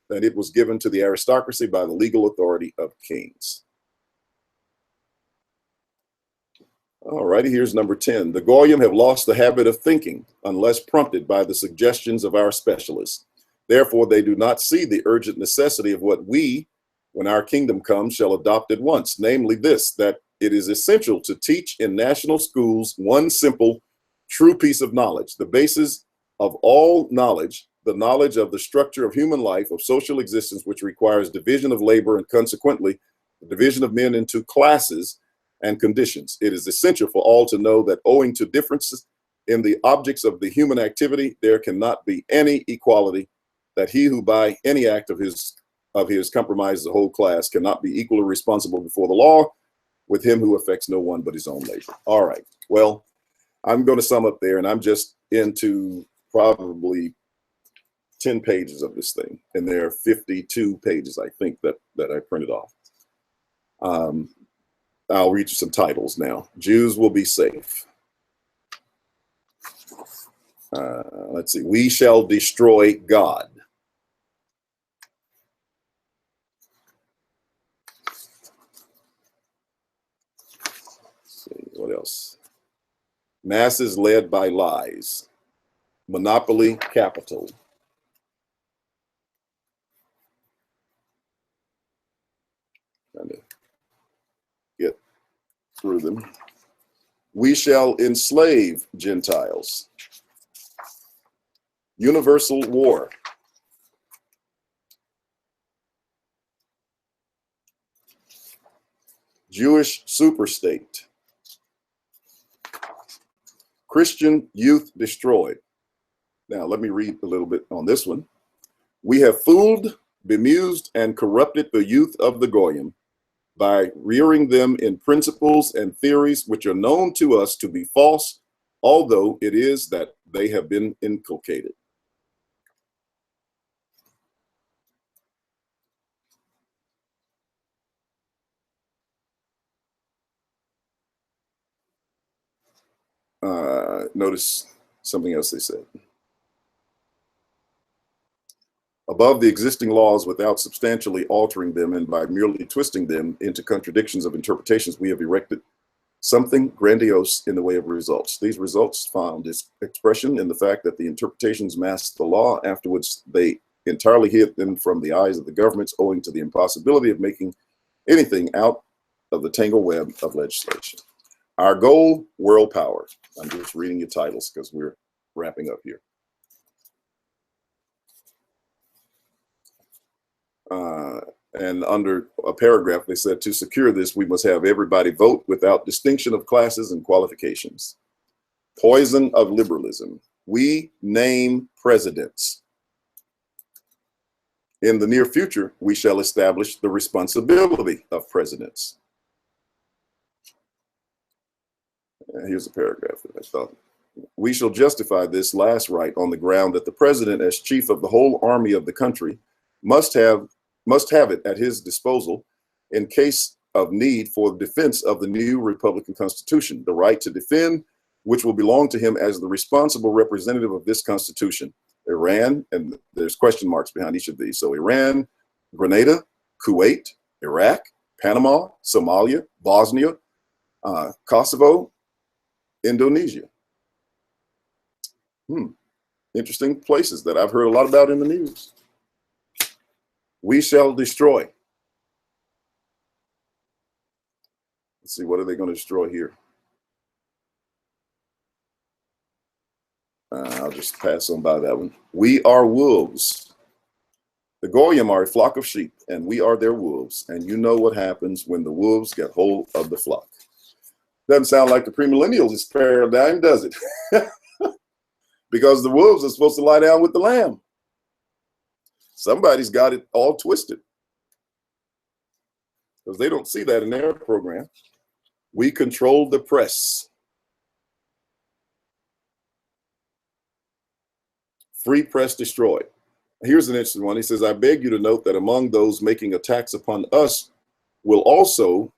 than it was given to the aristocracy by the legal authority of kings. All righty, here's number 10. The Goyim have lost the habit of thinking unless prompted by the suggestions of our specialists. Therefore, they do not see the urgent necessity of what we, when our kingdom comes, shall adopt at once, namely this, that it is essential to teach in national schools one simple, true piece of knowledge, the basis of all knowledge, the knowledge of the structure of human life, of social existence, which requires division of labor and consequently the division of men into classes and conditions. It is essential for all to know that owing to differences in the objects of the human activity, there cannot be any equality, that he who by any act of his compromises the whole class cannot be equally responsible before the law with him who affects no one but his own labor. All right, well, I'm going to sum up there, and I'm just into probably 10 pages of this thing, and there are 52 pages, I think, that I printed off. I'll read you some titles now. Jews will be safe. Let's see. We shall destroy God. Let's see, what else? Masses led by lies. Monopoly capital. Trying to get through them. We shall enslave Gentiles. Universal war. Jewish superstate. Christian youth destroyed. Now, let me read a little bit on this one. We have fooled, bemused, and corrupted the youth of the Goyim by rearing them in principles and theories which are known to us to be false, although it is that they have been inculcated. Notice something else they said. above the existing laws without substantially altering them and by merely twisting them into contradictions of interpretations, we have erected something grandiose in the way of results. These results found its expression in the fact that the interpretations masked the law. Afterwards, they entirely hid them from the eyes of the governments, owing to the impossibility of making anything out of the tangled web of legislation. Our goal, world power. I'm just reading your titles because we're wrapping up here. And under a paragraph, they said, to secure this, we must have everybody vote without distinction of classes and qualifications. Poison of liberalism. We name presidents. In the near future, we shall establish the responsibility of presidents. Here's a paragraph that I thought. We shall justify this last right on the ground that the president, as chief of the whole army of the country, must have it at his disposal in case of need for the defense of the new Republican Constitution, the right to defend which will belong to him as the responsible representative of this Constitution. Iran, and there's question marks behind each of these. So Iran, Grenada, Kuwait, Iraq, Panama, Somalia, Bosnia, Kosovo, Indonesia. Interesting places that I've heard a lot about in the news. We shall destroy. Let's see, what are they going to destroy here? I'll just pass on by that one. We are wolves. The Goyim are a flock of sheep, and we are their wolves. And you know what happens when the wolves get hold of the flock. Doesn't sound like the premillennials' paradigm, does it? Because the wolves are supposed to lie down with the lamb. Somebody's got it all twisted, because they don't see that in their program. We control the press. Free press destroyed. Here's an interesting one. He says, I beg you to note that among those making attacks upon us will also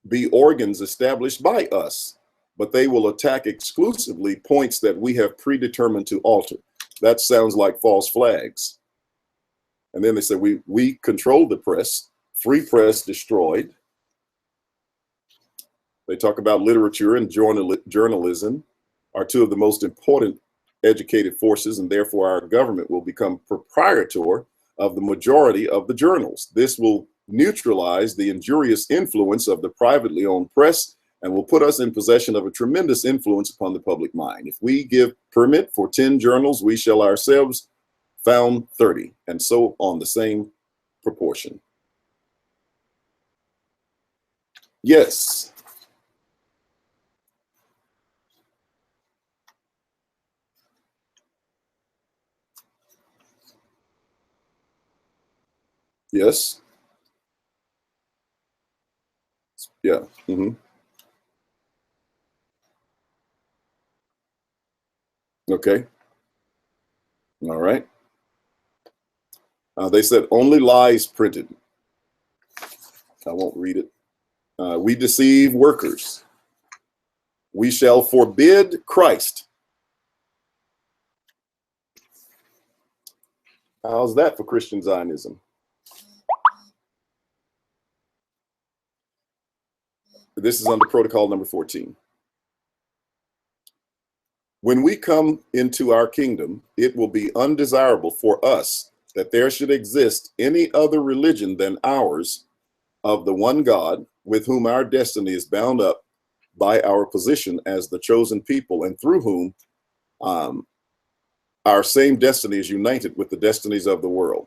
be organs established by us, but they will attack exclusively points that we have predetermined to alter. That sounds like false flags. And then they said, we control the press, free press destroyed. They talk about literature and journalism are two of the most important educated forces, and therefore our government will become proprietor of the majority of the journals. This will neutralize the injurious influence of the privately owned press and will put us in possession of a tremendous influence upon the public mind. If we give permit for 10 journals, we shall ourselves found 30, and so on the same proportion. Yes. Yes. Yeah. Okay. All right. They said only lies printed. I won't read it. We deceive workers. We shall forbid Christ. How's that for Christian Zionism? This is under protocol number 14. When we come into our kingdom, it will be undesirable for us that there should exist any other religion than ours of the one God, with whom our destiny is bound up by our position as the chosen people, and through whom our same destiny is united with the destinies of the world.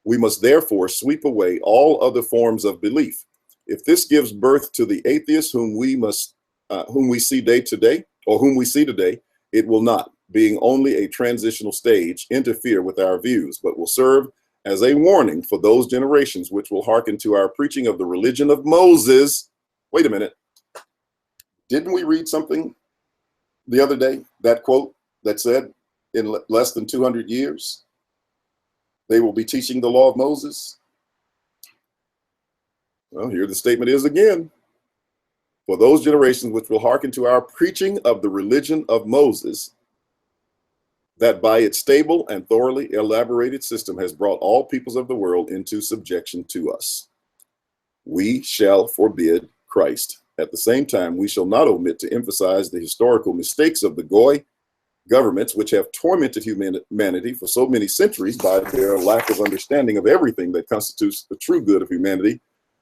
We must therefore sweep away all other forms of belief. If this gives birth to the atheists whom we see today, it will not, being only a transitional stage, interfere with our views, but will serve as a warning for those generations which will hearken to our preaching of the religion of Moses. Wait a minute. Didn't we read something the other day, that quote that said, in less than 200 years, they will be teaching the law of Moses? Well, here the statement is again. For those generations which will hearken to our preaching of the religion of Moses, that by its stable and thoroughly elaborated system has brought all peoples of the world into subjection to us. We shall forbid Christ. At the same time, we shall not omit to emphasize the historical mistakes of the Goy governments, which have tormented humanity for so many centuries by their lack of understanding of everything that constitutes the true good of humanity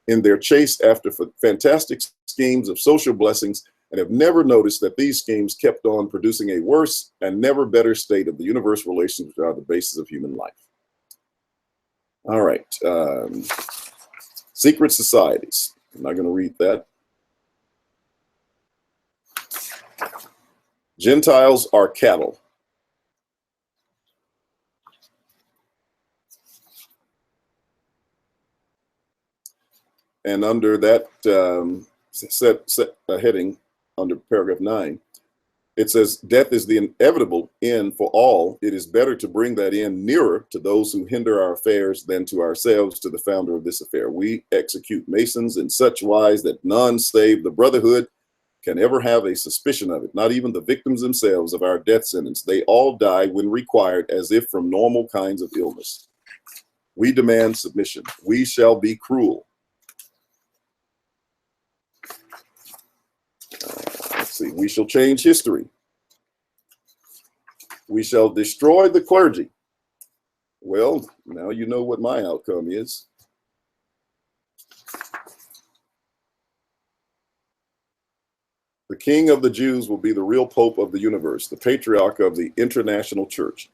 in their chase after fantastic schemes of social blessings, and have never noticed that these schemes kept on producing a worse and never better state of the universal relations which are the basis of human life. All right. Secret societies. I'm not going to read that. Gentiles are cattle. And under that heading, under paragraph 9, it says, death is the inevitable end for all. It is better to bring that end nearer to those who hinder our affairs than to ourselves, to the founder of this affair. We execute Masons in such wise that none save the brotherhood can ever have a suspicion of it, not even the victims themselves of our death sentence. They all die when required, as if from normal kinds of illness. We demand submission. We shall be cruel. Let's see. We shall change history. We shall destroy the clergy. Well, now you know what my outcome is. The king of the Jews will be the real pope of the universe, the patriarch of the international church.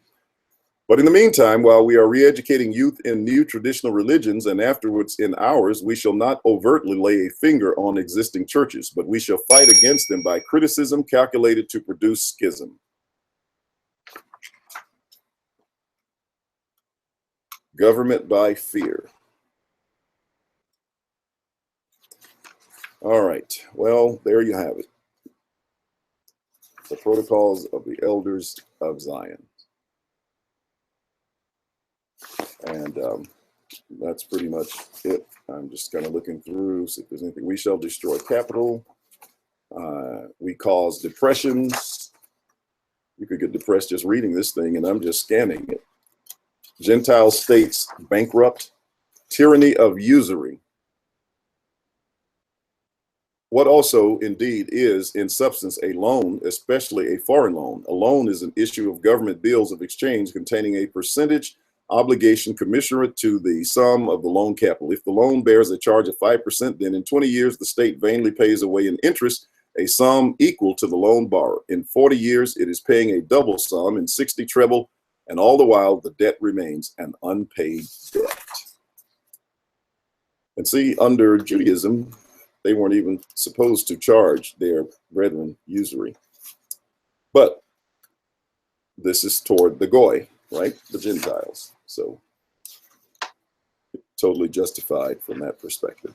But in the meantime, while we are re-educating youth in new traditional religions and afterwards in ours, we shall not overtly lay a finger on existing churches, but we shall fight against them by criticism calculated to produce schism. Government by fear. All right, well, there you have it. The Protocols of the Elders of Zion. And that's pretty much it. I'm just kind of looking through, see if there's anything. We shall destroy capital. We cause depressions. You could get depressed just reading this thing, and I'm just scanning it. Gentile states bankrupt. Tyranny of usury. What also indeed is in substance a loan, especially a foreign loan. A loan is an issue of government bills of exchange containing a percentage obligation commensurate to the sum of the loan capital. If the loan bears a charge of 5%, then in 20 years, the state vainly pays away in interest a sum equal to the loan borrower. In 40 years, it is paying a double sum, in 60 treble, and all the while the debt remains an unpaid debt. And see, under Judaism, they weren't even supposed to charge their brethren usury. But this is toward the Goy, right? The Gentiles. So totally justified from that perspective.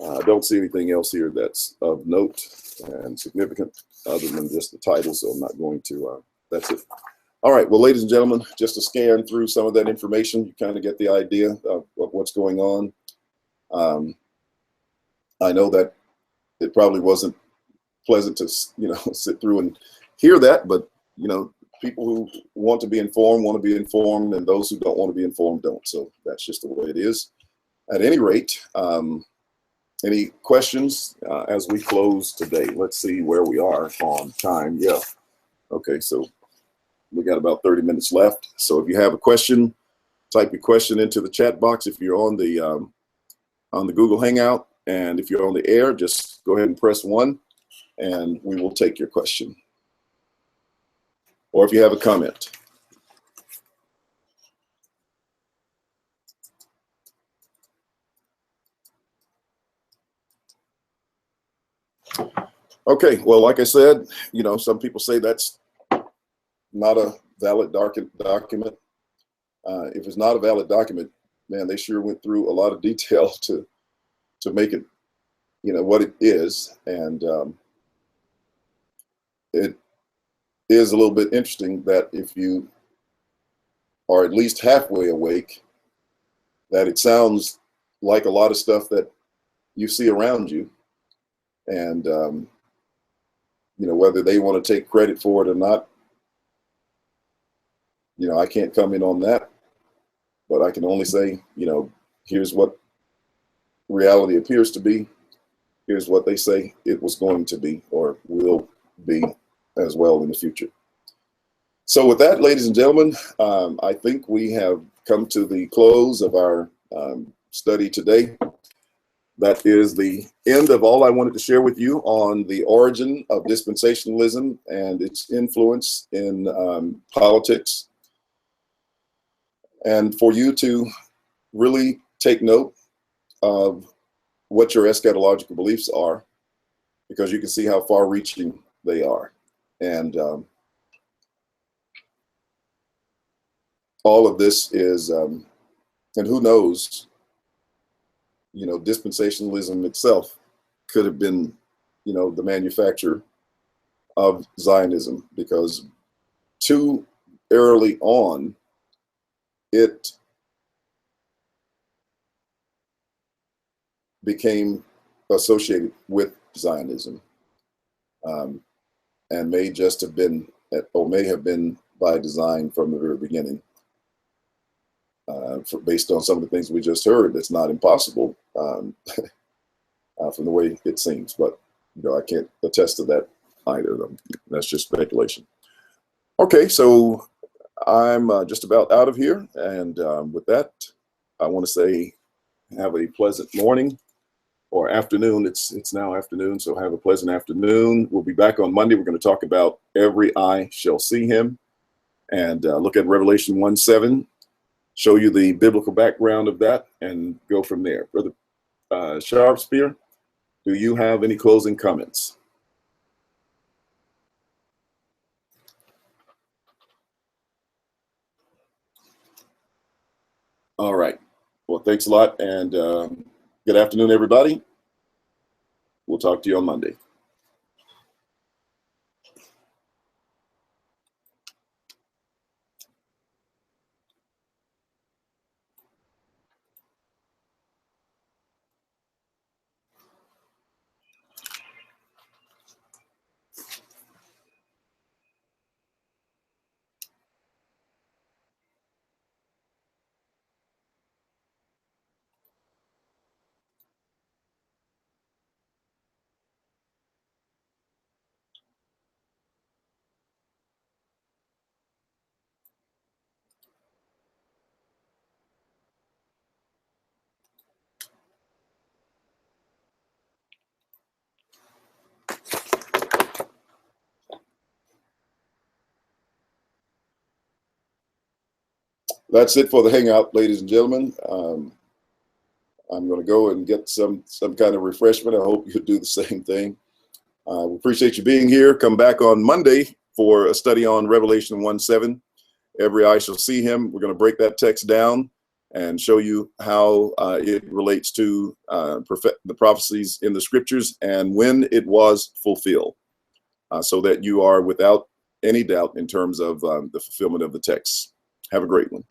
I don't see anything else here that's of note and significant other than just the title, so I'm not going to, that's it. All right, well, ladies and gentlemen, just to scan through some of that information, you kind of get the idea of what's going on. I know that it probably wasn't pleasant to, sit through and hear that, but, people who want to be informed, and those who don't want to be informed don't. So that's just the way it is. At any rate, any questions as we close today? Let's see where we are on time. Yeah. Okay, so we got about 30 minutes left. So if you have a question, type your question into the chat box if you're on the Google Hangout. And if you're on the air, just go ahead and press 1 and we will take your question. Or if you have a comment. Okay, well, like I said, some people say that's not a valid document. If it's not a valid document, man, they sure went through a lot of detail to make it, what it is. And it is a little bit interesting that if you are at least halfway awake, that it sounds like a lot of stuff that you see around you. And, whether they want to take credit for it or not, You know, I can't comment on that, but I can only say, you know, here's what reality appears to be. Here's what they say it was going to be or will be as well in the future. So with that, ladies and gentlemen, I think we have come to the close of our study today. That is the end of all I wanted to share with you on the origin of dispensationalism and its influence in politics. And for you to really take note of what your eschatological beliefs are, because you can see how far-reaching they are. And all of this is, and who knows, you know, dispensationalism itself could have been, you know, the manufacturer of Zionism, because too early on, it became associated with Zionism, and may just have been, or may have been by design from the very beginning. Based on some of the things we just heard, it's not impossible from the way it seems, but you know, I can't attest to that either. That's just speculation. Okay, so I'm just about out of here, and with that, I want to say have a pleasant morning or afternoon. It's now afternoon, so have a pleasant afternoon. We'll be back on Monday. We're going to talk about every eye shall see him, and look at Revelation 1:7. Show you the biblical background of that and go from there. Brother Sharpspear, do you have any closing comments? All right. Well, thanks a lot, and good afternoon, everybody. We'll talk to you on Monday. That's it for the hangout, ladies and gentlemen. I'm going to go and get some kind of refreshment. I hope you do the same thing. We appreciate you being here. Come back on Monday for a study on Revelation 1:7. Every eye shall see him. We're going to break that text down and show you how it relates to the prophecies in the scriptures and when it was fulfilled, so that you are without any doubt in terms of the fulfillment of the text. Have a great one.